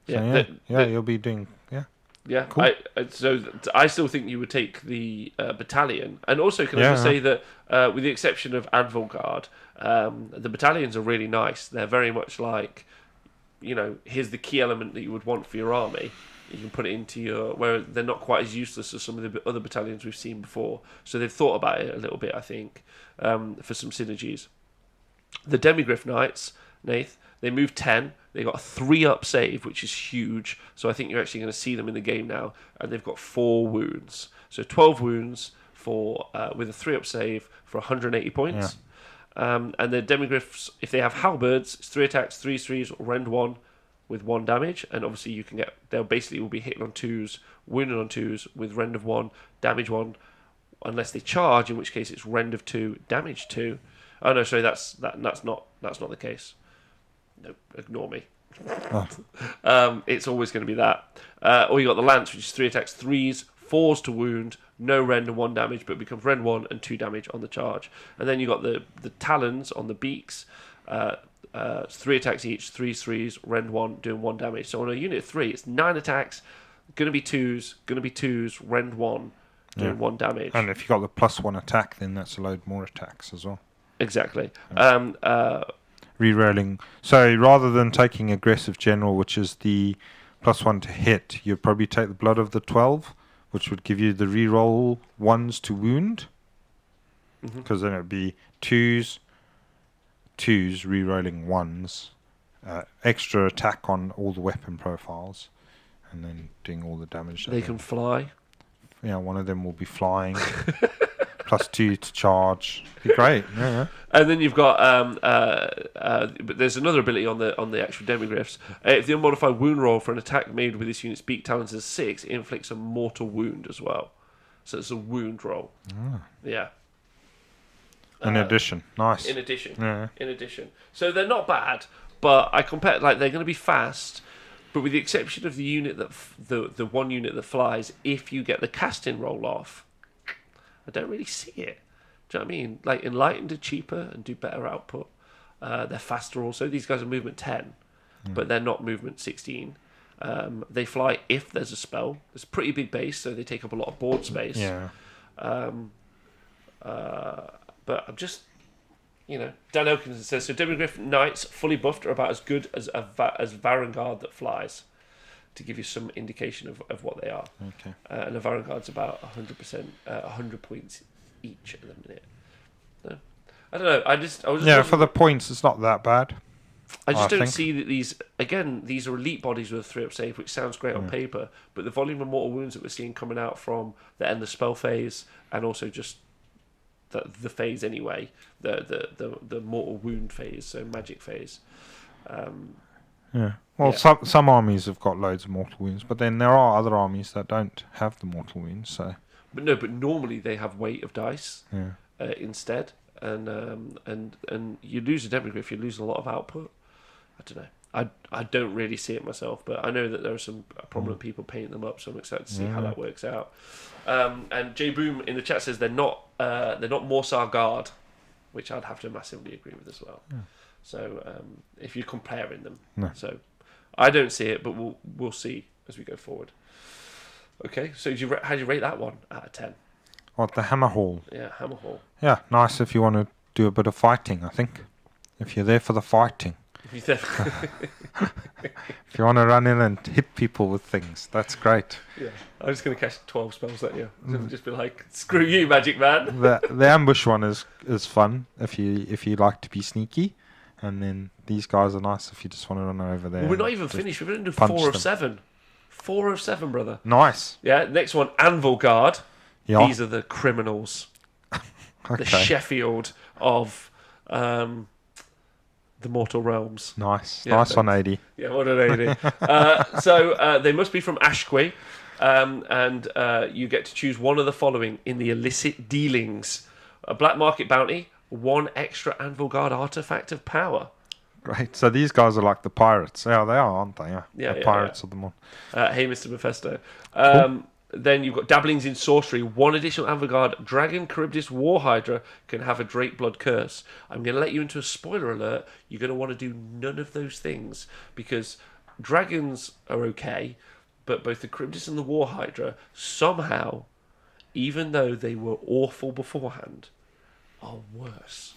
So you'll be doing Yeah, cool. I still think you would take the battalion, and also can I just say that with the exception of Anvil Guard, the battalions are really nice. They're very much like, here's the key element that you would want for your army. You can put it into where they're not quite as useless as some of the other battalions we've seen before. So they've thought about it a little bit, I think, for some synergies. The Demigryph Knights, Nath, they move 10. They got a 3-up save, which is huge. So I think you're actually going to see them in the game now. And they've got 4 wounds. So 12 wounds with a 3-up save for 180 points. Yeah. And the Demigryphs, if they have halberds, it's 3 attacks, 3 3s, Rend 1 with 1 damage. And obviously they'll basically will be hitting on 2s, wounded on 2s with Rend of 1, damage 1, unless they charge, in which case it's Rend of 2, damage 2. Oh no, sorry, that's not the case. Nope, ignore me. It's always going to be that. Or you got the lance, which is 3 attacks, 3s, 4s to wound, no rend and 1 damage, but becomes rend 1 and 2 damage on the charge. And then you got the talons on the beaks, 3 attacks each, 3s, rend 1, doing 1 damage. So on a unit of 3, it's 9 attacks, going to be 2s, rend 1, doing 1 damage. And if you got the +1 attack, then that's a load more attacks as well. Exactly. Rerolling. So rather than taking aggressive general, which is the +1 to hit, you'd probably take the blood of the 12, which would give you the reroll 1s to wound. Because then it would be 2s rerolling 1s, extra attack on all the weapon profiles, and then doing all the damage. They can fly. Yeah, one of them will be flying. +2 to charge. Be great. Yeah. And then you've got but there's another ability on the actual demigryphs. If the unmodified wound roll for an attack made with this unit's beak talons is 6, it inflicts a mortal wound as well. So it's a wound roll. Yeah. In addition, nice. In addition, yeah. In addition. So they're not bad, but I compare they're going to be fast. But with the exception of the unit that the one unit that flies, if you get the casting roll off, I don't really see it. Do you know what I mean? Like, Enlightened are cheaper and do better output. They're faster also. These guys are movement 10, but they're not movement 16. They fly if there's a spell. It's a pretty big base, so they take up a lot of board space. Yeah. But I'm just, Dan Elkins says, so Demigryph Knights fully buffed are about as good as Varangard that flies, to give you some indication of what they are. Okay. And a Varangard's about 100%, 100 points each at the minute. No? I don't know. I was just for the points, it's not that bad. I don't see that these are elite bodies with a 3-up save, which sounds great on paper, but the volume of mortal wounds that we're seeing coming out from the end of spell phase, and also just the phase anyway, the mortal wound phase, so magic phase. Well, some armies have got loads of mortal wounds, but then there are other armies that don't have the mortal wounds. So, but normally they have weight of dice instead, and you lose a demigryph, you lose a lot of output. I don't know. I don't really see it myself, but I know that there are some prominent people painting them up, so I'm excited to see how that works out. And Jay Boom in the chat says they're not Morsar Guard, which I'd have to massively agree with as well. So if you're comparing them, so I don't see it, but we'll see as we go forward. Okay, so how do you rate that one out of 10? What, the Hammer Hall? Yeah, Hammer Hall. Yeah, nice if you want to do a bit of fighting. I think if you're there for the fighting. If you want to run in and hit people with things, that's great. Yeah, I'm just going to cast 12 spells that year. Just be like, screw you, Magic Man. The ambush one is fun if you like to be sneaky, and then these guys are nice if you just want to run over there. Well, we're not even finished. We're going to do 4 of 7. 4 of 7, brother. Nice. Yeah, next one, Anvil Guard. Yeah. These are the criminals. Okay. The Sheffield of the Mortal Realms. Nice. Yeah, nice on 80. Yeah, what an 80. So they must be from Ashqui, and you get to choose one of the following in the illicit dealings. A black market bounty, 1 extra Anvil Guard artifact of power. Great. So these guys are like the pirates. Yeah, they are, aren't they? Yeah, the pirates of the moon. Hey, Mr. Mephisto. Cool. Then you've got dabblings in sorcery. 1 additional Anvil Guard Dragon Charybdis War Hydra can have a Drake Blood Curse. I'm going to let you into a spoiler alert. You're going to want to do none of those things, because dragons are okay, but both the Charybdis and the War Hydra somehow, even though they were awful beforehand, are worse.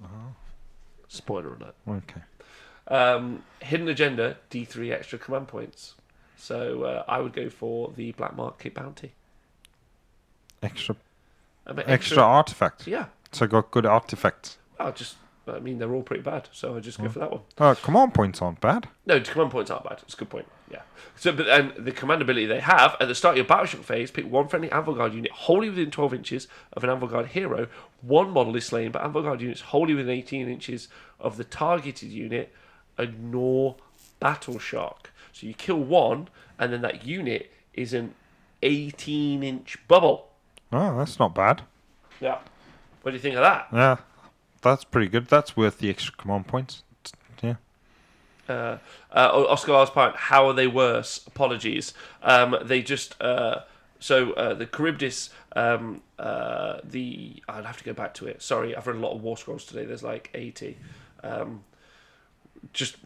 Oh. Spoiler alert. Okay. Hidden Agenda, D3 extra command points. So I would go for the Black Market Bounty. Extra artifacts. Yeah. So got good artifacts. They're all pretty bad, so I just go for that one. Command points aren't bad. No, command points aren't bad. It's a good point. Yeah. So, and the command ability they have at the start of your battleship phase, pick 1 friendly Anvil Guard unit wholly within 12 inches of an Anvil Guard hero. 1 model is slain, but Anvil Guard units wholly within 18 inches of the targeted unit ignore battle shock. So you kill 1, and then that unit is an 18-inch bubble. Oh, that's not bad. Yeah. What do you think of that? Yeah. That's pretty good. That's worth the extra command points. Yeah. Oscar last point. How are they worse? Apologies. They just the Charybdis. I'd have to go back to it. Sorry, I've read a lot of War Scrolls today. There's like 80. Just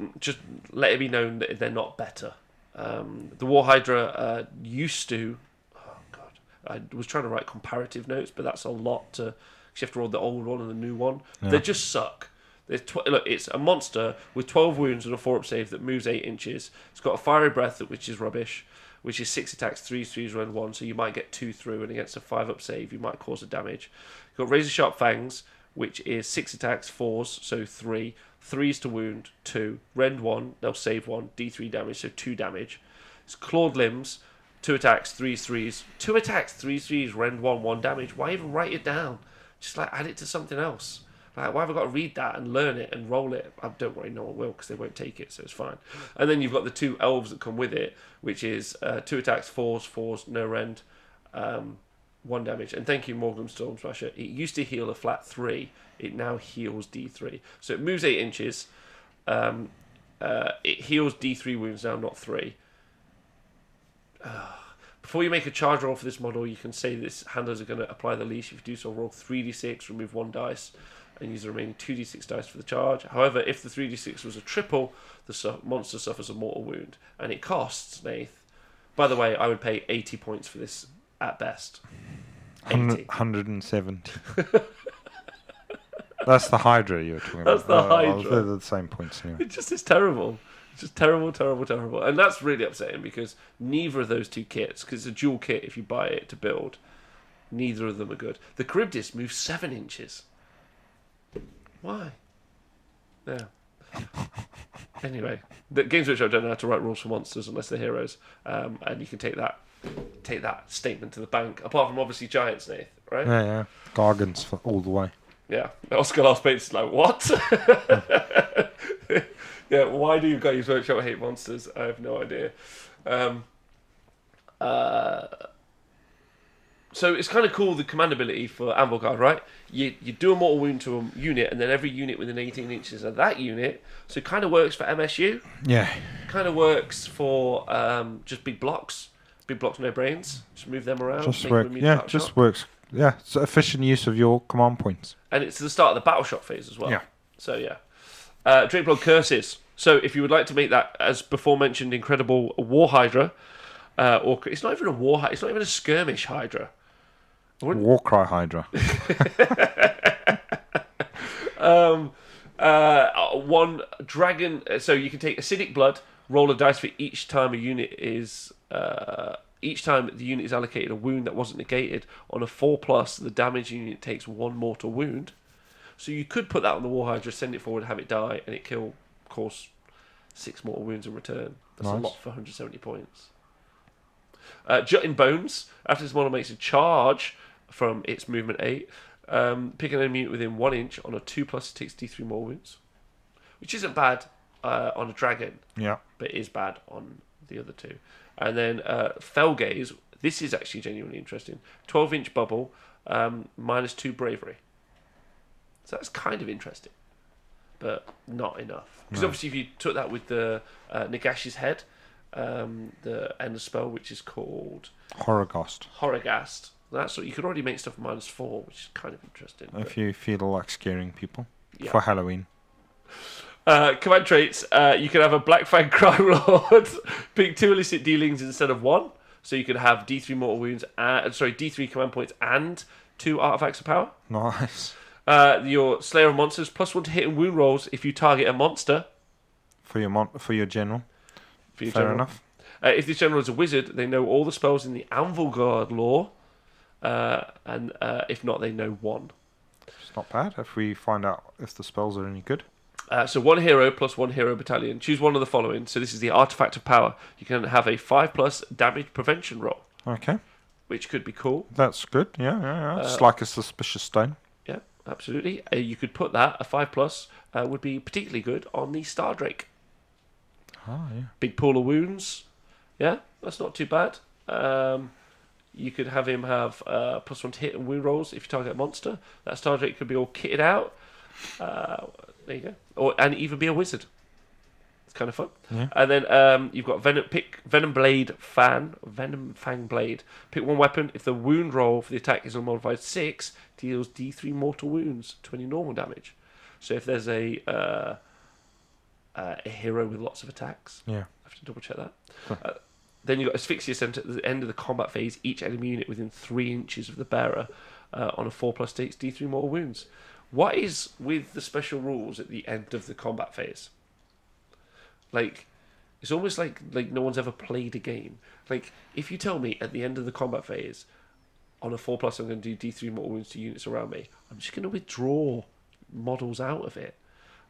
let it be known that they're not better. The War Hydra used to. Oh God, I was trying to write comparative notes, but that's a lot to. Cause you have to roll the old one and the new one. Yeah. They just suck. Look, it's a monster with 12 wounds and a 4-up save that moves 8 inches. It's got a fiery breath, which is rubbish, which is 6 attacks, 3s, rend 1, so you might get 2 through, and against a 5-up save, you might cause a damage. You've got Razor Sharp Fangs, which is 6 attacks, 4s, so 3, 3s to wound, 2, rend 1, they'll save 1, d3 damage, so 2 damage. It's Clawed Limbs, 2 attacks, 3s, 2 attacks, 3s, rend 1, 1 damage. Why even write it down? Just like add it to something else. Like, why have I got to read that and learn it and roll it? Don't worry, no one will because they won't take it, so it's fine. And then you've got the 2 elves that come with it, which is 2 attacks, 4s, no rend, 1 damage. And thank you, Morgan Storm Smasher. It used to heal a flat 3. It now heals D3. So it moves 8 inches. It heals D3 wounds now, not 3. Before you make a charge roll for this model, you can say this handlers are going to apply the leash. If you do so, roll 3d6, remove 1 dice, and use the remaining 2d6 dice for the charge. However, if the 3d6 was a triple, the monster suffers a mortal wound. And it costs, Nath, by the way, I would pay 80 points for this at best. 80. 170. That's the Hydra you were talking about. That's the Hydra. They're the same points anyway. It's terrible. It's just terrible. And that's really upsetting because neither of those 2 kits, because it's a dual kit if you buy it to build, neither of them are good. The Charybdis moves 7 inches. Why? Yeah. Anyway, the Games Workshop don't know how to write rules for monsters unless they're heroes, and you can take that statement to the bank. Apart from obviously Giants, Nath, right? Yeah. Gargants for all the way. Yeah. Oscar Last Bates is like, what? Yeah, why do you Games Workshop hate monsters? I have no idea. So it's kind of cool, the command ability for Anvil Guard, right? You do a mortal wound to a unit, and then every unit within 18 inches of that unit. So it kind of works for MSU. Yeah. Kind of works for just big blocks. Big blocks, no brains. Just move them around. Works. Yeah, it's efficient use of your command points. And it's the start of the battle shock phase as well. Yeah. So yeah. Drake Curses. So if you would like to make that, as before mentioned, incredible War Hydra, or it's not even a War Hydra, it's not even a skirmish Hydra. Warcry Hydra. One dragon. So you can take acidic blood, roll a dice for each time a unit is. Each time the unit is allocated a wound that wasn't negated. On a 4+, the damage unit takes 1 mortal wound. So you could put that on the War Hydra, send it forward, have it die, and it kill, of course, 6 mortal wounds in return. That's nice. A lot for 170 points. Jutting Bones. After this model makes a charge from its movement 8, pick an enemy unit within 1 inch. On a 2+, it takes D3 more wounds, which isn't bad on a dragon. Yeah, but it is bad on the other 2. And then Fell Gaze. This is actually genuinely interesting. 12-inch bubble, -2 bravery. So that's kind of interesting, but not enough. Because obviously, if you took that with the Nagash's head, the end of spell, which is called Horrorghast. That's what you could already make stuff -4, which is kind of interesting. If you feel like scaring people for Halloween. Command traits. You can have a Black Fang Crime Lord. Pick 2 illicit dealings instead of 1. So you could have D3 mortal wounds. D3 command points and 2 artifacts of power. Nice. Your Slayer of Monsters +1 to hit and wound rolls if you target a monster. For your general. Fair enough. If this general is a wizard, they know all the spells in the Anvil Guard lore, and if not, they know 1. It's not bad if we find out if the spells are any good. So 1 hero +1 hero battalion. Choose one of the following. So this is the Artifact of Power. You can have a 5+ damage prevention roll. Okay. Which could be cool. That's good. Yeah. It's like a suspicious stone. Yeah, absolutely. You could put that, a 5+, would be particularly good on the Stardrake. Oh, yeah. Big pool of wounds. Yeah, that's not too bad. You could have him have +1 to hit and wound rolls if you target a monster. That Stardrake could be all kitted out. There you go. And even be a wizard. It's kind of fun. Yeah. And then you've got Venom Fang Blade. Pick one weapon. If the wound roll for the attack is unmodified 6, deals D3 mortal wounds, 20 normal damage. So if there's a hero with lots of attacks, Yeah. I have to double check that. Then you've got Asphyxia Center at the end of the combat phase. Each enemy unit within 3 inches of the bearer on a 4+ takes D3 mortal wounds. What is with the special rules at the end of the combat phase? Like, it's almost like no one's ever played a game. Like, if you tell me at the end of the combat phase, on a 4+, I'm going to do D3 mortal wounds to units around me, I'm just going to withdraw models out of it.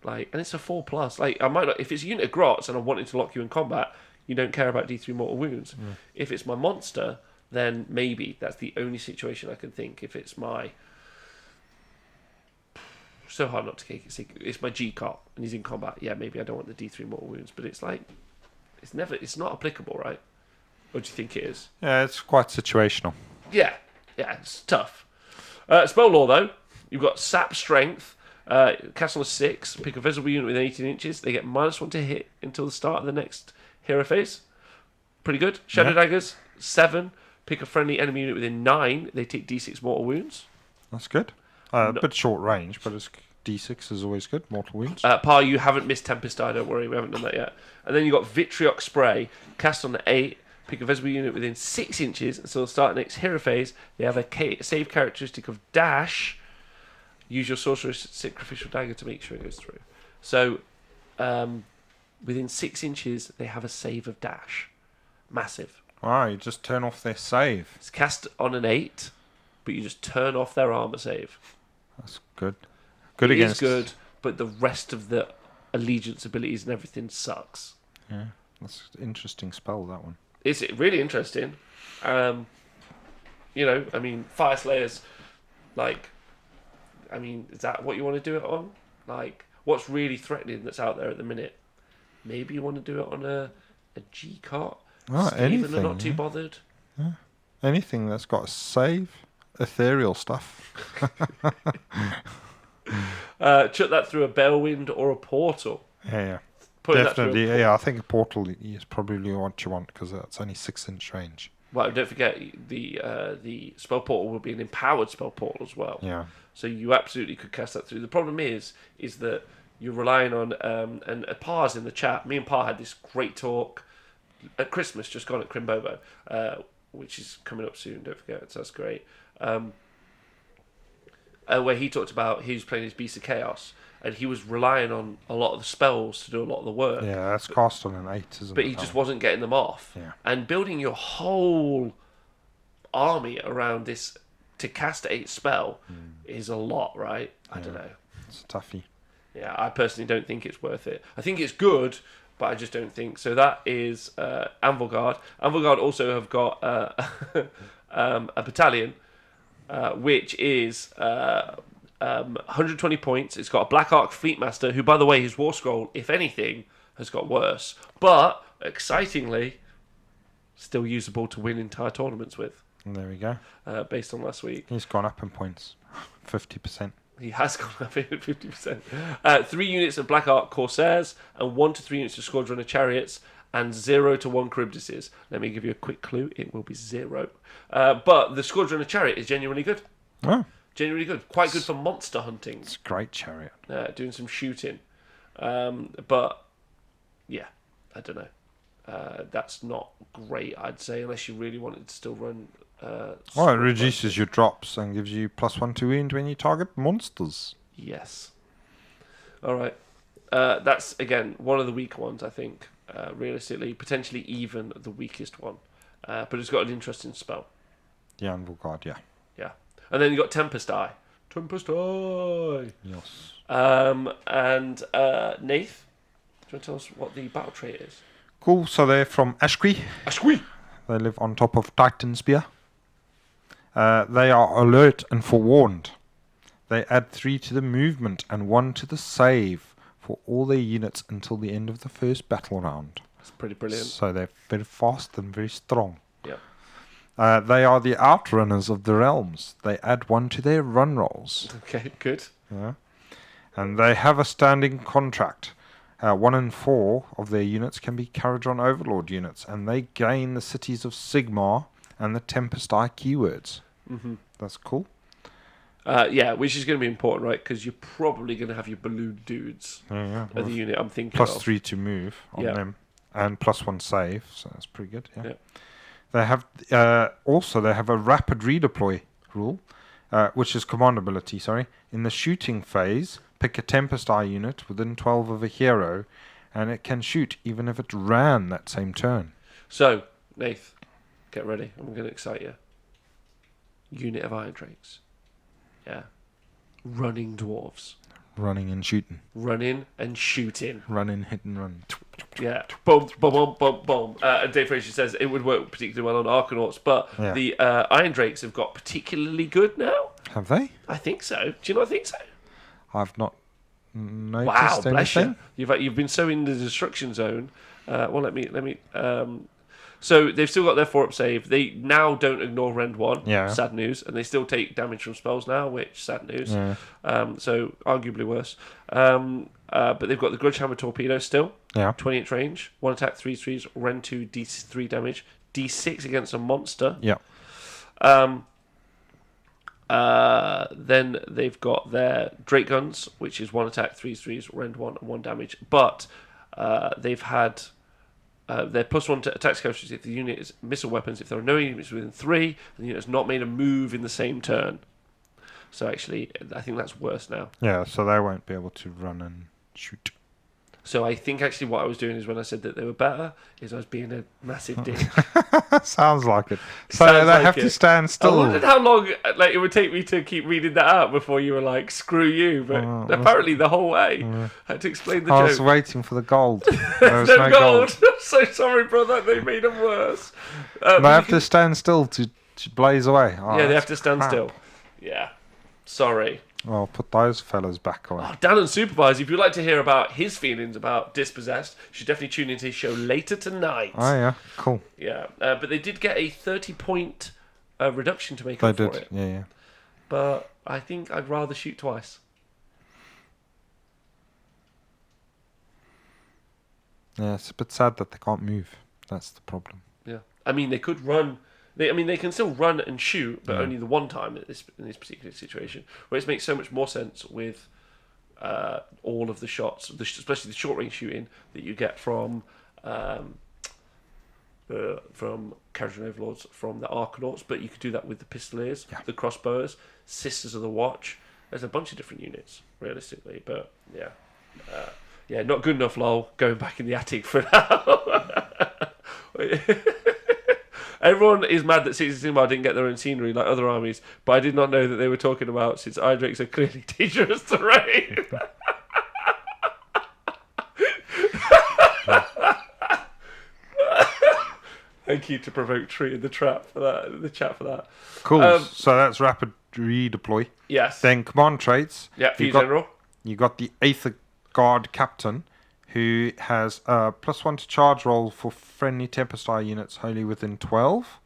Like, and it's a 4+. Like, I might not, if it's a unit of grots and I'm wanting to lock you in combat, you don't care about D3 mortal wounds. Mm. If it's my monster, then maybe that's the only situation I can think. If it's my... So hard not to kick it. It's my G-Cop and he's in combat. Yeah, maybe I don't want the D3 mortal wounds, but it's like... It's not applicable, right? Or do you think it is? Yeah, it's quite situational. Yeah, it's tough. Spell lore, though. You've got Sap Strength. Cast on a 6. Pick a visible unit within 18 inches. They get -1 to hit until the start of the next hero phase. Pretty good. Shadow Daggers. 7. Pick a friendly enemy unit within 9. They take D6 mortal wounds. That's good. A bit short range, but D6 is always good. Mortal wounds. Pa, you haven't missed Tempest Eye, don't worry. We haven't done that yet. And then you've got Vitriol Spray. Cast on the 8. Pick a visible unit within 6 inches until the start of the next hero phase. They have a save characteristic of Dash. Use your Sorcerer's Sacrificial Dagger to make sure it goes through. So, within 6 inches, they have a save of Dash. Massive. Wow, you just turn off their save. It's cast on an 8, but you just turn off their armor save. That's good. Good against... It is good, but the rest of the allegiance abilities and everything sucks. Yeah, that's an interesting spell, that one. It's really interesting. Fire Slayers, is that what you want to do it on? Like, what's really threatening that's out there at the minute? Maybe you want to do it on a G-Cart? Anything. Are not too bothered. Yeah. Anything that's got a save. Ethereal stuff. Chuck that through a Bellwind or a portal. Yeah. Definitely. I think a portal is probably what you want because it's only 6-inch range. Well, don't forget the spell portal will be an empowered spell portal as well. Yeah. So you absolutely could cast that through. The problem is that you're relying on and Par's in the chat. Me and Pa had this great talk at Christmas, just gone at Crimbobo, which is coming up soon. Don't forget, so that's great. Where he talked about he was playing his Beast of Chaos and he was relying on a lot of the spells to do a lot of the work. Yeah, that's cast on an 8, isn't it? But he just wasn't getting them off. Yeah. And building your whole army around this to cast 8 spell is a lot, right? I don't know. It's a toughie. Yeah, I personally don't think it's worth it. I think it's good, but I just don't think so. That is Anvil Guard. Anvil Guard also have got a battalion, which is 120 points. It's got a Black Arc Fleet Master, who, by the way, his War Scroll, if anything, has got worse. But, excitingly, still usable to win entire tournaments with. And there we go. Based on last week. He's gone up in points. 50%. He has gone up in 50%. 3 units of Black Arc Corsairs and 1 to 3 units of Squadron of Chariots and 0 to 1 Charybdises. Let me give you a quick clue. It will be 0. But the Squadron of Chariot is genuinely good. Oh. Genuinely good. Quite good for monster hunting. It's a great chariot. Doing some shooting. But, yeah, I don't know. That's not great, I'd say, unless you really wanted to still run... it reduces your drops and gives you +1 to wound when you target monsters. Yes. All right. That's, again, one of the weaker ones, I think. Realistically, potentially even the weakest one. But it's got an interesting spell. The Anvil Guard, yeah. Yeah. And then you got Tempest Eye. Tempest Eye! Yes. And Nath, do you want to tell us what the battle trait is? Cool, so they're from Ashqui. Ashqui! They live on top of Titan Spear. They are alert and forewarned. They add 3 to the movement and 1 to the save for all their units until the end of the first battle round. That's pretty brilliant. So they're very fast and very strong. Yeah. They are the outrunners of the realms. They add 1 to their run rolls. Okay, good. Yeah. And they have a standing contract. 1 in 4 of their units can be Caradron Overlord units, and they gain the cities of Sigmar and the Tempest Eye keywords. Mm-hmm. That's cool. Which is going to be important, right? Because you're probably going to have your balloon dudes of the unit I'm thinking plus of. 3 to move on them, and plus 1 save, so that's pretty good. Yeah. They have also they have a rapid redeploy rule, which is command ability. Sorry, in the shooting phase, pick a Tempest Eye unit within 12 of a hero, and it can shoot even if it ran that same turn. So, Nath, get ready. I'm going to excite you. Unit of Iron Drakes. Yeah. Running dwarves. Running and shooting. Running and shooting. Running, hit and run. Yeah. Boom, boom, boom, boom, boom. And Dave Fraser says it would work particularly well on Arcanauts, but the Iron Drakes have got particularly good now. Have they? I think so. Do you not think so? I've not noticed anything. You've been so in the destruction zone. Let me. So they've still got their 4-up save. They now don't ignore Rend 1. Yeah. Sad news. And they still take damage from spells now, which, sad news. Yeah. So arguably worse. But they've got the Grudge Hammer Torpedo still. Yeah. 20-inch range. 1 attack, 3 threes. Rend 2, D3 damage. D6 against a monster. Yeah. Then they've got their Drake Guns, which is 1 attack, 3 threes, Rend 1, and 1 damage. But they've had... they're +1 to attacks characteristics if the unit is missile weapons. If there are no units within 3, and the unit has not made a move in the same turn. So actually, I think that's worse now. Yeah, so they won't be able to run and shoot. So I think actually what I was doing is when I said that they were better, is I was being a massive dick. Sounds like it. So they like have to stand still. I wondered how long it would take me to keep reading that out before you were like, screw you. But apparently the whole way, I had to explain the joke. I was waiting for the gold. There was no gold. I'm so sorry, brother. They made them worse. They have to stand still to blaze away. Oh, yeah, they have to stand still. Yeah. Sorry. Well, put those fellas back away. Oh, Dan and Supervise, if you'd like to hear about his feelings about Dispossessed, you should definitely tune into his show later tonight. Oh, yeah. Cool. Yeah. But they did get a 30-point reduction to make up for it. Yeah. But I think I'd rather shoot twice. Yeah, it's a bit sad that they can't move. That's the problem. Yeah. I mean, they could run... They can still run and shoot, but only the one time in this particular situation. Whereas it makes so much more sense with all of the shots, especially the short range shooting that you get from Caradron Overlords, from the Arcanauts. But you could do that with the Pistoliers, the Crossbowers, Sisters of the Watch. There's a bunch of different units, realistically. But yeah, not good enough. Lol. Going back in the attic for now. Everyone is mad that Cities of Sigmar didn't get their own scenery like other armies, but I did not know that they were talking about, since Iron Drakes are clearly dangerous terrain. Thank you to Provoke Tree in the chat for that. Cool. So that's rapid redeploy. Yes. Then command traits. Yeah, for you, General. You got the Aether Guard Captain, who has +1 to charge roll for friendly Tempest Eye units wholly within 12.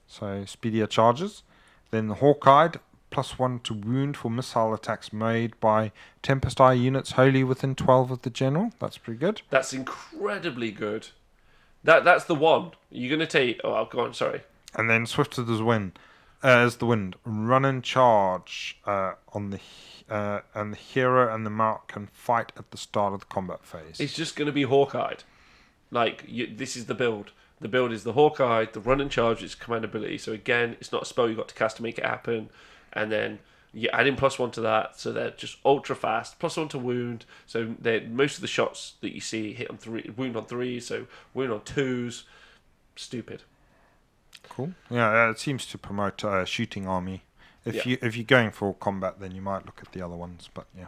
So speedier charges. Then the Hawkeye, +1 to wound for missile attacks made by Tempest Eye units wholly within 12 of the general. That's pretty good. That's incredibly good. That's the one. You're going to take... Oh, go on, sorry. And then Swift as the wind. Run and charge on the... and the hero and the mark can fight at the start of the combat phase. It's just going to be Hawkeye. This is the build. The build is the Hawkeye, the run and charge is command ability. So again, it's not a spell you've got to cast to make it happen. And then you add in +1 to that, so they're just ultra fast. +1 to wound, so most of the shots that you see hit on 3, wound on 3s, so wound on 2s. Stupid. Cool. Yeah, it seems to promote shooting army. If you're going for combat, then you might look at the other ones, but yeah.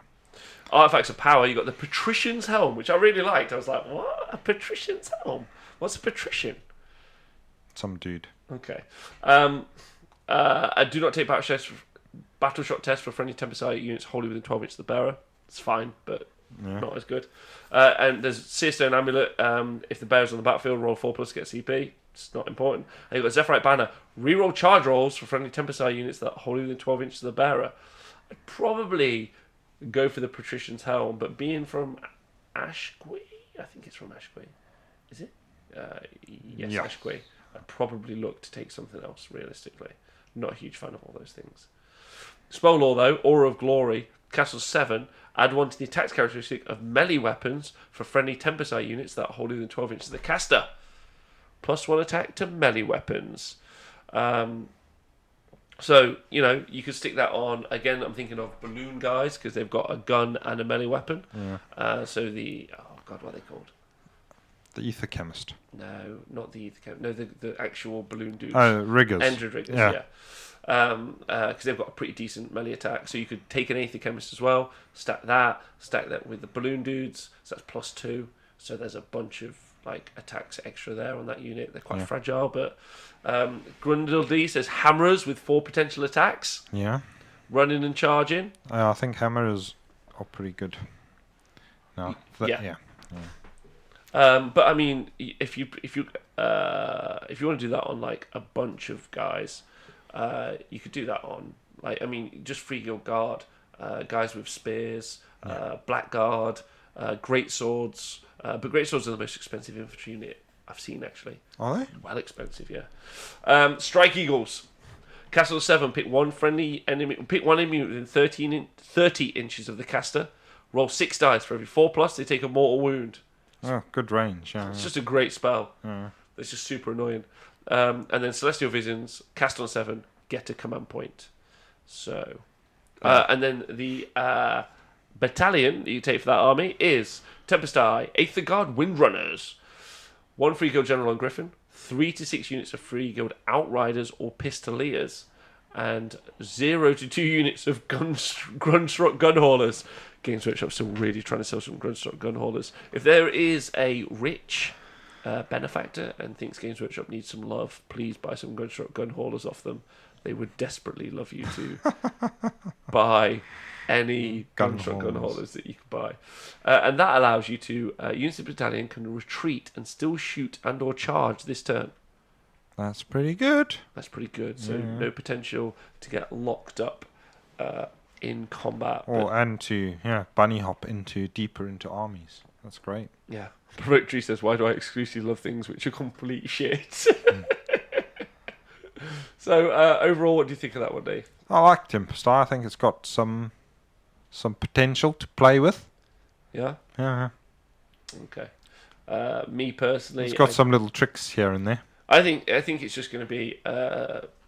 Artifacts of power, you got the Patrician's Helm, which I really liked. I was like, what? A Patrician's Helm? What's a Patrician? Some dude. Okay. I do not take battle shot test for friendly Tempest Eye units wholly within 12 inches of the bearer. It's fine, but not as good. And there's Searstone Amulet. If the bearer's on the battlefield, roll 4+, get CP. It's not important. And you've got Zephyrite Banner. Reroll charge rolls for friendly Tempest Eye units that are wholly within 12 inches of the bearer. I'd probably go for the Patrician's Helm, but being from Ashqui, I think it's from Ashqui. Is it? Yes, Yeah. Ashqui. I'd probably look to take something else, realistically. Not a huge fan of all those things. Spell Law, though, Aura of Glory, Castle 7, add 1 to the attack characteristic of melee weapons for friendly Tempest Eye units that are holding than 12 inches of the caster. +1 attack to melee weapons. So, you could stick that on. Again, I'm thinking of balloon guys because they've got a gun and a melee weapon. Yeah. So what are they called? The Ether Chemist. No, not the Ether Chemist. No, the actual balloon dudes. Oh, Riggers. Endred Riggers, yeah. Because they've got a pretty decent melee attack. So you could take an Aether Chemist as well, stack that with the balloon dudes. So that's +2. So there's a bunch of attacks extra there on that unit. They're quite fragile, but Grundle D says Hammerers with 4 potential attacks. Yeah. Running and charging. I think Hammerers are pretty good. No. Yeah. But I mean, if you want to do that on a bunch of guys, you could do that on just Free Guild Guard, guys with spears, Black Guard, great swords. But great swords are the most expensive infantry unit I've seen, actually. Are they? Well expensive, yeah. Strike Eagles. Castle 7, pick one enemy within 30 inches of the caster. Roll 6 dice. For every 4+, they take a mortal wound. Oh, good range. Yeah. It's just a great spell. It's just super annoying. And then Celestial Visions, cast on 7, get a command point. So, and then the battalion that you take for that army is Tempest Eye, Aether Guard, Windrunners, 1 Free Guild General on Griffin, 3 to 6 units of Free Guild Outriders or Pistoliers, and 0 to 2 units of Grundstruck Gun Haulers. Games Workshop's still really trying to sell some Grundstruck Gun Haulers. If there is a rich benefactor and thinks Games Workshop needs some love, please buy some Grundstruck Gun Haulers off them. They would desperately love you to buy any Grundstruck Gun Haulers that you can buy. And that allows you to, units of the battalion can retreat and still shoot and or charge this turn. That's pretty good. So no potential to get locked up in combat. And to bunny hop deeper into armies. That's great. Yeah. Victory says, why do I exclusively love things which are complete shit? So overall, what do you think of that one, Dave? I like Tempest Eye. I think it's got some potential to play with. Yeah? Yeah. Okay. Me personally, it's got some little tricks here and there. I think it's just going to be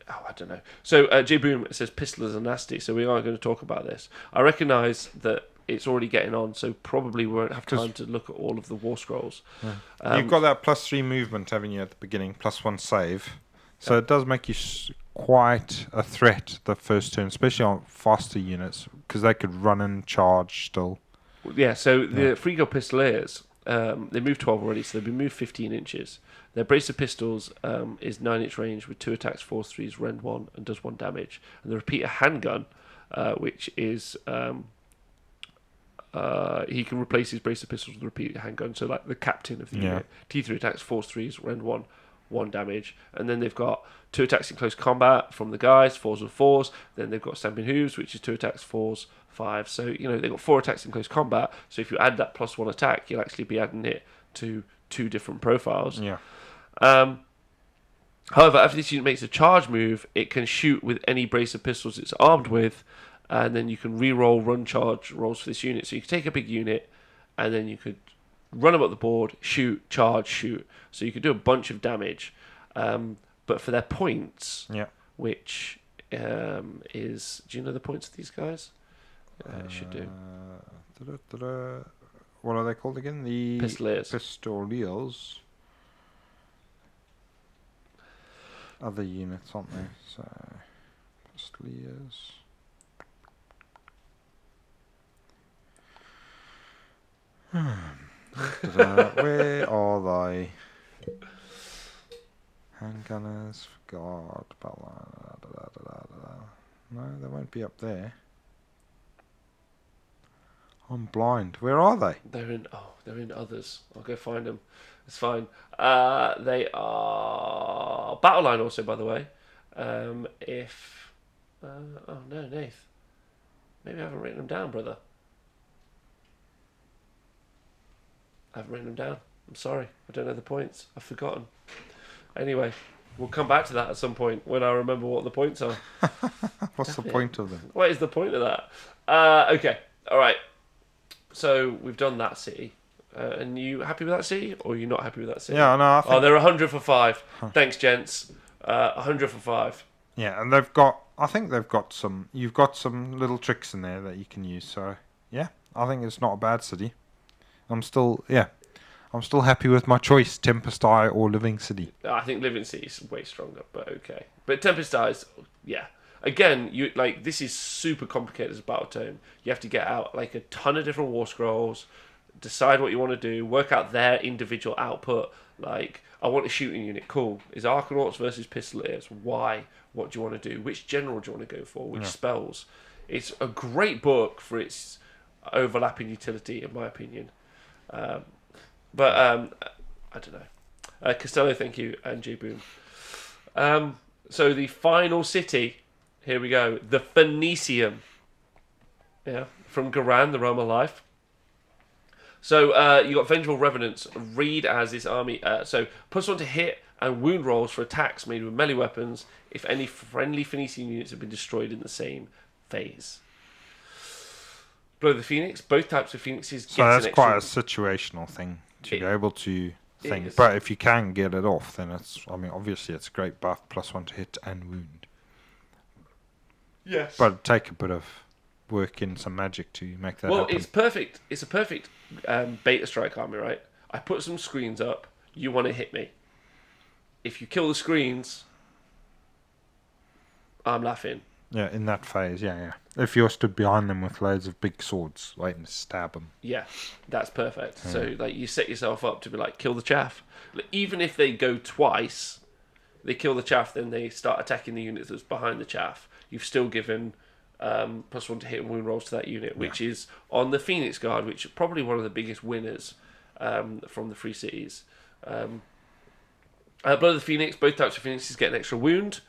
I don't know. So J Boom says pistolers are nasty, so we are going to talk about this. I recognise that it's already getting on, so probably we won't have time to look at all of the war scrolls. Yeah. You've got that +3 movement, haven't you, at the beginning, +1 save. So it does make you quite a threat the first turn, especially on faster units, because they could run and charge still. Yeah, so the Free Guild Pistoliers, they moved 12 already, so they've been moved 15 inches. Their brace of pistols is 9-inch range with 2 attacks, 4 3s, rend 1, and does 1 damage. And the repeater handgun, which is he can replace his brace of pistols with the repeater handgun, so like the captain of the unit. T3 attacks, 4 3s, rend 1, 1 damage. And then they've got 2 attacks in close combat from the guys, 4s and 4s. Then they've got Stamping Hooves, which is 2 attacks, 4s, 5. So, they've got 4 attacks in close combat. So if you add that +1 attack, you'll actually be adding it to 2 different profiles. Yeah. However, after this unit makes a charge move, it can shoot with any brace of pistols it's armed with, and then you can re-roll run charge rolls for this unit. So you can take a big unit, and then you could run them up the board, shoot, charge, shoot. So you could do a bunch of damage. But for their points, which is... Do you know the points of these guys? I should do. What are they called again? The Pistoliers. Pistoliers. Other units, aren't they? So, Pistoliers. Where are they? Handgunners, guard, no, they won't be up there. I'm blind. Where are they? They're in others. I'll go find them. It's fine. They are battle line also, by the way. Oh no, Nath. Maybe I haven't written them down, brother. I haven't written them down. I'm sorry. I don't know the points. I've forgotten. Anyway, we'll come back to that at some point when I remember what the points are. What's the point of them? What is the point of that? Okay. All right. So we've done that city. And you happy with that city, or are you not happy with that city? Yeah, no, I think... Oh, they're 100 for 5. Thanks, gents. 100 for 5. Yeah, and they've got... I think they've got some... You've got some little tricks in there that you can use, so... Yeah, I think it's not a bad city. I'm still happy with my choice, Tempest Eye or Living City. I think Living City is way stronger, but okay. But Tempest Eye is... Yeah. Again, this is super complicated as a battle tome. You have to get out, like, a ton of different war scrolls... Decide what you want to do, work out their individual output. Like, I want a shooting unit, cool. Is Arcanauts versus Pistoliers? Why? What do you want to do? Which general do you want to go for? Which spells? It's a great book for its overlapping utility, in my opinion. I don't know. Costello, thank you, and J Boom. So the final city, here we go. The Phoenicium. Yeah, from Garan, the Realm of Life. So you got Vengeful Revenants. Read as this army. So +1 to hit and wound rolls for attacks made with melee weapons if any friendly Phoenician units have been destroyed in the same phase. Blow the Phoenix. Both types of Phoenixes get so that's quite a situational thing to be able to think. But if you can get it off, then it's... I mean, obviously it's a great buff. +1 to hit and wound. Yes. But take a bit of... work in some magic to make that happen. It's perfect. It's a perfect beta strike army, right? I put some screens up. You want to hit me. If you kill the screens, I'm laughing. Yeah, in that phase, yeah. If you're stood behind them with loads of big swords, waiting to stab them. Yeah, that's perfect. Yeah. So, like, you set yourself up to be like, kill the chaff. Even if they go twice, they kill the chaff, then they start attacking the unit that's behind the chaff. You've still given... +1 to hit and wound rolls to that unit, which is on the Phoenix Guard, which is probably one of the biggest winners from the Free Cities. Blow the Phoenix, both types of Phoenixes get an extra wound,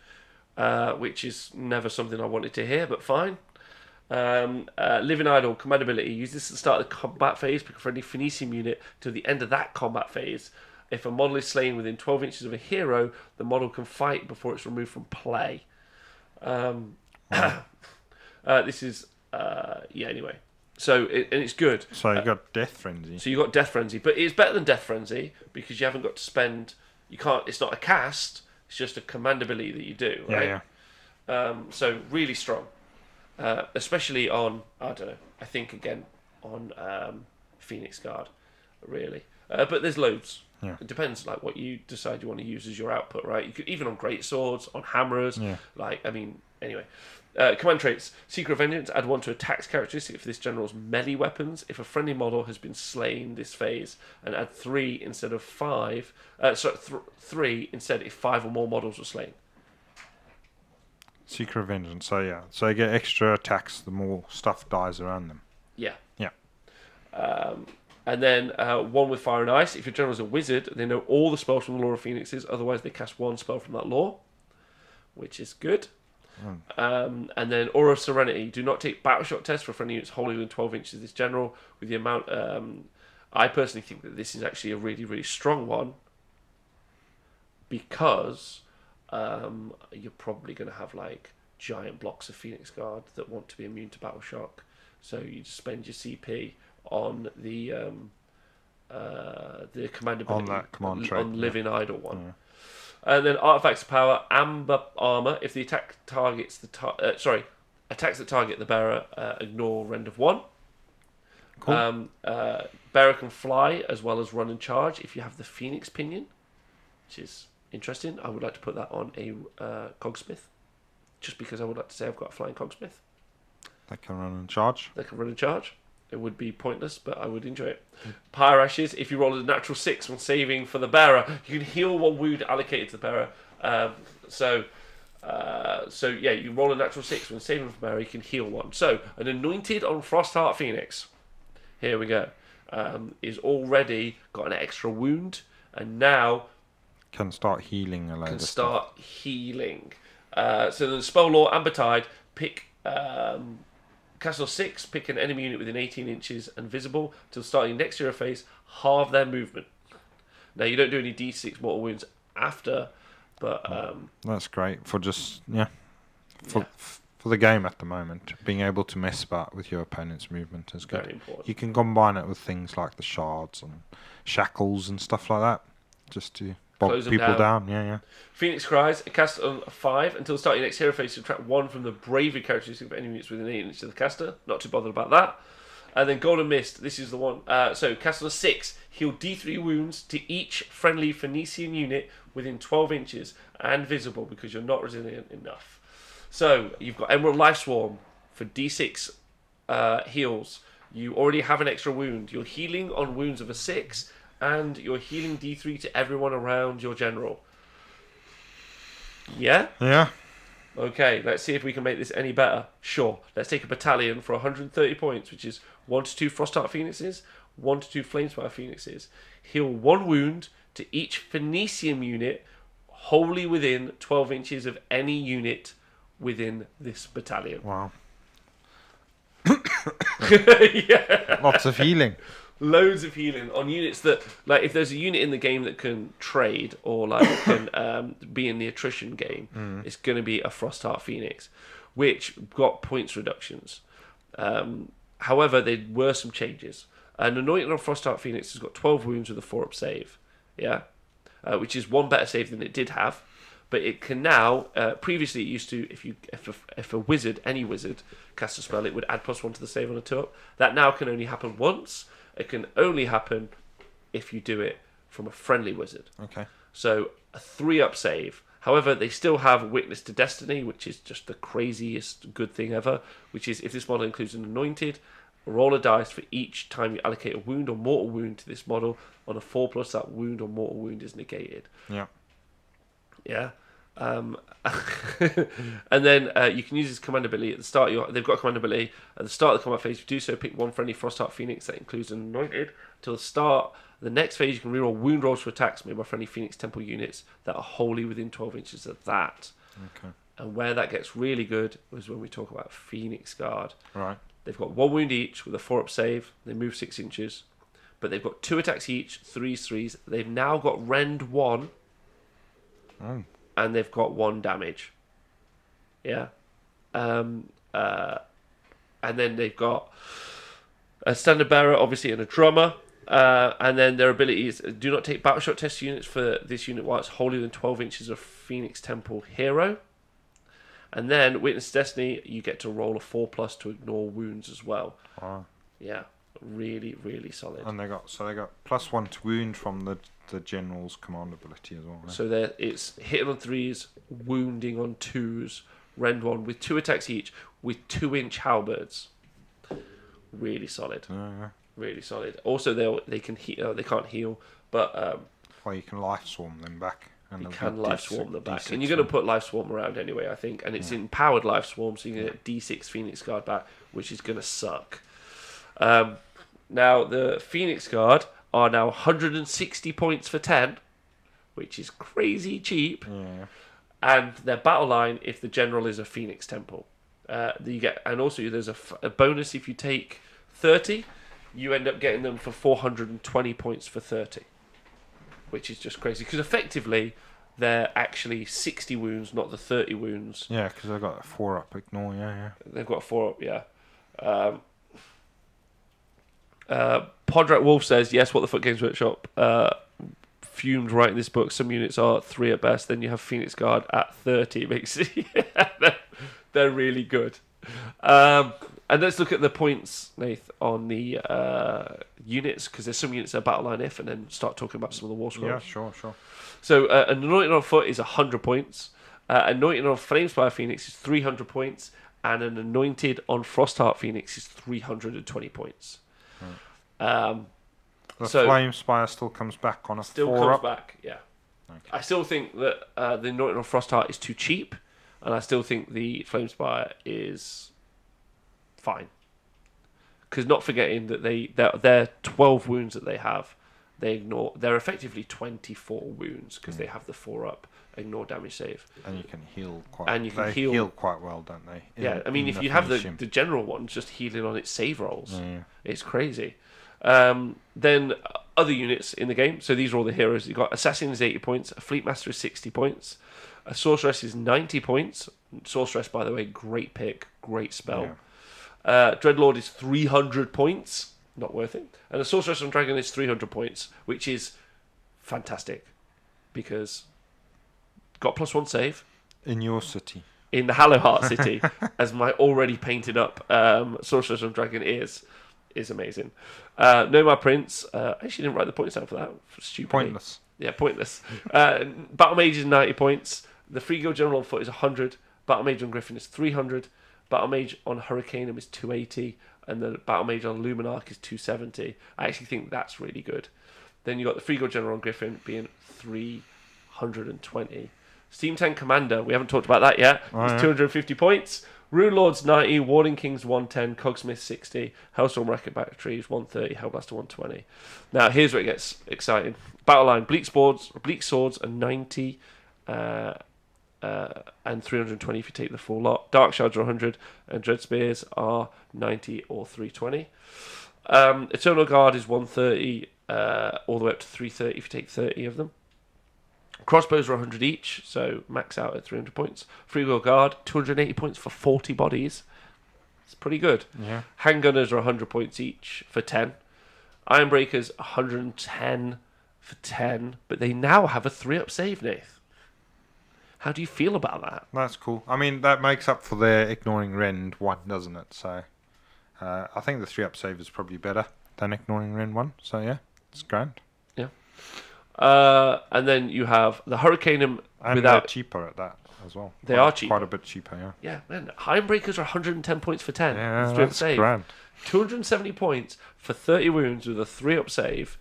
which is never something I wanted to hear, but fine. Living Idol, command ability. Use this at the start of the combat phase, pick a friendly Phoenician unit till the end of that combat phase. If a model is slain within 12 inches of a hero, the model can fight before it's removed from play. This is anyway. So and it's good. So you got Death Frenzy. So you got Death Frenzy, but it's better than Death Frenzy because you haven't got to spend. You can't. It's not a cast. It's just a command ability that you do. Right? Yeah. So really strong, especially on I don't know. I think again on Phoenix Guard, really. But there's loads. Yeah. It depends, like what you decide you want to use as your output, right? You could even on great swords, on hammers. Yeah. Like I mean, anyway. Command traits. Secret Vengeance. Add 1 to attacks characteristic for this general's melee weapons. If a friendly model has been slain this phase, and add 3 instead of 5. 3 instead if 5 or more models were slain. Secret Vengeance. So yeah. So you get extra attacks the more stuff dies around them. Yeah. Yeah. And then 1 with Fire and Ice. If your general's a wizard, they know all the spells from the Lore of Phoenixes. Otherwise, they cast 1 spell from that lore, which is good. And then Aura of Serenity. Do not take battle shot tests for friendly units wholly within 12 inches of this general. With the amount, I personally think that this is actually a really, really strong one because you're probably going to have like giant blocks of Phoenix Guard that want to be immune to battle shock. So you spend your CP on the command ability on that command trait, on Living Idol one. Yeah. And then Artifacts of Power, Amber Armor. If the attack targets attacks that target the bearer, ignore rend of 1. Cool. Bearer can fly as well as run and charge if you have the Phoenix Pinion, which is interesting. I would like to put that on a Cogsmith, just because I would like to say I've got a flying Cogsmith. They can run and charge. They can run and charge. It would be pointless, but I would enjoy it. Pyre Ashes. If you roll a natural 6 when saving for the bearer, you can heal 1 wound allocated to the bearer. So yeah, you roll a natural 6 when saving for the bearer, you can heal 1. So an Anointed on Frostheart Phoenix. Here we go. Is already got an extra wound, and now can start healing a load can of start stuff. healing. So the Spell Lore, Amber Tide. Pick Castle 6, pick an enemy unit within 18 inches and visible till starting next hero phase, halve their movement. Now, you don't do any D6 mortal wounds after, but... that's great for just, for the game at the moment. Being able to mess about with your opponent's movement is good. Very important. You can combine it with things like the shards and shackles and stuff like that, just to bog people down. Yeah. Phoenix Cries, cast on 5 until starting next hero phase. Subtract 1 from the bravery characteristic of any units within 8 inches of the caster. Not too bothered about that. And then Golden Mist. This is the one. So cast on 6. Heal D3 wounds to each friendly Phoenician unit within 12 inches and visible because you're not resilient enough. So you've got Emerald Life Swarm for D6 heals. You already have an extra wound. You're healing on wounds of a 6, and you're healing D3 to everyone around your general. Yeah? Yeah. Okay, let's see if we can make this any better. Sure. Let's take a battalion for 130 points, which is 1 to 2 Frostheart Phoenixes, 1 to 2 Flamespire Phoenixes. Heal 1 wound to each Phoenician unit wholly within 12 inches of any unit within this battalion. Wow. Yeah. Lots of healing. Loads of healing on units that, like, if there's a unit in the game that can trade or like can be in the attrition game, it's going to be a Frostheart Phoenix, which got points reductions. However, there were some changes. An Anointing on Frostheart Phoenix has got 12 wounds with a 4-up save, which is 1 better save than it did have. But it can now. Previously, it used to if a wizard, any wizard, cast a spell, it would add +1 to the save on a 2-up. That now can only happen once. It can only happen if you do it from a friendly wizard. Okay. So a 3-up save. However, they still have Witness to Destiny, which is just the craziest good thing ever. Which is if this model includes an Anointed, roll a dice for each time you allocate a wound or mortal wound to this model. On a 4+, that wound or mortal wound is negated. Yeah. Yeah. And then you can use this command ability at the start. They've got a command ability at the start of the combat phase. If you do so, pick 1 friendly Frostheart Phoenix that includes an Anointed. Till the start of the next phase, you can reroll wound rolls for attacks made by friendly Phoenix Temple units that are wholly within 12 inches of that. Okay. And where that gets really good is when we talk about Phoenix Guard. Right. They've got 1 wound each with a 4-up save. They move 6 inches. But they've got 2 attacks each, 3s. They've now got Rend 1. Oh. And they've got 1 damage. Yeah. And then they've got a Standard Bearer, obviously, and a Drummer. And then their abilities: do not take battle shot test units for this unit while it's wholly within 12 inches of Phoenix Temple Hero. And then Witness to Destiny, you get to roll a 4+ to ignore wounds as well. Wow. Yeah. Really, really solid. And they got +1 to wound from the general's command ability as well. Right? So it's hitting on 3s, wounding on 2s, rend 1 with 2 attacks each with 2-inch halberds. Really solid. Yeah. Really solid. Also, they can heal. They can't heal, but well, you can life swarm them back. And you can life swarm them back, and you're going to put life swarm around anyway, I think. And it's empowered life swarm, so you can get D6 Phoenix Guard back, which is going to suck. Now, the Phoenix Guard are now 160 points for 10, which is crazy cheap. Yeah. And their battle line, if the general is a Phoenix Temple, you get, and also there's a bonus if you take 30, you end up getting them for 420 points for 30, which is just crazy because effectively they're actually 60 wounds, not the 30 wounds. Yeah, because they've got a 4-up ignore. Yeah. They've got a 4-up. Yeah. Podrat Wolf says, yes, what the fuck Games Workshop fumed writing this book. Some units are 3 at best, then you have Phoenix Guard at 30. It makes they're really good. And let's look at the points, Nath, on the units, because there's some units that are battle line if, and then start talking about some of the war scrolls. Yeah, sure. So an Anointing on Foot is 100 points. Anointing on Flamespire Phoenix is 300 points, and an Anointed on Frostheart Phoenix is 320 points. The Flamespire still comes back on a 4-up. Still comes back, yeah. Okay. I still think that the Anointing on Frostheart is too cheap, and I still think the Flamespire is fine. Because not forgetting that their 12 wounds that they have, they ignore. They're effectively 24 wounds because they have the 4-up, ignore damage save. And you can heal quite. And you can they heal quite well, don't they? Yeah, I mean, if you have the general one just healing on its save rolls, it's crazy. Then other units in the game. So these are all the heroes. You've got Assassin is 80 points, a Fleet Master is 60 points, a Sorceress is 90 points. Sorceress, by the way, great pick, great spell. Yeah. Dreadlord is 300 points, not worth it. And the Sorceress on Dragon is 300 points, which is fantastic because got +1 save. In your city. In the Hallowheart city, as my already painted up Sorceress on Dragon is amazing. Nomad Prince, I actually didn't write the points down for that. Stupid. Pointless. Yeah, pointless. Battle Mage is 90 points. The Free Guild General on foot is 100. Battle Mage on Griffin is 300. Battle Mage on Hurricane is 280. And the Battle Mage on Luminarch is 270. I actually think that's really good. Then you got the Free Guild General on Griffin being 320. Steam Tank Commander, we haven't talked about that yet. It's 250 points. Rune Lord's 90, Warning King's 110, Cogsmith 60, Hellstorm Rocket Batteries 130, Hellblaster 120. Now, here's where it gets exciting. Battle Line, Bleak Swords are 90, and 320 if you take the full lot. Dark Shards are 100, and Dread Spears are 90 or 320. Eternal Guard is 130, all the way up to 330 if you take 30 of them. Crossbows are 100 each, so max out at 300 points. Free Will Guard, 280 points for 40 bodies. It's pretty good. Yeah. Handgunners are 100 points each for 10. Ironbreakers, 110 for 10, but they now have a 3-up save, Nath. How do you feel about that? That's cool. I mean, that makes up for their Ignoring Rend 1, doesn't it? So, I think the 3-up save is probably better than Ignoring Rend 1. So, yeah, it's grand. Yeah. And then you have the Hurricane and they're cheaper at that as well. They are cheaper. Quite a bit cheaper, yeah. Yeah, man. Ironbreakers are 110 points for 10. Yeah, that's grand. 270 points for 30 wounds with a 3-up save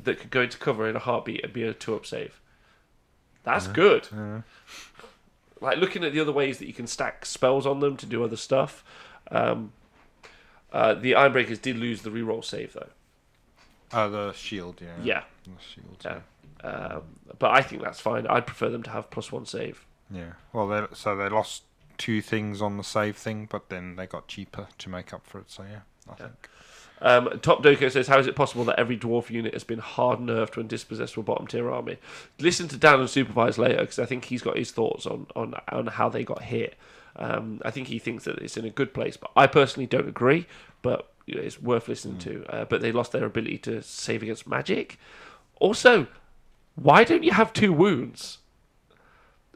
that could go into cover in a heartbeat and be a 2-up save. That's good. Yeah. Like, looking at the other ways that you can stack spells on them to do other stuff, the Ironbreakers did lose the reroll save, though. The shield, yeah. Yeah. The shield, yeah. But I think that's fine. I'd prefer them to have +1 save. Yeah. Well, they lost 2 things on the save thing, but then they got cheaper to make up for it. So yeah, I think. Top Doko says, how is it possible that every dwarf unit has been hard nerfed when dispossessed to a bottom tier army? Listen to Dan and Supervise later, because I think he's got his thoughts on how they got hit. I think he thinks that it's in a good place, but I personally don't agree. But it's worth listening to. But they lost their ability to save against magic. Also, why don't you have 2 wounds?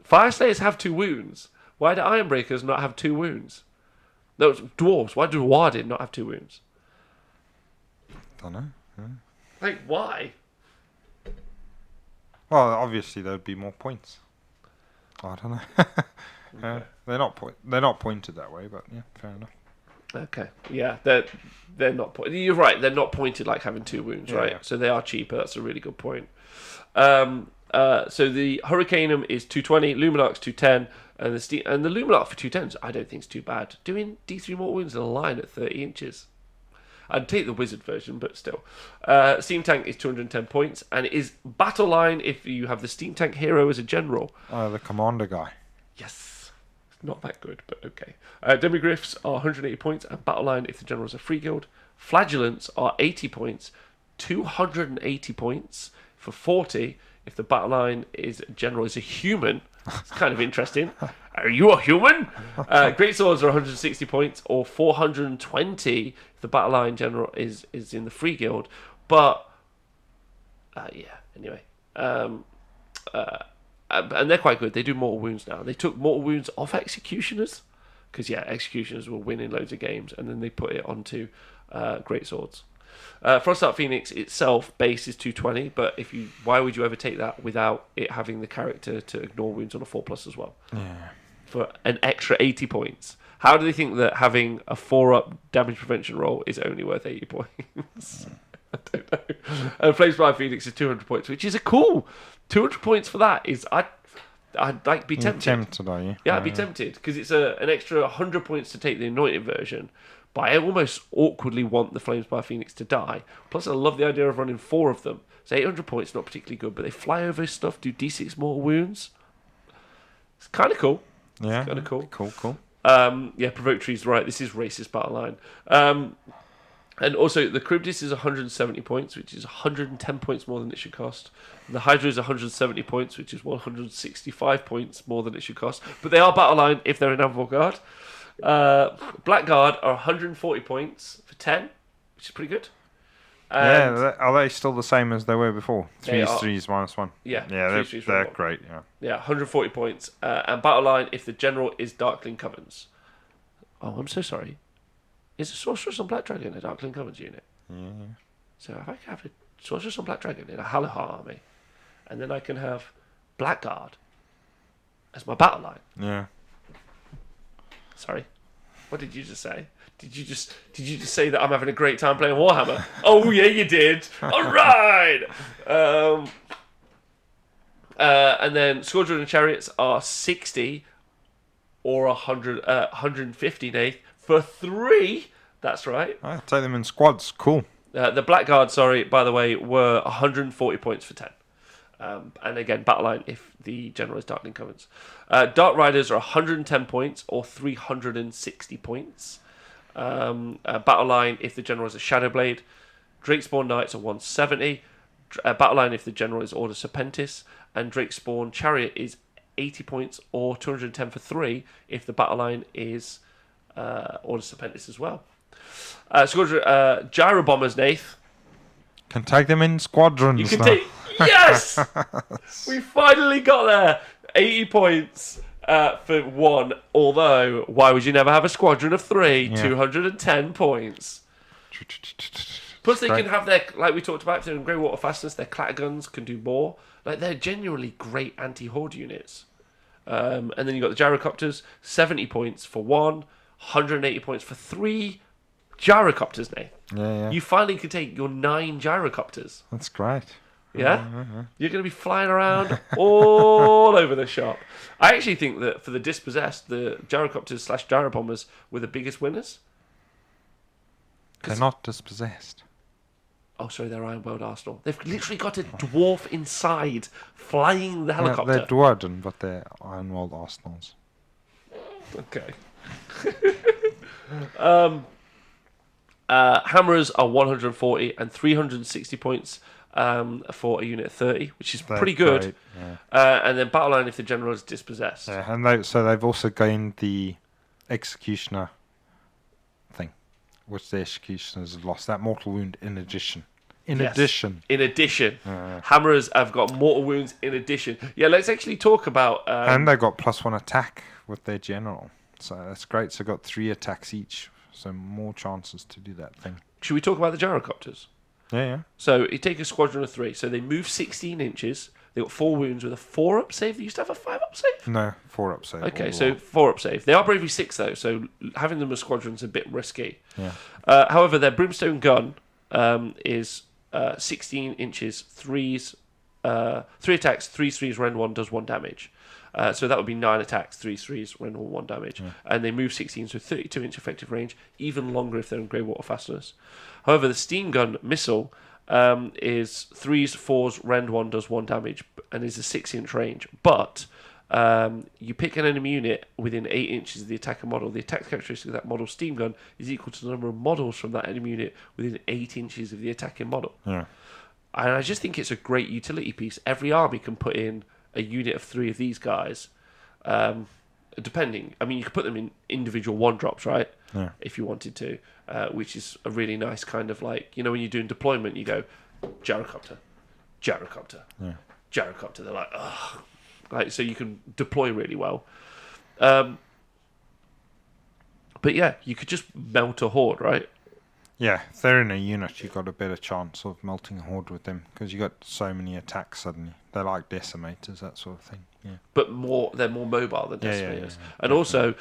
Fire Slayers have 2 wounds. Why do Ironbreakers not have 2 wounds? No, dwarves. Why do Warden not have 2 wounds? Don't know. Yeah. Like, why? Well, obviously there'd be more points. I don't know. Okay. They're not pointed that way, but yeah, fair enough. Okay, yeah, they're not. You're right. They're not pointed like having 2 wounds, right? Yeah. So they are cheaper. That's a really good point. So the Hurricaneum is 220, Luminox 210, and the Luminox for 210s I don't think is too bad. Doing D3 mortal wounds in a line at 30 inches. I'd take the wizard version, but still. Steam Tank is 210 points, and it is battle line if you have the Steam Tank hero as a general. The commander guy. Yes. Not that good, but okay. Demigryphs are 180 points, and battle line if the general is a free guild. Flagellants are 80 points, 280 points for 40 if the battle line is general is a human. It's kind of interesting. Are you a human? Great swords are 160 points, or 420 if the battle line general is in the free guild. But anyway. And they're quite good. They do mortal wounds now. They took mortal wounds off executioners because executioners were winning loads of games, and then they put it onto great swords. Frostart Phoenix itself base is 220, but why would you ever take that without it having the character to ignore wounds on a 4+ as well? Yeah. For an extra 80 points. How do they think that having a 4-up damage prevention roll is only worth 80 points? I don't know. And Flamespire Phoenix is 200 points, which is a cool 200 points for that. I'd like be tempted. Tempted, are you? Yeah, I'd be tempted because it's an extra 100 points to take the anointed version. But I almost awkwardly want the Flamespire Phoenix to die. Plus, I love the idea of running 4 of them. So 800 points, not particularly good, but they fly over stuff, do D6 mortal wounds. It's kind of cool. Yeah. Kind of cool. Cool. Provoke Tree's right. This is racist battle line. And also, the Cryptis is 170 points, which is 110 points more than it should cost. The Hydra is 170 points, which is 165 points more than it should cost. But they are battle line if they're in Anvil Guard. Blackguard are 140 points for 10, which is pretty good. And are they still the same as they were before? 3 3s minus 1. Yeah, they're great. Yeah, 140 points. And battle line if the general is Darkling Covens. Oh, I'm so sorry. Is a Sorceress on Black Dragon a Darkling Covens unit? Yeah. So if I can have a Sorceress on Black Dragon in a Halahar army, and then I can have Blackguard as my battle line. Yeah. Sorry, what did you just say? Did you just say that I'm having a great time playing Warhammer? Oh yeah, you did. All right. And then Squadron and Chariots are 60 or 150 Nath for 3. That's right. I take them in squads. Cool. The Blackguard, by the way, were 140 points for 10. And again, battle line if the general is Darkling Covens. Dark Riders are 110 points or 360 points. Battle line if the general is a Shadowblade. Drakespawn Knights are 170. Battle line if the general is Order Serpentis. And Drakespawn Chariot is 80 points or 210 for 3 if the battle line is Order Serpentis as well. Squadron Gyro Bombers, Nath. Can take them in squadrons. You can take. Yes, we finally got there. 80 points for 1. Although, why would you never have a squadron of 3? Yeah. 210 points. Plus, they can have their, like we talked about, if they're in Grey Water Fastness, their clatter guns can do more. Like, they're genuinely great anti-horde units. And then you've got the Gyrocopters, 70 points for 1, 180 points for 3 Gyrocopters, Nate. Yeah. You finally can take your 9 Gyrocopters. That's great. Yeah? You're going to be flying around all over the shop. I actually think that for the Dispossessed, the Gyrocopters / Gyrobombers were the biggest winners. They're not dispossessed. Oh, sorry, they're Iron World Arsenal. They've literally got a dwarf inside flying the helicopter. They're Dwarden, but they're Iron World Arsenals. Okay. Hammerers are 140 and 360 points for a unit of 30, which is pretty good. Great, yeah. And then battle line if the general is dispossessed. Yeah, and they've also gained the Executioner thing, which the Executioners have lost. That mortal wound in addition. In addition. Hammerers have got mortal wounds in addition. Yeah, let's actually talk about... and they got +1 attack with their general. So that's great. So got 3 attacks each. So more chances to do that thing. Should we talk about the Gyrocopters? Yeah. So you take a squadron of 3. So they move 16 inches. They got 4 wounds with a 4-up save. They used to have a 5-up save? No, 4-up save. Okay, so 4-up save. They are bravery 6 though, so having them as squadrons is a bit risky. Yeah. However, their brimstone gun is 16 inches, 3s, 3 attacks, 3 3s, rend 1 does 1 damage. So that would be 9 attacks, 3 3s, rend 1 damage. Yeah. And they move 16, so 32-inch effective range, even longer if they're in Grey Water Fastness. However, the steam gun missile is 3s, 4s, rend 1 does 1 damage, and is a 6-inch range. But you pick an enemy unit within 8 inches of the attacker model. The attack characteristic of that model's steam gun is equal to the number of models from that enemy unit within 8 inches of the attacking model. Yeah. And I just think it's a great utility piece. Every army can put in a unit of 3 of these guys, depending. I mean, you could put them in individual 1-drops, right? Yeah. If you wanted to, which is a really nice kind of like, you know, when you're doing deployment, you go, Gyrocopter. Yeah. Gyrocopter. They're like, ugh. Like, so you can deploy really well. But yeah, you could just melt a horde, right? Yeah, if they're in a unit, you've got a better chance of melting a horde with them because you got so many attacks suddenly. They're like decimators, that sort of thing. Yeah. But they're more mobile than decimators. Yeah. And also,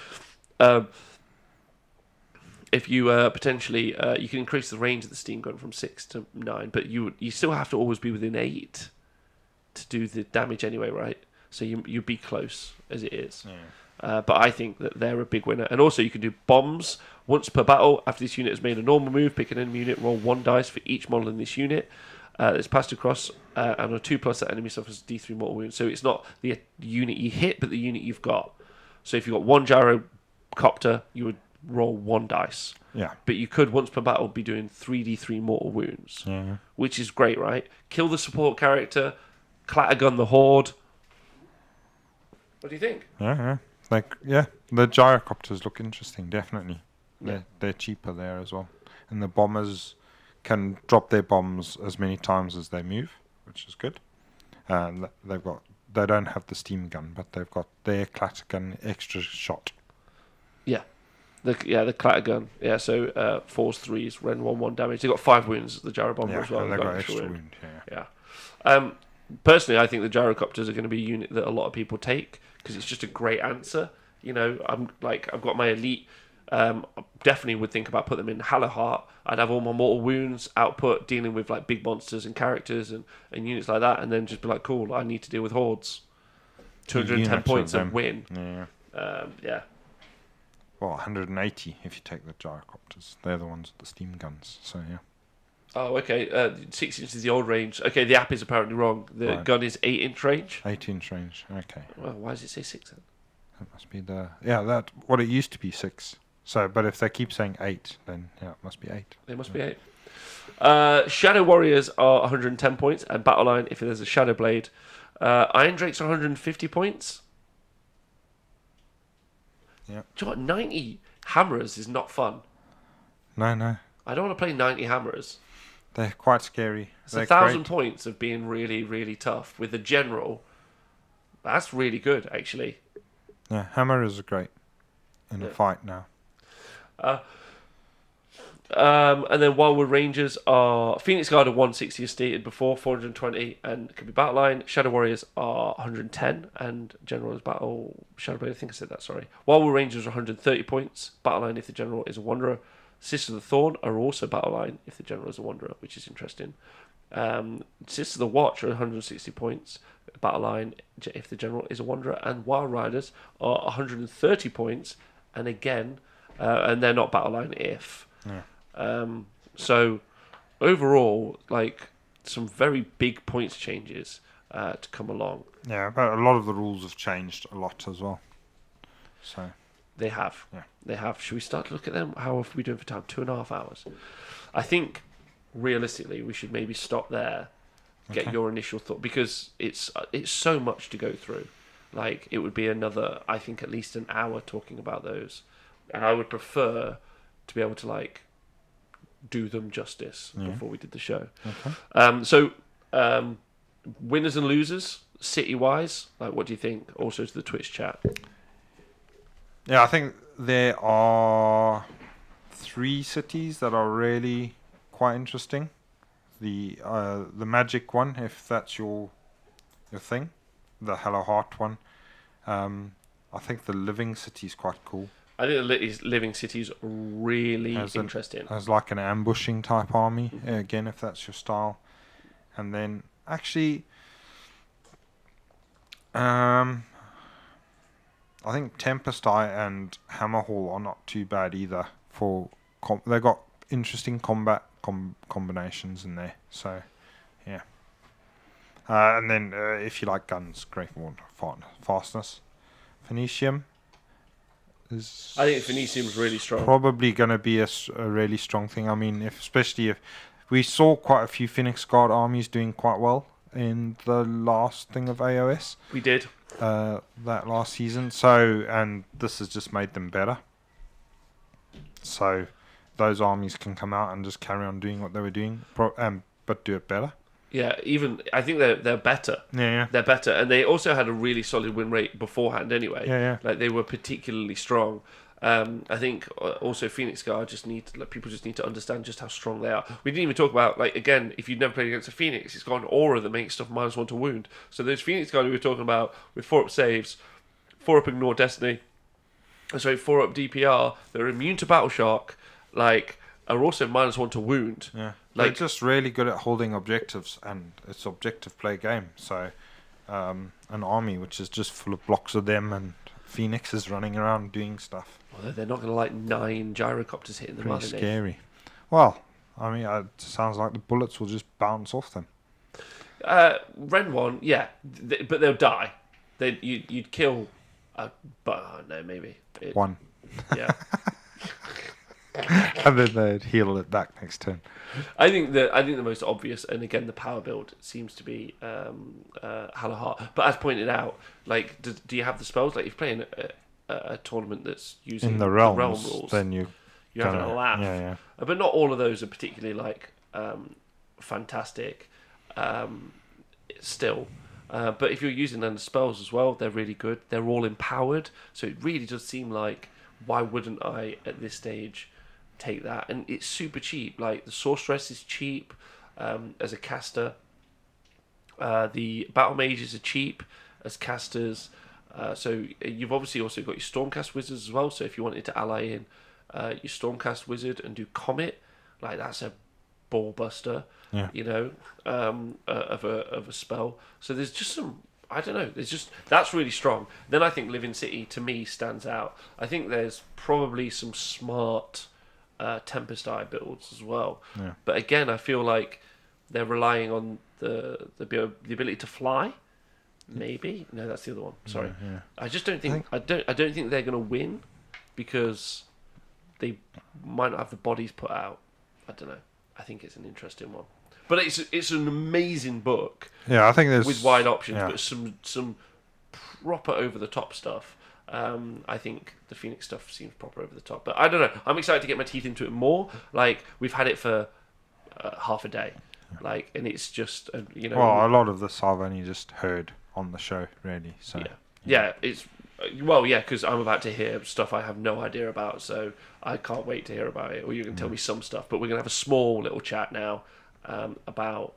if you potentially, you can increase the range of the steam gun from 6 to 9, but you still have to always be within 8 to do the damage anyway, right? So you'd be close as it is. Yeah. But I think that they're a big winner. And also you can do bombs once per battle. After this unit has made a normal move, pick an enemy unit, roll 1 dice for each model in this unit. It's passed across, and on a 2+, that enemy suffers D3 mortal wounds. So it's not the unit you hit, but the unit you've got. So if you've got one gyrocopter, you would roll 1 dice. Yeah. But you could, once per battle, be doing 3d3 mortal wounds, which is great, right? Kill the support character, clattergun the horde. What do you think? Yeah. The gyrocopters look interesting, definitely. They're cheaper there as well. And the bombers can drop their bombs as many times as they move, which is good. They don't have the steam gun, but they've got their clattergun extra shot. Yeah. The clattergun. Yeah, so 4s, 3s, Ren 1 damage. They've got 5 wounds, the gyro bomber as well. They've got extra wound. Yeah. Personally, I think the gyrocopters are going to be a unit that a lot of people take because it's just a great answer. You know, I've got my elite. Definitely would think about putting them in Hallowheart. I'd have all my mortal wounds output dealing with like big monsters and characters and units like that, and then just be like, cool, I need to deal with hordes. 210 points and win. Yeah. Well, 180 if you take the gyrocopters. They're the ones with the steam guns. So yeah. Oh, okay. 6 inches is the old range. Okay, the app is apparently wrong. The gun is 8-inch range. 8-inch range. Okay. Well, why does it say 6 then? That must be what it used to be 6. So, but if they keep saying 8, then it must be 8. It must be 8. Shadow Warriors are 110 points, and Battle Line, if there's a Shadow Blade. Iron Drakes are 150 points. Yeah. Do you know what? 90 Hammerers is not fun. No. I don't want to play 90 Hammerers. They're quite scary. It's 1,000 points of being really, really tough with the general. That's really good, actually. Yeah, hammers are great in a fight now. And then Wildwood Rangers are Phoenix Guard are 160 as stated before, 420, and could be Battle Line. Shadow Warriors are 110, and General is Battle Shadow Blade. I think I said that. Sorry. Wildwood Rangers are 130 points. Battle Line if the General is a Wanderer. Sisters of the Thorn are also Battle Line if the General is a Wanderer, which is interesting. Sisters of the Watch are 160 points. Battle Line if the General is a Wanderer, and Wild Riders are 130 points, and again, and they're not Battle Line if. Yeah. So overall, like some very big points changes to come along. Yeah, but a lot of the rules have changed a lot as well. So they have. Yeah. They have. Should we start to look at them? How are we doing for time? 2.5 hours. I think realistically we should maybe stop there. Get your initial thought, because it's so much to go through. Like it would be another, I think, at least an hour talking about those, and I would prefer to be able to like do them justice before we did the show. So winners and losers city wise, like what do you think? Also to the Twitch chat. Yeah, I think there are 3 cities that are really quite interesting. The magic one, if that's your thing, the Hello Heart one. I think the living city is quite cool. I think the living city is really interesting. As like an ambushing type army, again, if that's your style. And then actually, I think Tempest Eye and Hammerhall are not too bad either. They've got interesting combat combinations in there, so yeah. And then if you like guns, great for fastness. Phoenicium is, I think Phoenicium is really strong. Probably going to be a really strong thing. I mean, especially if we saw quite a few Phoenix Guard armies doing quite well in the last thing of AOS. We did that last season. So, and this has just made them better. So those armies can come out and just carry on doing what they were doing, but do it better. Yeah, even I think they're better. Yeah. They're better, and they also had a really solid win rate beforehand. Anyway, Yeah. like they were particularly strong. I think also Phoenix Guard people just need to understand just how strong they are. We didn't even talk about, like, again, if you've never played against a Phoenix, it's got an aura that makes stuff -1 to wound. So those Phoenix Guard we were talking about with 4-up saves, 4-up ignore destiny, 4-up DPR, they're immune to Battle Shark, like, are also -1 to wound. Yeah. Like, they're just really good at holding objectives, and it's objective play game. So an army which is just full of blocks of them and Phoenix is running around doing stuff. Well, they're not going to like 9 gyrocopters hitting them. Pretty scary. Well, I mean, it sounds like the bullets will just bounce off them. Ren 1, yeah, but they'll die. You'd kill, but no, maybe One. Yeah. And then they'd heal it back next turn. I think the most obvious, and again the power build seems to be Halahar. But as pointed out, like, do you have the spells? Like, if you're playing a tournament that's using In the realm rules, then you're having a laugh. Yeah. But not all of those are particularly like fantastic. Still. But if you're using them spells as well, they're really good. They're all empowered, so it really does seem like, why wouldn't I at this stage take that? And it's super cheap. Like, the sorceress is cheap as a caster. The battle mages are cheap as casters. So you've obviously also got your stormcast wizards as well. So if you wanted to ally in your stormcast wizard and do Comet, like, that's a ball buster. Yeah. You know, of a spell. So there's just some, I don't know. That's really strong. Then I think Living City to me stands out. I think there's probably some smart Tempest Eye builds as well. Yeah. But again, I feel like they're relying on the ability to fly. Maybe no, that's the other one. Sorry, Yeah. I just don't think I don't think they're going to win because they might not have the bodies put out. I don't know. I think it's an interesting one. But it's an amazing book. Yeah, I think there's with wide options, yeah. but some proper over the top stuff. I think the Phoenix stuff seems proper over the top, but I don't know. I'm excited to get my teeth into it more. Like, we've had it for half a day, like, and it's just you know. Well, a lot of this I've only just heard on the show, really. So yeah, it's because I'm about to hear stuff I have no idea about, so I can't wait to hear about it. Or you can tell me some stuff, but we're gonna have a small little chat now. About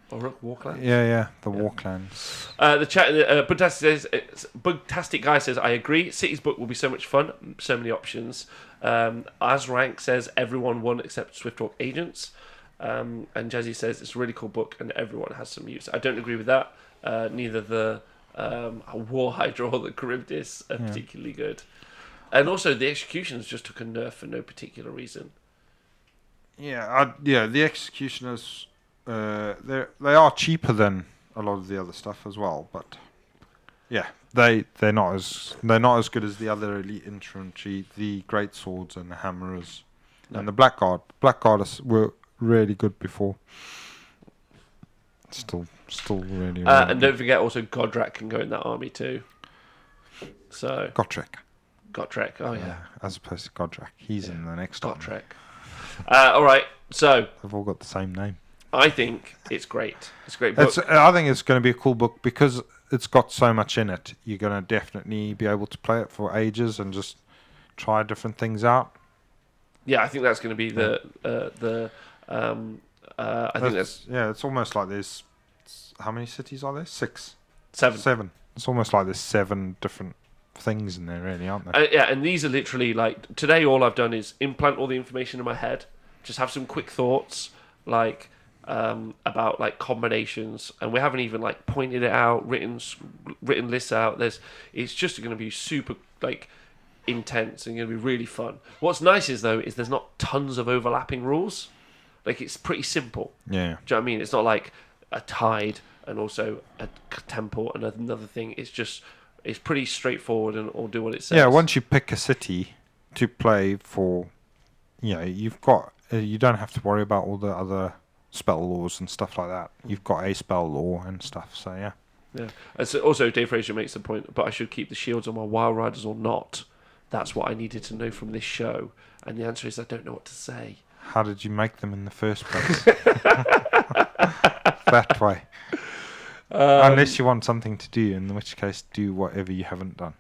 Warclans? Yeah, the Warclans. The chat, Bugtastic Guy says, I agree. City's book will be so much fun, so many options. Asrank says, everyone won except Swiftwalk Agents. And Jazzy says, it's a really cool book and everyone has some use. I don't agree with that. Neither the War Hydra or the Charybdis are particularly good. And also, the executions just took a nerf for no particular reason. The executioners, they are cheaper than a lot of the other stuff as well, but they're not as good as the other elite infantry, the great swords and the hammerers, and the Blackguard. Blackguards were really good before. Still really. And don't forget, also Godrak can go in that army too. So Gotrek. Oh yeah. As opposed to Godrak, he's in the next army. Gotrek. All right, so They've all got the same name. I think it's great. It's a great book. I think it's going to be a cool book because it's got so much in it. You're going to definitely be able to play it for ages and just try different things out. Yeah, I think that's going to be I think that's it's almost like there's how many cities are there? 6, 7. 7. It's almost like there's 7 different things in there, really, aren't there? And these are literally like, today all I've done is implant all the information in my head, just have some quick thoughts like about like combinations, and we haven't even like pointed it out, written lists out. It's just going to be super like intense and going to be really fun. What's nice is there's not tons of overlapping rules. Like, it's pretty simple. Yeah. Do you know what I mean? It's not like a tide and also a temple and another thing. It's pretty straightforward and all do what it says. Yeah, once you pick a city to play for, you've got you don't have to worry about all the other spell laws and stuff like that. You've got a spell law and stuff. So yeah. Yeah. And so also, Dave Fraser makes the point, but I should keep the shields on my Wild Riders or not? That's what I needed to know from this show, and the answer is I don't know what to say. How did you make them in the first place? That way. Unless you want something to do, in which case do whatever you haven't done.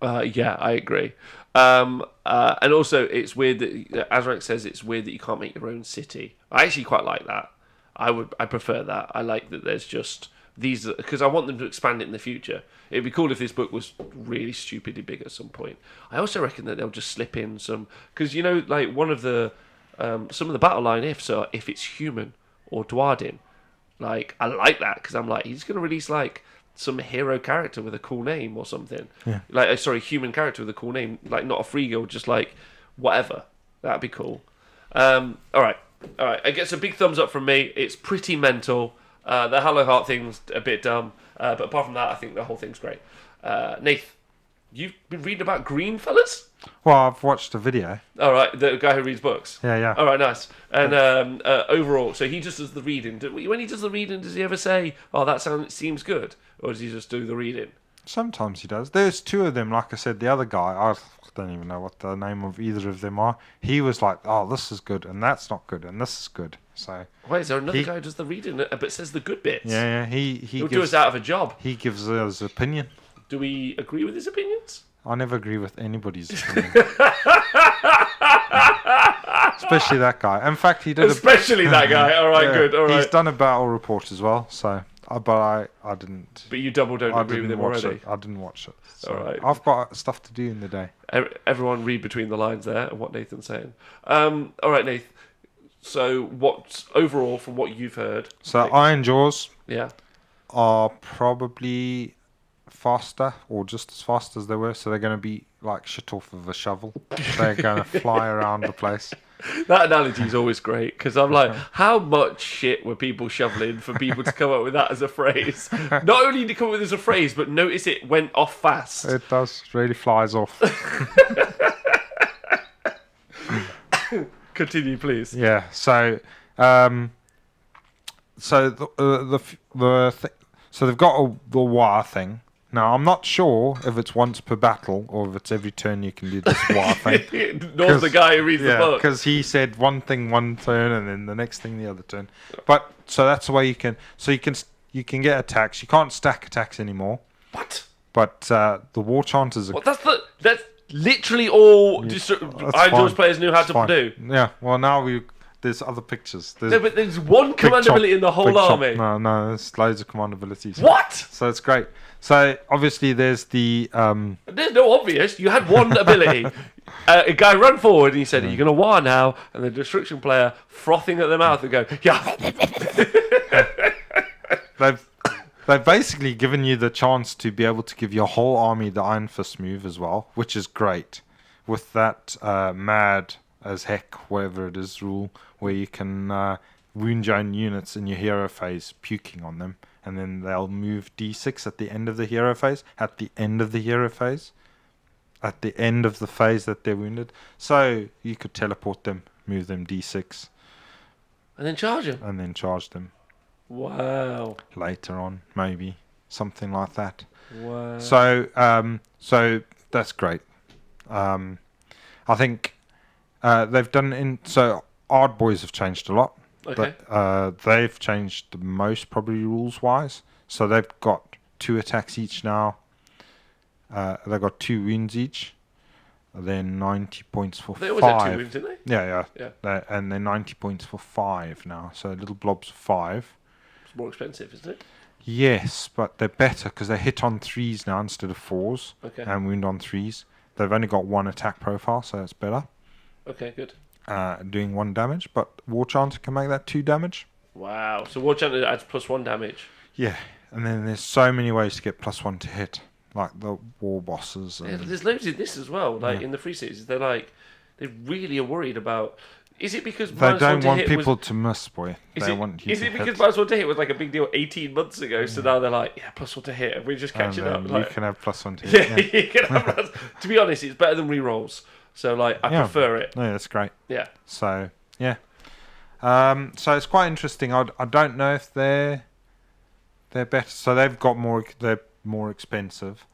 Yeah, I agree. And also, it's weird that Azrak says it's weird that you can't make your own city. I actually quite like that. I prefer that. I like that there's just these, because I want them to expand it in the future. It'd be cool if this book was really stupidly big at some point. I also reckon that they'll just slip in some, because like one of the some of the battle line ifs are if it's human or Dwarden. Like, I like that because I'm like, he's going to release like some hero character with a cool name or something. Yeah. Like, human character with a cool name, like not a free guild, just like whatever. That'd be cool. All right. It gets a big thumbs up from me. It's pretty mental. The Hollow Heart thing's a bit dumb, but apart from that, I think the whole thing's great. Nath, you've been reading about green fellas? Well, I've watched a video. All right, the guy who reads books. Yeah. All right, nice. And overall, so he just does the reading. When he does the reading, does he ever say, "Oh, that seems good," or does he just do the reading? Sometimes he does. There's two of them. Like I said, the other guy, I don't even know what the name of either of them are. He was like, "Oh, this is good, and that's not good, and this is good." So wait, is there another guy who does the reading but says the good bits? Yeah. He'll do us out of a job. He gives his opinion. Do we agree with his opinions? I never agree with anybody's opinion. Especially that guy. In fact, he did. Especially that guy. All right, good. All right. He's done a battle report as well. So, but I didn't. But you don't agree with him already. I didn't watch it. So all right. I've got stuff to do in the day. Everyone read between the lines there and what Nathan's saying. All right, Nath. So, what's overall from what you've heard? So, Iron Jaws. Yeah. Are probably faster or just as fast as they were, so they're going to be like shit off of a shovel. They're going to fly around the place. That analogy is always great because I'm like, how much shit were people shoveling for people to come up with that as a phrase? Not only did it come up with it as a phrase, but notice it went off fast. It does, really flies off. Continue, please. Yeah. So, so they've got the wire thing. Now, I'm not sure if it's once per battle or if it's every turn you can do this wire thing. Nor the guy who reads the book. Because he said one thing one turn and then the next thing the other turn. But so that's the way you can. So you can get attacks. You can't stack attacks anymore. What? But the war chanters are. Well, that's literally all Iron Jaws players knew how to do. Yeah. Well, now there's other pictures. No, but there's one command ability in the whole army. No, there's loads of command abilities. What? So it's great. So obviously there's the. There's no obvious. You had one ability. A guy ran forward and he said, "Are you going to war now?" And the destruction player frothing at the mouth and go, "Yeah." They've basically given you the chance to be able to give your whole army the Iron Fist move as well, which is great. With that mad as heck, whatever it is, rule where you can wound your own units in your hero phase, puking on them, and then they'll move D6 at the end of the hero phase. At the end of the hero phase, at the end of the phase that they're wounded, so you could teleport them, move them D6, and then charge them. And then charge them. Wow. Later on, maybe something like that. Wow. So that's great. I think they've done so Ard Boys have changed a lot. Okay. But they've changed the most probably rules wise. So they've got 2 attacks each now. They've got 2 wounds each. Then 90 points for 5. They always had 2 wounds, didn't they? Yeah. And then 90 points for 5 now. So little blobs of 5. It's more expensive, isn't it? Yes, but they're better because they hit on 3s now instead of 4s. Okay. And wound on 3s. They've only got 1 attack profile, so that's better. Okay, good. Doing 1 damage, but War Chanter can make that 2 damage. Wow. So War Chanter adds +1 damage. Yeah, and then there's so many ways to get +1 to hit, like the war bosses. And there's loads in this as well. Like in the free series, they really are worried about. Is it because they don't want people to miss, boy? They want you is to it because hit. -1 to hit was like a big deal 18 months ago? So now they're like, yeah, +1 to hit, and we're just catching up. You can have +1 to hit. Yeah, you can have. To be honest, it's better than rerolls. So I prefer it. No, that's great. Yeah. So yeah. So it's quite interesting. I don't know if they're better. So they've got they're more expensive,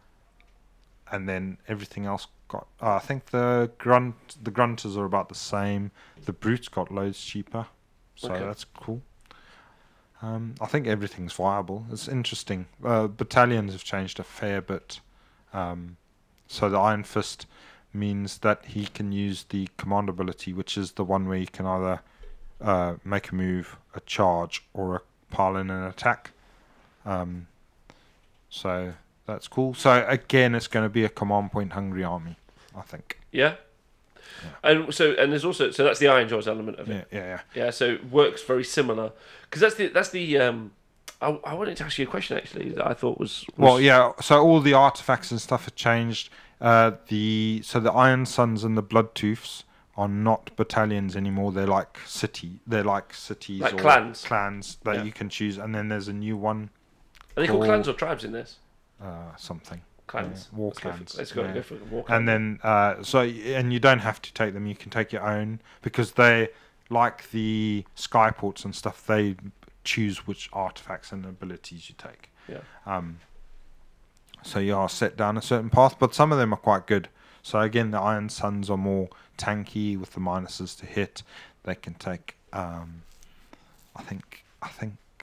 and then everything else got. I think the grunters are about the same. The brutes got loads cheaper, so that's cool. I think everything's viable. It's interesting. Battalions have changed a fair bit. So the Iron Fist means that he can use the command ability, which is the one where you can either make a move, a charge, or a pile in an attack. So that's cool. So again, it's going to be a command point hungry army, I think. Yeah. And there's also that's the Iron Jaws element of it. Yeah. So it works very similar because that's the I wanted to ask you a question actually that I thought was well, yeah. So all the artifacts and stuff have changed. So the Iron Suns and the Bloodtooths are not battalions anymore. They're like cities Like or clans that you can choose. And then there's a new one. Are they called clans or tribes in this? Something. Clans. War clans. Let's go for war clans. And then and you don't have to take them. You can take your own, because they, like the skyports and stuff, they choose which artifacts and abilities you take. Yeah. So you are set down a certain path, but some of them are quite good. So again, the Iron Suns are more tanky with the minuses to hit. They can take. I think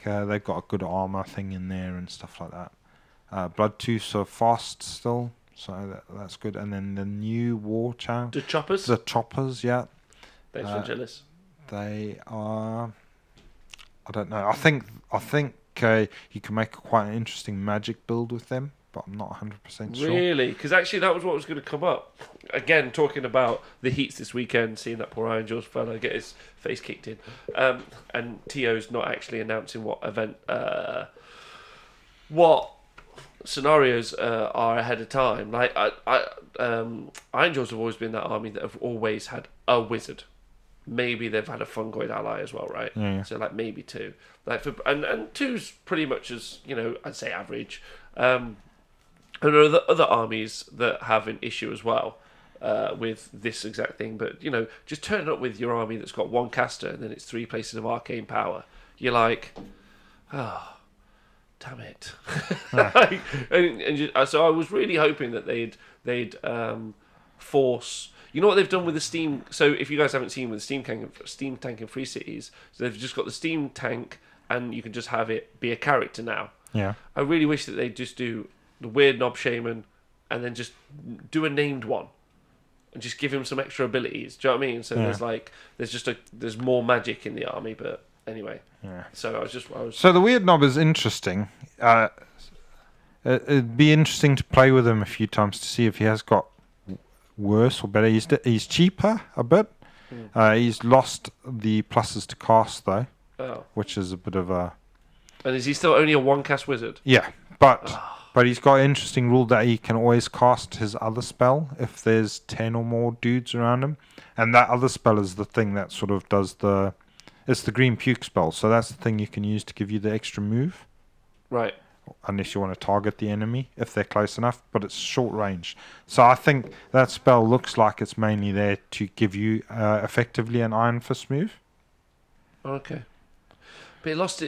they've got a good armor thing in there and stuff like that. Bloodtooths are fast still, so that's good. And then the new war channel. The choppers. The choppers, yeah. Thanks for jealous. They are. I don't know. I think you can make quite an interesting magic build with them, but I'm not 100% sure. Really? Because actually, that was what was going to come up. Again, talking about the heats this weekend, seeing that poor Iron Jaws fella get his face kicked in, and Tio's not actually announcing what event, what scenarios are ahead of time. Like Iron Jaws have always been that army that have always had a wizard. Maybe they've had a fungoid ally as well, right? Yeah. So like maybe 2, like and 2's pretty much as I'd say average. And there are other armies that have an issue as well with this exact thing. But just turn up with your army that's got 1 caster and then it's 3 places of arcane power. You're like, oh, damn it! So I was really hoping that they'd force. You know what they've done with the Steam? So if you guys haven't seen with the Steam Tank in Free Cities, so they've just got the Steam Tank, and you can just have it be a character now. Yeah. I really wish that they'd just do the weird Knob Shaman, and then just do a named one, and just give him some extra abilities. Do you know what I mean? So there's more magic in the army. But anyway, yeah. So So the weird Knob is interesting. It'd be interesting to play with him a few times to see if he has got worse or better. He's cheaper a bit. He's lost the pluses to cast though, which is a bit of a. And is he still only a 1-cast wizard? Yeah, but he's got an interesting rule that he can always cast his other spell if there's 10 or more dudes around him, and that other spell is the thing that sort of does it's the green puke spell. So that's the thing you can use to give you the extra move. Right. Unless you want to target the enemy if they're close enough, but it's short range. So I think that spell looks like it's mainly there to give you effectively an Iron Fist move. Okay. But it lost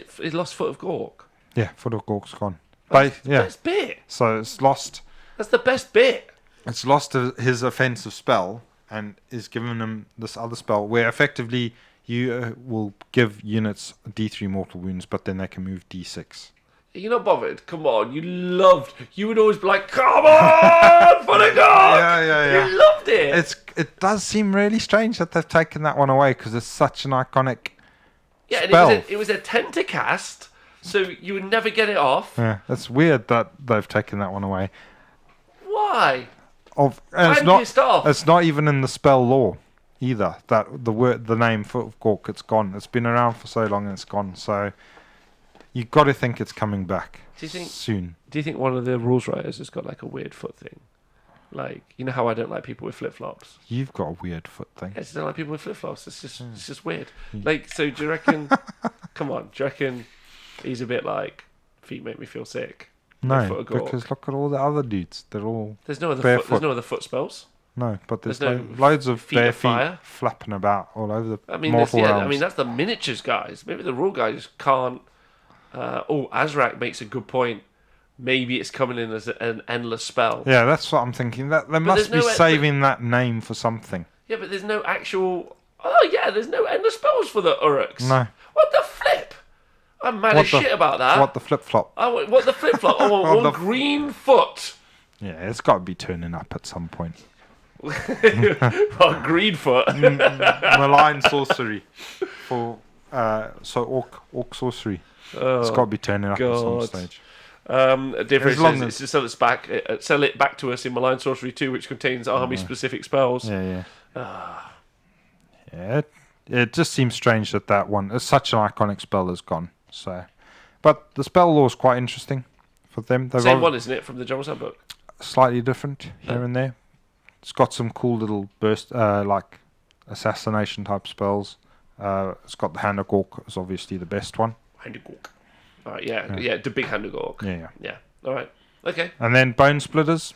Foot of Gork. Yeah, Foot of Gork's gone. That's the best bit. So it's lost. That's the best bit. It's lost his offensive spell and is given him this other spell where effectively you will give units D3 mortal wounds, but then they can move D6. You're not bothered. Come on, you would always be like, come on, Foot of Gork. Yeah. You loved it. It does seem really strange that they've taken that one away because it's such an iconic. Yeah, spell. And it was a Tentacast, so you would never get it off. Yeah, it's weird that they've taken that one away. Why? I'm pissed off. It's not even in the spell lore either. That the name Foot of Gork, it's gone. It's been around for so long and it's gone. So you got to think it's coming back soon. Do you think one of the rules writers has got like a weird foot thing? Like, you know how I don't like people with flip-flops? You've got a weird foot thing. I just don't like people with flip-flops. It's just weird. Like, so do you reckon... Come on, do you reckon he's a bit like, feet make me feel sick? No, because look at all the other dudes. They're all There's no other barefoot. There's no other foot spells. No, but there's no loads of bare feet fire. flapping about all over the mortal realms. I mean, that's the miniatures guys. Maybe the rule guys can't... Azrak makes a good point. Maybe it's coming in as an endless spell. Yeah, that's what I'm thinking. That they must be saving that name for something. Yeah, but there's no actual... Oh, yeah, there's no endless spells for the Uruks. No. What the flip? I'm mad as shit about that. What the flip-flop? What the flip-flop? I want one green foot. Yeah, it's got to be turning up at some point. Green foot. Malign sorcery. Orc sorcery. It's got to be turning up at some stage. A difference is to sell it back to us in Malign Sorcery 2, which contains army-specific spells. Yeah. Yeah, it just seems strange that one. It's such an iconic spell is gone. So, but the spell lore is quite interesting for them. Same one, isn't it, from the General's Handbook? Slightly different here and there. It's got some cool little burst, like assassination type spells. It's got the Hand of Gork is obviously the best one. Hand of Gork. All right, yeah, the big Hand of Gork. Yeah. All right, okay. And then Bone Splitters.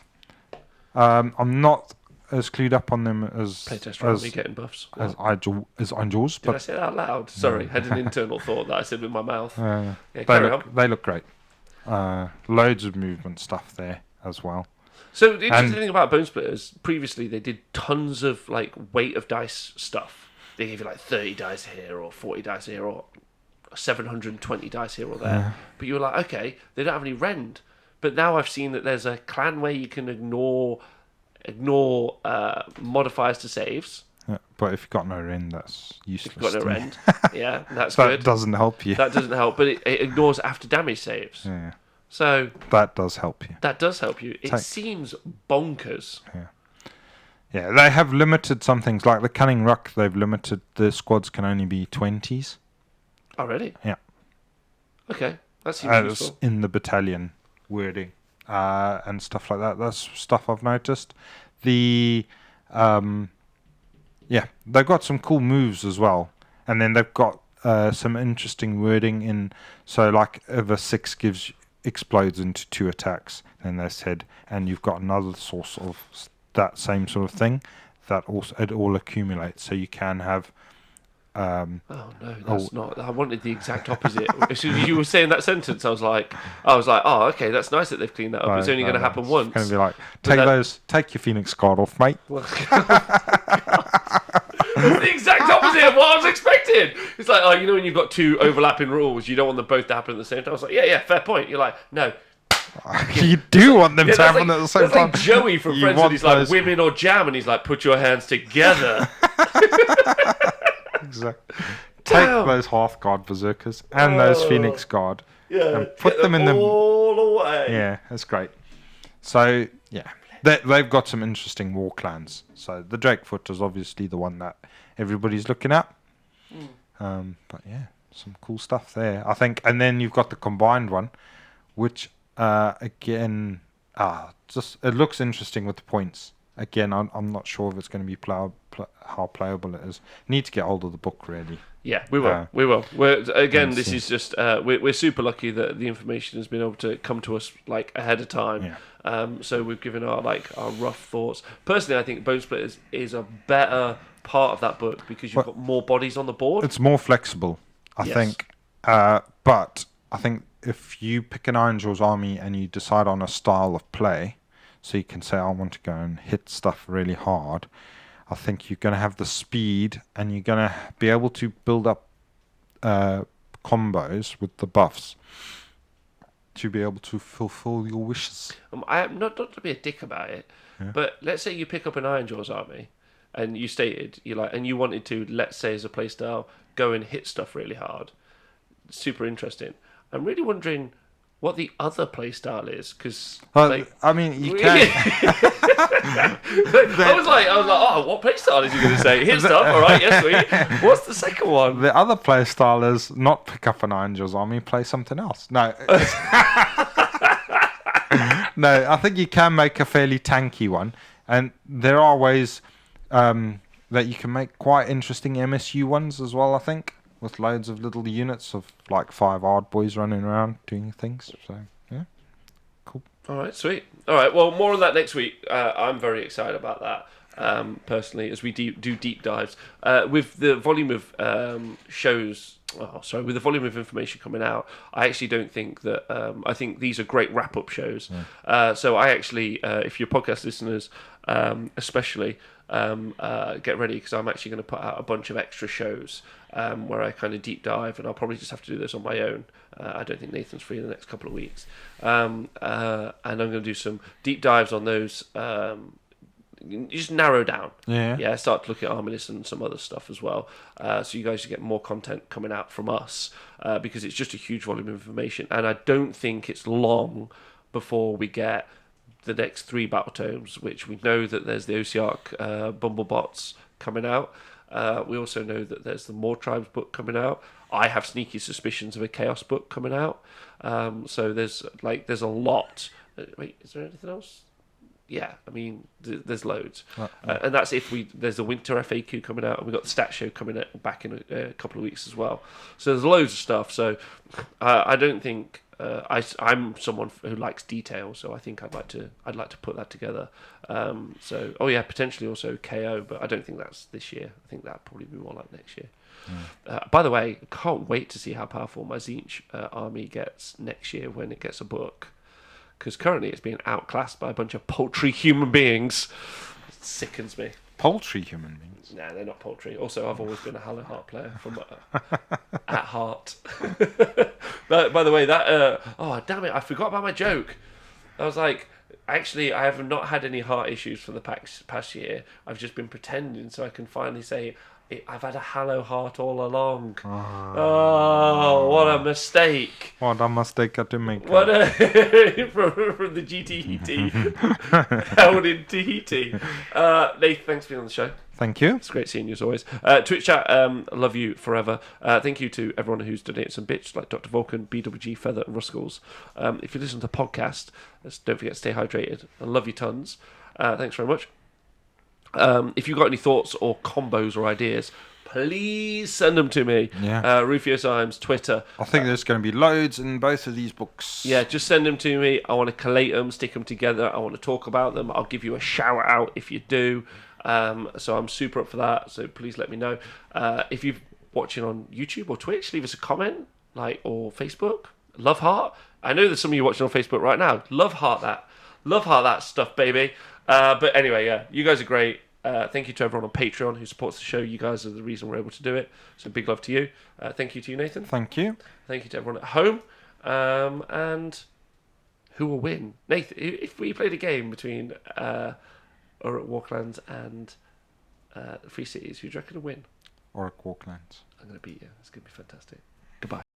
I'm not as clued up on them as Playtest around me getting buffs. As Angels. Did I say that out loud? Sorry, had an internal thought that I said with my mouth. They look great. Loads of movement stuff there as well. So the interesting thing about Bone Splitters, previously they did tons of like weight of dice stuff. They gave you like 30 dice here or 40 dice here or 720 dice here or there. But you were like, okay, they don't have any rend. But now I've seen that there's a clan where you can ignore modifiers to saves. Yeah, but if you've got no rend, that's useless. If you've got no rend, yeah, that's that good. That doesn't help you. That doesn't help, but it ignores after damage saves. Yeah. So that does help you. That does help you. It seems bonkers. Yeah, they have limited some things. Like the Cunning Ruck, they've limited the squads can only be 20s. Already? Yeah. Okay, that seems useful. In the battalion wording and stuff like that. That's stuff I've noticed. They've got some cool moves as well. And then they've got some interesting wording in. So, like, if a 6 explodes into 2 attacks, then they said, and you've got another source of that same sort of thing, that also it all accumulates. So you can have. Oh no, that's not. I wanted the exact opposite. As soon as you were saying that sentence, I was like, oh, okay, that's nice that they've cleaned that up. It's only going to happen once. It's going to be like, take your Phoenix Guard off, mate. It's the exact opposite of what I was expecting. It's like, when you've got 2 overlapping rules, you don't want them both to happen at the same time. I was like, yeah, fair point. You're like, no. You do want them to happen at the same time. Like Joey from Friends when he's like, women or jam, and he's like, put your hands together. Exactly. Take those Hearthguard Berserkers and those Phoenix Guard and put them in the all away. Yeah, that's great. So they've got some interesting war clans. So the Drakefoot is obviously the one that everybody's looking at. But yeah, some cool stuff there, I think. And then you've got the combined one, which again, it looks interesting with the points. Again, I'm not sure if it's going to be how playable it is. Need to get hold of the book, really. Yeah, we will. This is just we're super lucky that the information has been able to come to us like ahead of time. Yeah. So we've given our rough thoughts. Personally, I think Bone Splitters is a better part of that book because you've got more bodies on the board. It's more flexible, I think. But I think if you pick an Iron Jaws army and you decide on a style of play, so you can say, I want to go and hit stuff really hard, I think you're going to have the speed and you're going to be able to build up combos with the buffs to be able to fulfill your wishes. I'm not to be a dick about it, but let's say you pick up an Iron Jaws army and you stated and you wanted to, let's say as a playstyle, go and hit stuff really hard. Super interesting. I'm really wondering what the other playstyle is, because I mean, you can. I was like, oh, what playstyle is he going to say? Hit stuff, all right, yes, sweet. What's the second one? The other playstyle is not pick up an Iron Jaws army, play something else. No, no, I think you can make a fairly tanky one, and there are ways that you can make quite interesting MSU ones as well. I think. With loads of little units of like 5 Ard boys running around doing things. So, yeah. Cool. All right, sweet. All right, well, more on that next week. I'm very excited about that, personally, as we do deep dives. With the volume of with the volume of information coming out, I actually don't think that... I think these are great wrap-up shows. Yeah. So I actually, if you're podcast listeners, especially... get ready, because I'm actually going to put out a bunch of extra shows where I kind of deep dive, and I'll probably just have to do this on my own. I don't think Nathan's free in the next couple of weeks, and I'm going to do some deep dives on those. Just narrow down, start to look at Arminus and some other stuff as well, so you guys get more content coming out from us, because it's just a huge volume of information, and I don't think it's long before we get the next 3 battle tomes, which we know that there's the Ocearch Bumblebots coming out. We also know that there's the More Tribes book coming out. I have sneaky suspicions of a Chaos book coming out. So there's a lot. Wait, is there anything else? yeah, I mean, there's loads. And that's if there's a winter FAQ coming out, and we've got the stat show coming out back in a couple of weeks as well. So there's loads of stuff. So I don't think I'm someone who likes detail, so I think I'd like to put that together. So potentially also KO, but I don't think that's this year. I think that'll probably be more like next year. By the way, can't wait to see how powerful my Tzeentch army gets next year when it gets a book. Because currently it's being outclassed by a bunch of paltry human beings. It sickens me. Paltry human beings? Nah, they're not paltry. Also, I've always been a Hallow Heart player from at heart. By the way, that... oh, damn it, I forgot about my joke. I was like... Actually, I have not had any heart issues for the past year. I've just been pretending so I can finally say... I've had a Hallow Heart all along. Oh, what a mistake. What a mistake I did make. What from the GT held in Tahiti. Nathan, thanks for being on the show. Thank you. It's great seeing you as always. Twitch chat, love you forever. Thank you to everyone who's donated some bits, like Dr. Vulcan, BWG, Feather, and Ruscles. If you listen to the podcast, don't forget to stay hydrated. I love you tons. Thanks very much. If you've got any thoughts or combos or ideas, please send them to me. Yeah. Rufus Imes, Twitter. I think there's going to be loads in both of these books. Yeah, just send them to me. I want to collate them, stick them together. I want to talk about them. I'll give you a shout out if you do. So I'm super up for that. So please let me know. If you're watching on YouTube or Twitch, leave us a comment, or Facebook. Love heart. I know there's some of you watching on Facebook right now. Love heart that stuff, baby. But anyway, yeah, you guys are great. Thank you to everyone on Patreon who supports the show. You guys are the reason we're able to do it. So big love to you. Thank you to you, Nathan. Thank you. Thank you to everyone at home. And who will win? Nathan, if we played a game between Uruk Walklands and Free Cities, who do you reckon will win? Uruk Walklands. I'm going to beat you. It's going to be fantastic. Goodbye.